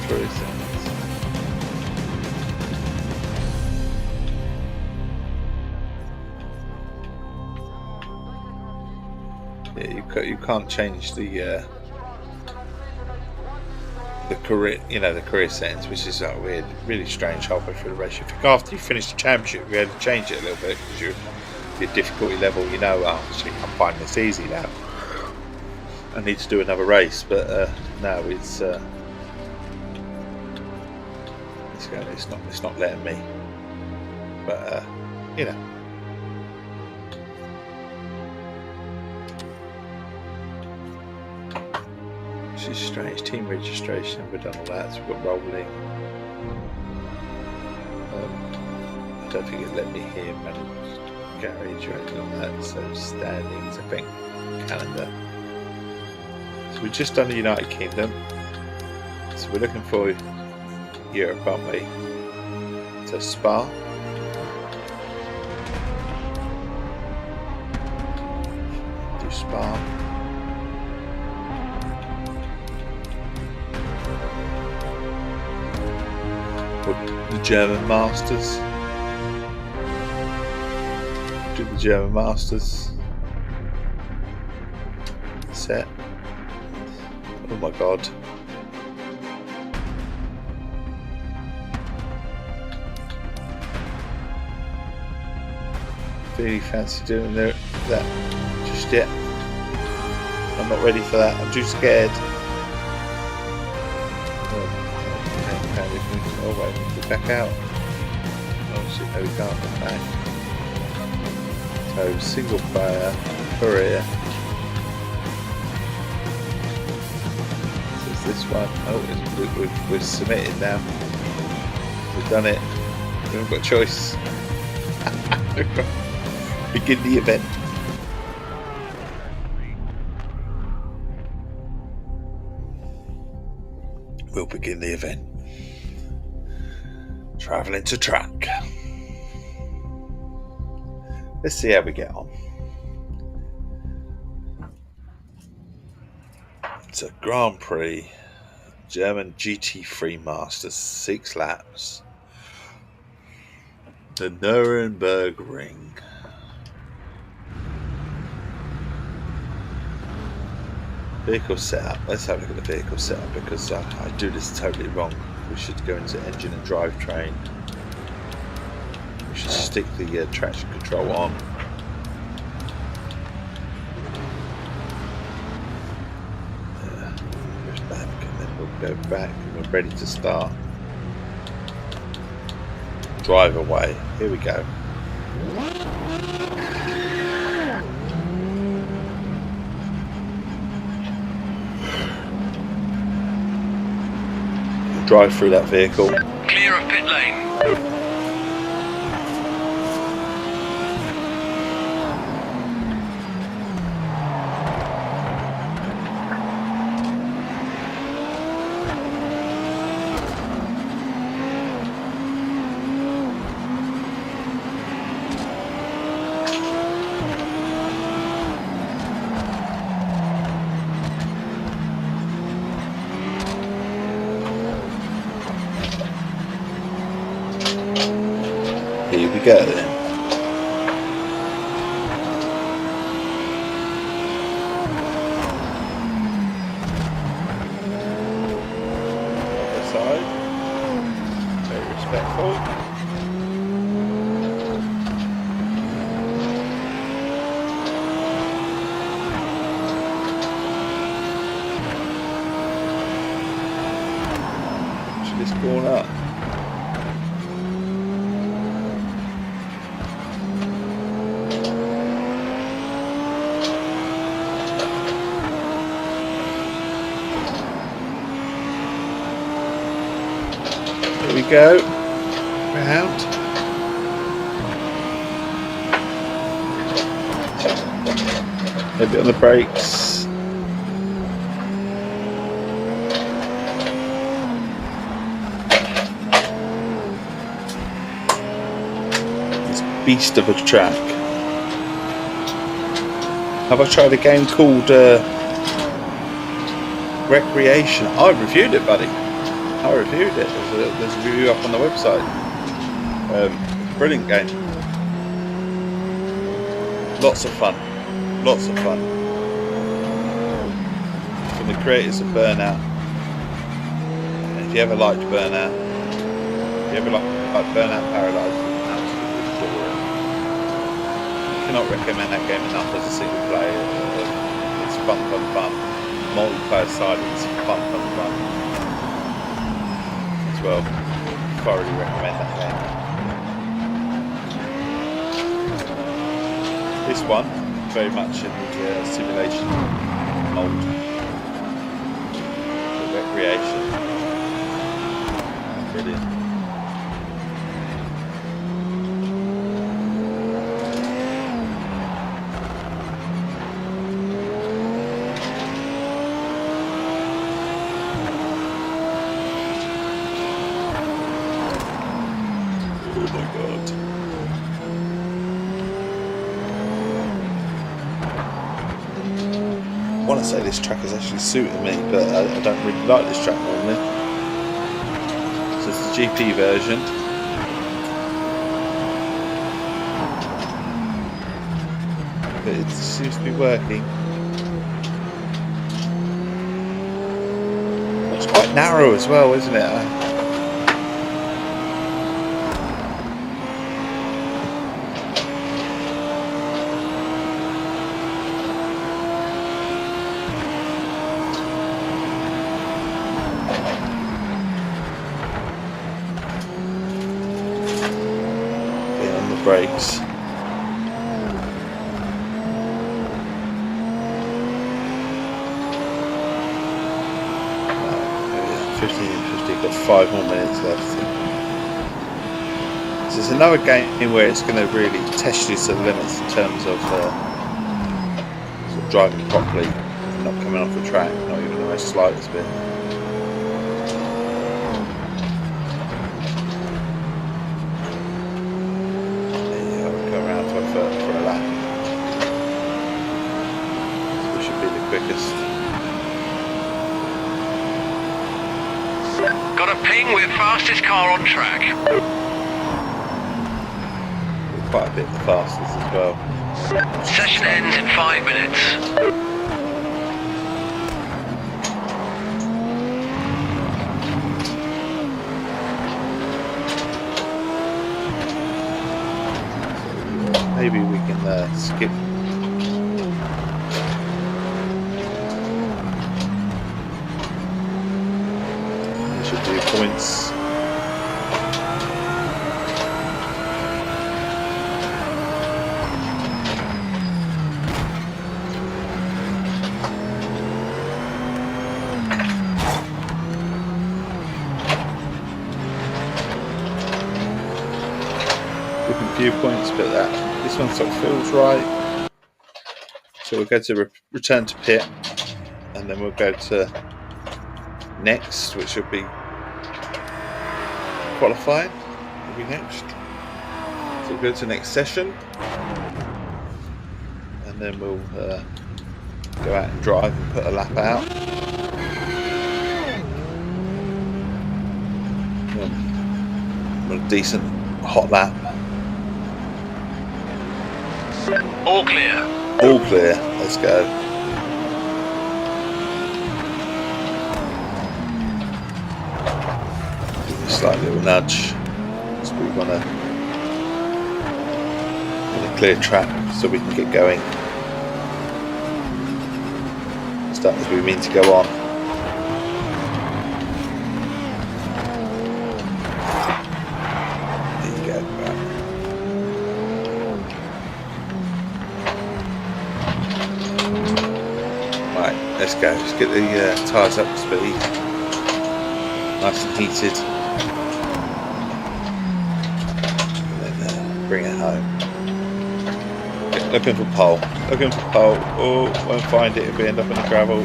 through settings. Yeah, you can't change the career, the career settings, which is weird, really strange halfway through the race. You think after you finish the championship, you had to change it a little bit because your difficulty level, actually I'm finding this easy now. I need to do another race, but no, it's not letting me. But which is strange. Team registration, we've done all that, so we've got rolling. I don't think it let me here manage garage or anything like that, so standings, I think, calendar. So we've just done the United Kingdom, so we're looking for Europe, aren't we? So Spa. Do Spa. The German Masters. Do the German Masters. Set. Oh my god. Really fancy doing that just yet. I'm not ready for that. I'm too scared. Oh wait, get back out. Oh shit, no, we can't get back. So single player, career. So it's this one. Oh, we're submitted now. We've done it. We haven't got a choice. Begin the event. We'll begin the event. Travelling to track. Let's see how we get on. It's a Grand Prix German GT3 Masters, 6 laps. The Nuremberg Ring. Vehicle setup. Let's have a look at the vehicle setup because I do this totally wrong. We should go into engine and drivetrain. We should stick the traction control on. Push back and then we'll go back and we're ready to start. Drive away. Here we go. Drive through that vehicle. Clear of pit lane. we go then. Other side. Very respectful. This corner. Here we go. Round. A bit on the brakes. Beast of a track. Have I tried a game called Recreation? I reviewed it, buddy. I reviewed it. There's a review up on the website. Brilliant game. Lots of fun. Lots of fun. From the creators of Burnout. And if you ever liked Burnout, if you ever liked Burnout Paradise, cannot recommend that game enough as a single player. It's fun. Multiplayer side, it's fun. As well. Thoroughly recommend that game. This one, very much in the simulation mold. The recreation. Brilliant. I want to say this track is actually suiting me, but I don't really like this track normally. So it's the GP version. But it seems to be working. It's quite narrow as well, isn't it? Brakes. 50, got 5 more minutes left. So it's another game where it's going to really test you to the limits in terms of sort of driving properly, not coming off the track, not even the most slightest bit. Quickest. Got a ping with fastest car on track. Quite a bit the fastest as well. Session ends in 5 minutes. Maybe we can skip. Should do points. Different viewpoints, but this one sort of feels right. So we'll go to return to pit, and then we'll go to next, which will be qualifying. Will be next. So we'll go to next session, and then we'll go out and drive and put a lap out. A decent hot lap. All clear. All clear. Let's go. Give me a slight little nudge. So we want to clear track so we can get going. Start as we mean to go on. There you go. Right, let's go. Let's get the tyres up to speed. Nice and heated. And then bring it home. Looking for pole. Looking for pole. Oh, won't find it if we end up in the gravel.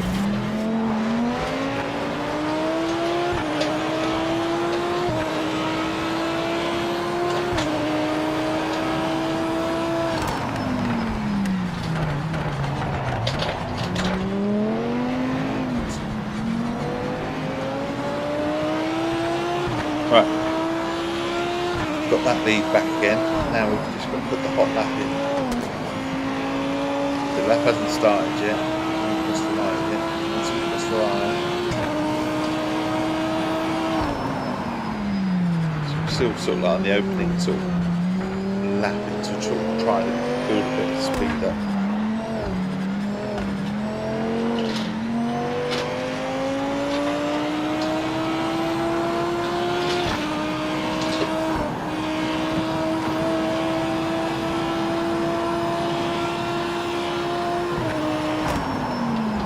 Right. Got that lead back again. Now we've just got to put the hot lap in. The lap hasn't started yet. Press the line yet. Once we press the line. So we're still sort of like on the opening sort of lapping to try to build a bit of speed up.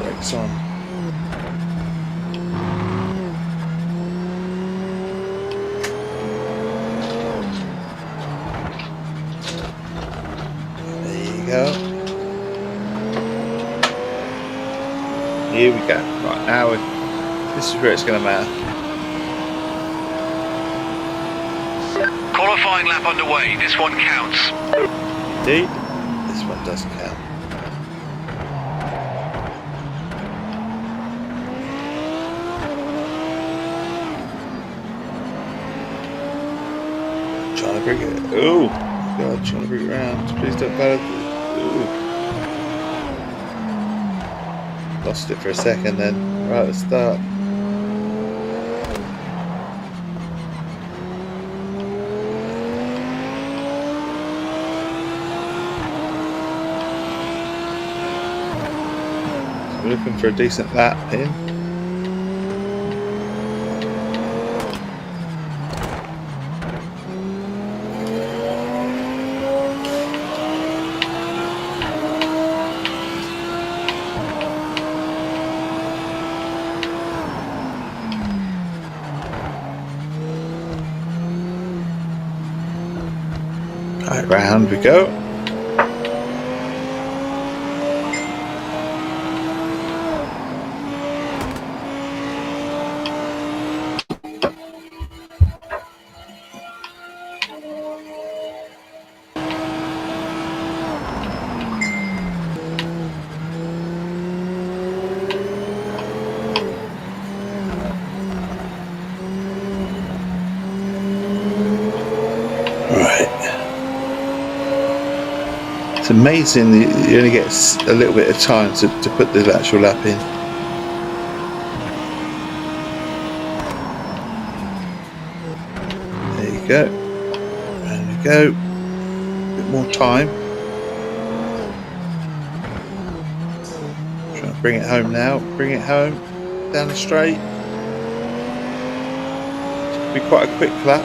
Brakes on. There you go. Here we go. Right, now this is where it's going to matter. Qualifying lap underway. This one counts. Indeed, this one does count. Trying to bring it. Oh, God, trying to bring it around. Please don't ballot. Ooh. Lost it for a second then. Right at the start. So we're looking for a decent lap in. Right, round we go. It's amazing that you only get a little bit of time to put the actual lap in. There you go. There we go. A bit more time. Trying to bring it home now. Bring it home. Down the straight. It'll be quite a quick lap.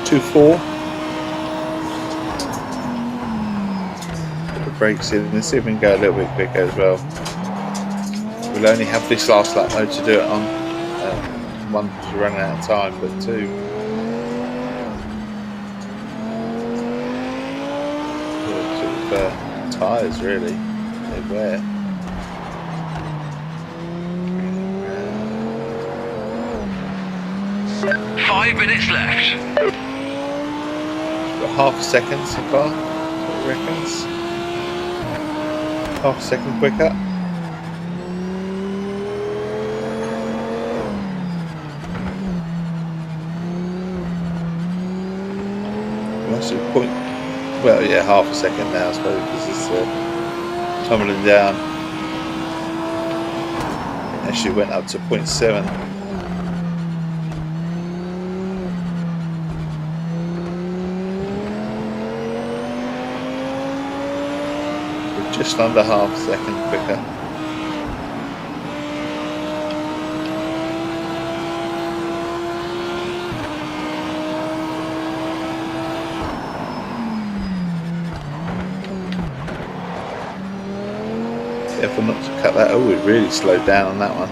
Put the brakes in and see if we can go a little bit quicker as well. We'll only have this last lap mode to do it on. One, because we're running out of time, but two, sort of tyres really. They're wet. 5 minutes left. Got half a second so far, that's what it reckons. Half a second quicker. Actually, well, yeah, half a second now, I suppose, because it's tumbling down. It actually went up to 0.7. We're just under half a second quicker. Careful not to cut that. Oh, we really slowed down on that one.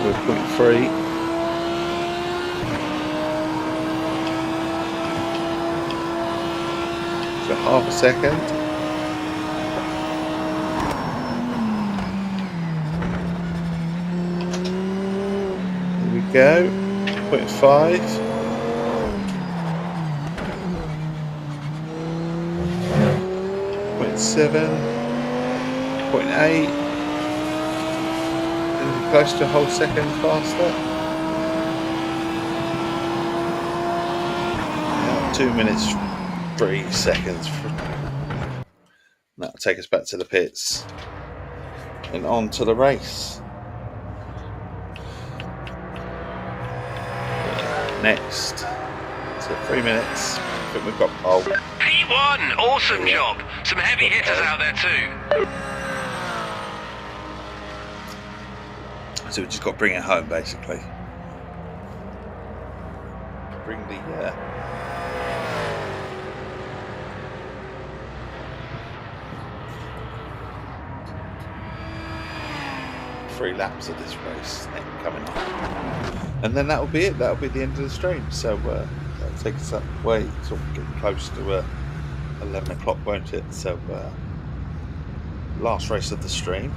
We're 0.3. So half a second. Here we go. 0.5. 0.7. 0.8. Close to a whole second faster. Now 2 minutes 3 seconds. That'll take us back to the pits and on to the race. Next, so 3 minutes. I think we've got pole. P1, awesome job. Some heavy hitters out there too. So we've just got to bring it home, basically. Bring the 3 laps of this race coming up, and then that'll be it. That'll be the end of the stream. So that'll take us up way, sort of getting close to 11 o'clock, won't it? So last race of the stream.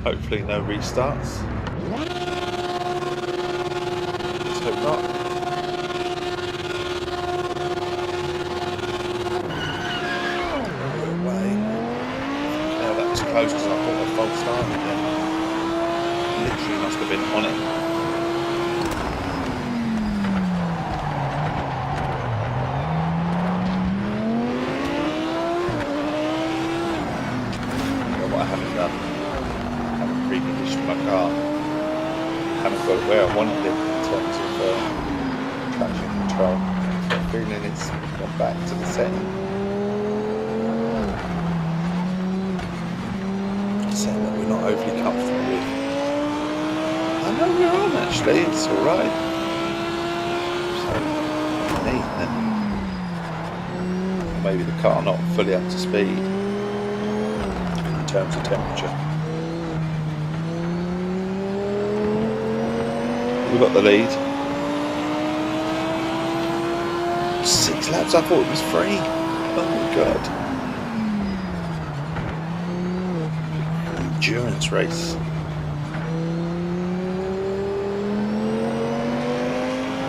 Hopefully no restarts. Let's hope not. No way. Now that was close because I thought I false started then. Literally must have been on it. I know what I haven't done. Reconditioned my car. Haven't got it where I wanted it in terms of traction control. I've got a feeling it's gone back to the setting. A setting that we're not overly comfortable with. I know we're on actually, it's alright. So neat then. Or maybe the car not fully up to speed in terms of temperature. We've got the lead. 6 laps, I thought it was free. Oh my god. Endurance race.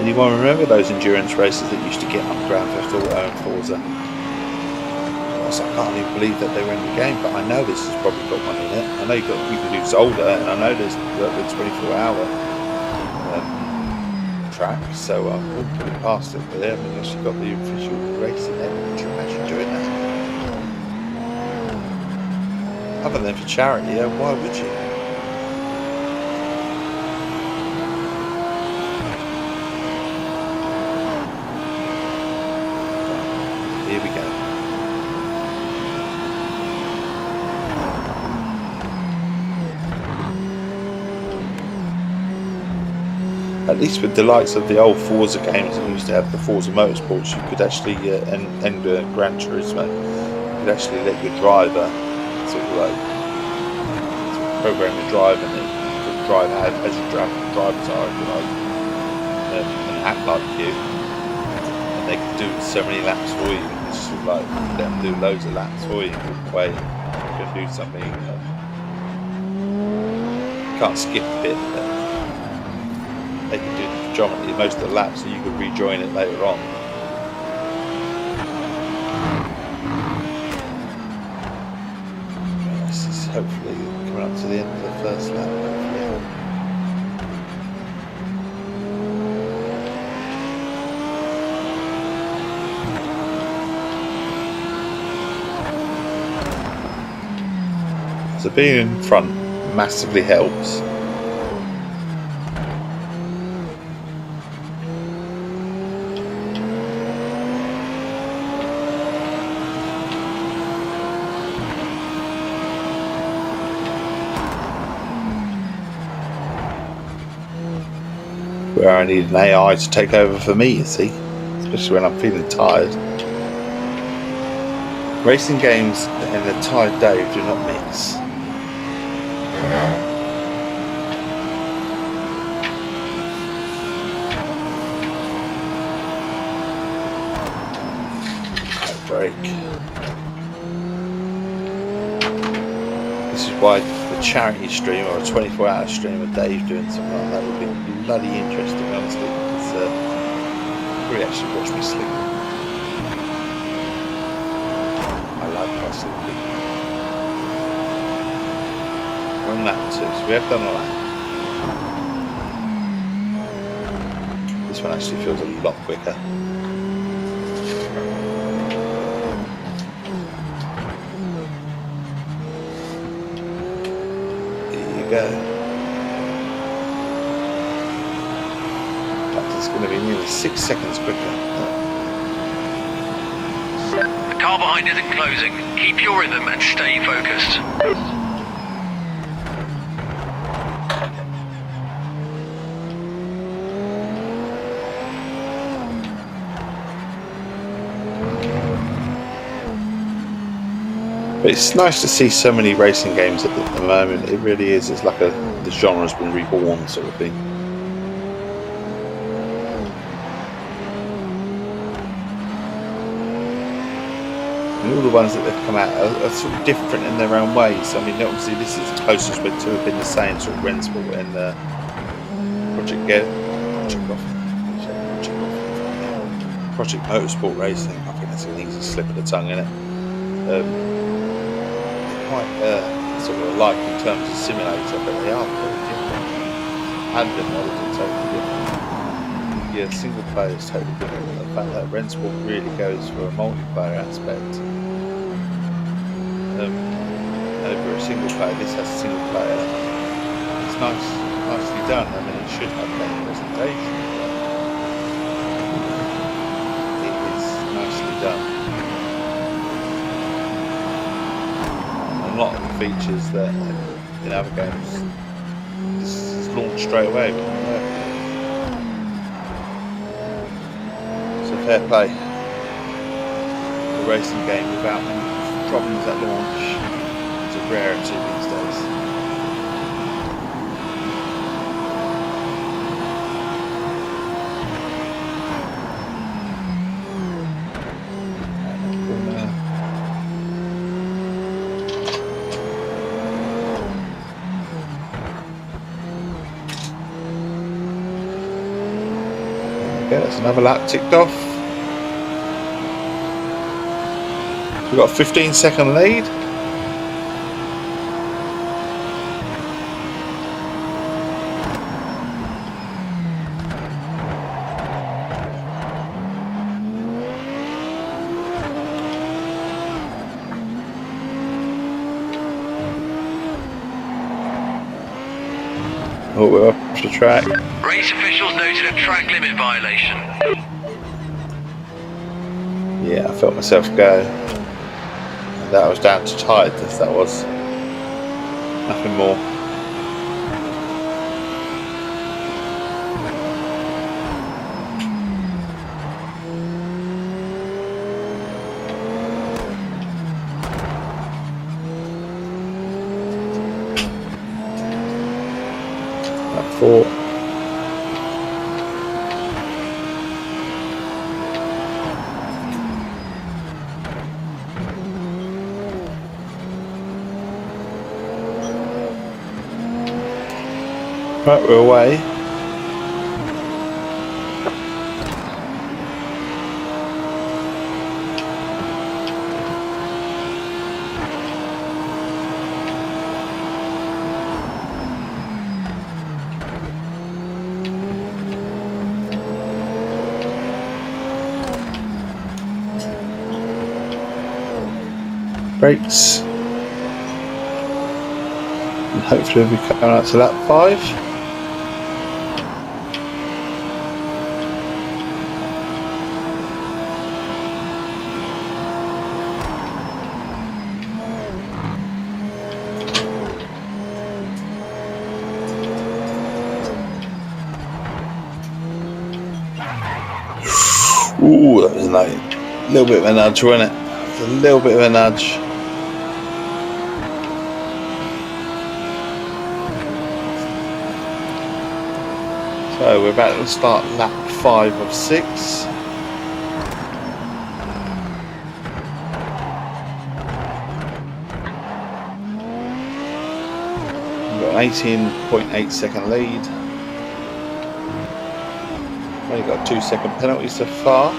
Anyone remember those endurance races that used to get on Grand Theft Auto and Forza? I can't even believe that they were in the game, but I know this has probably got one in it. I know you can do Zolder, and I know there's the 24-hour track, so I wouldn't put it past it, but they haven't actually got the official racing there. Would you imagine doing that? Other than for charity, why would you? Here we go. At least with the likes of the old Forza games that we used to have, the Forza Motorsports, you could actually, and Gran Turismo, you could actually let your driver sort of like program your drive and then you could drive as your drivers are, if you like, and act like you. And they could do so many laps for you. It's just like let them do loads of laps for you, walk away, you can do something. You can't skip a bit. They can do predominantly most of the laps, so you can rejoin it later on. This is hopefully coming up to the end of the first lap. Hopefully. So being in front massively helps. Where I need an AI to take over for me, you see, especially when I'm feeling tired. Racing games and a tired Dave do not mix. Break. This is why the charity stream or a 24-hour stream of Dave doing something like that would be bloody interesting, honestly, because really actually watch me sleep. I like my sleeping. We're on lap 2, so we have done a lap. This one actually feels a lot quicker. Go. It's going to be nearly 6 seconds quicker. The car behind isn't closing. Keep your rhythm and stay focused. But it's nice to see so many racing games at the moment. It really is. It's like the genre's been reborn, sort of thing. And all the ones that they've come out are sort of different in their own ways. I mean, obviously this is the closest we're to have been the same, sort of Rennsport and Project Motorsport Racing. I think that's an easy slip of the tongue, isn't it? Quite sort of alike in terms of simulator, but they are very different. And the models are totally different. Yeah, single player is totally different. The fact that Rennsport really goes for a multiplayer aspect over a single player. This has a single player. It's nicely done. I mean, it should have better presentation, but it is nicely done. A lot of the features that in other games is launched straight away. So fair play. The racing game without any problems at launch is a rarity these days. Okay, that's another lap ticked off. So we've got a 15-second lead. Oh, we're off the track. Race officials noted a track limit violation. Yeah, I felt myself go. That was down to tiredness, that was. Nothing more. Lap 4. Right, we're away. Brakes. Hopefully we'll be coming out to lap 5. Ooh, that was a little bit of a nudge, wasn't it? That was a little bit of a nudge. So we're about to start lap 5 of 6. We've got an 18.8 second lead. Only got a 2-second penalty so far.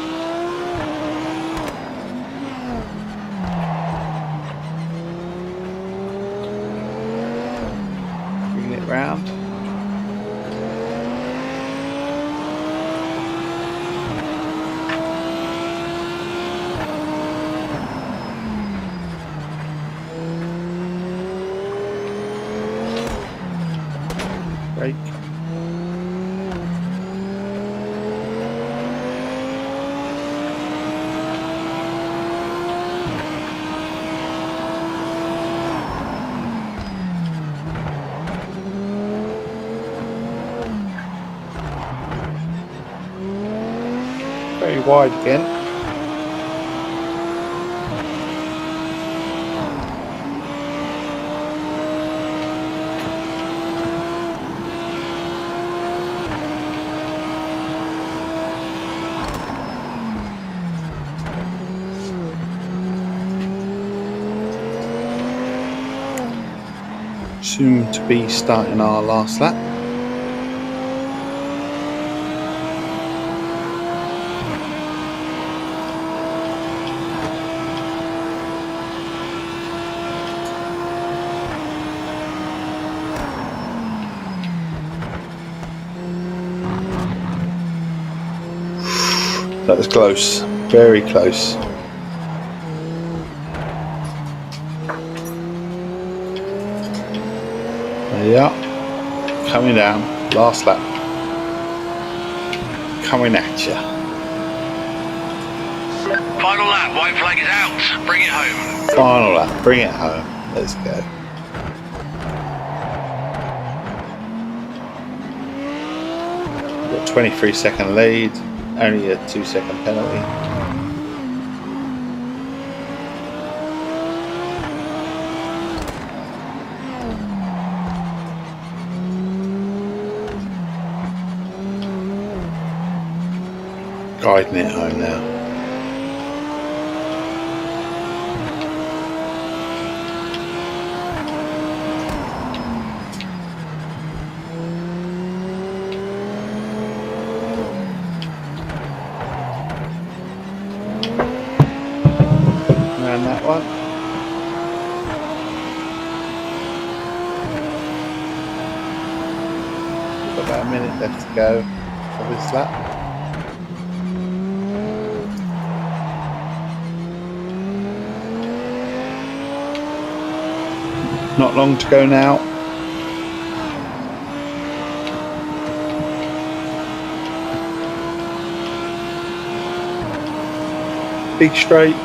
Bring it round. Brake. Very wide again. Soon to be starting our last lap. That was close, very close. Yeah, coming down, last lap. Coming at you. Final lap, white flag is out. Bring it home. Final lap, bring it home. Let's go. Got 23-second lead, only a 2-second penalty. Guiding it home now. Around that one. We've got about a minute left to go for this lap. Not long to go now. Big straight.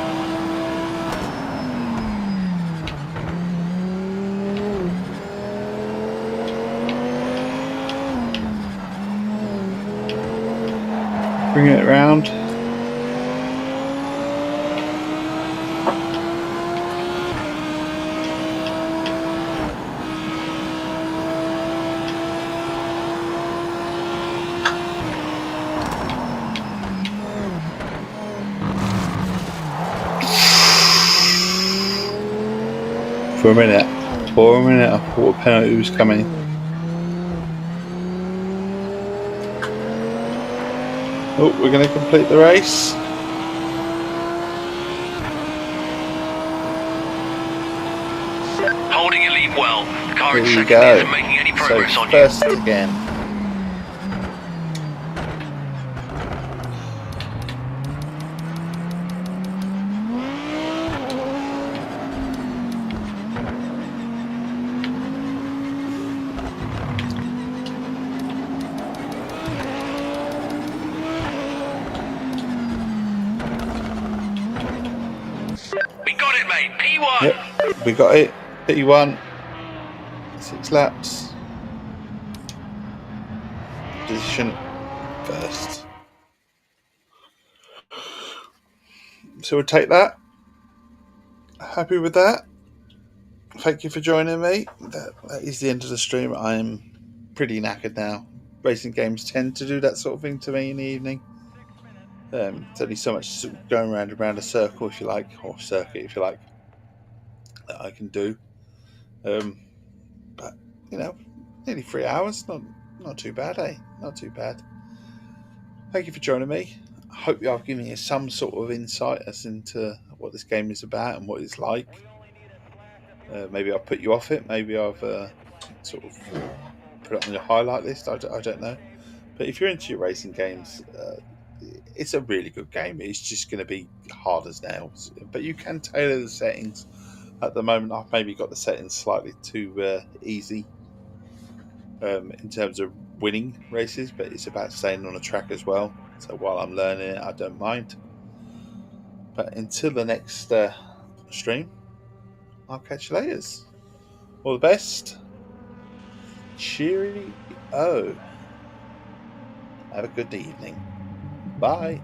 Bring it round. For a minute, I thought a penalty was coming. Oh, we're going to complete the race. Holding your lead well. Car in Here we second go. isn't making any progress So on you. first again. P1. Yep, we got it. P1. 6 laps. Position first. So we'll take that. Happy with that. Thank you for joining me. That is the end of the stream. I'm pretty knackered now. Racing games tend to do that sort of thing to me in the evening. There's only so much going round and round a circle, if you like, or circuit, if you like, that I can do. But nearly 3 hours. Not too bad, eh? Not too bad. Thank you for joining me. I hope I've given you some sort of insight as into what this game is about and what it's like. Maybe I've put you off it. Maybe I've sort of put it on your highlight list. I don't know. But if you're into your racing games, it's a really good game. It's just going to be hard as nails. But you can tailor the settings. At the moment, I've maybe got the settings slightly too easy in terms of winning races. But it's about staying on a track as well. So while I'm learning it, I don't mind. But until the next stream, I'll catch you later. All the best. Cheerio. Have a good evening. Bye.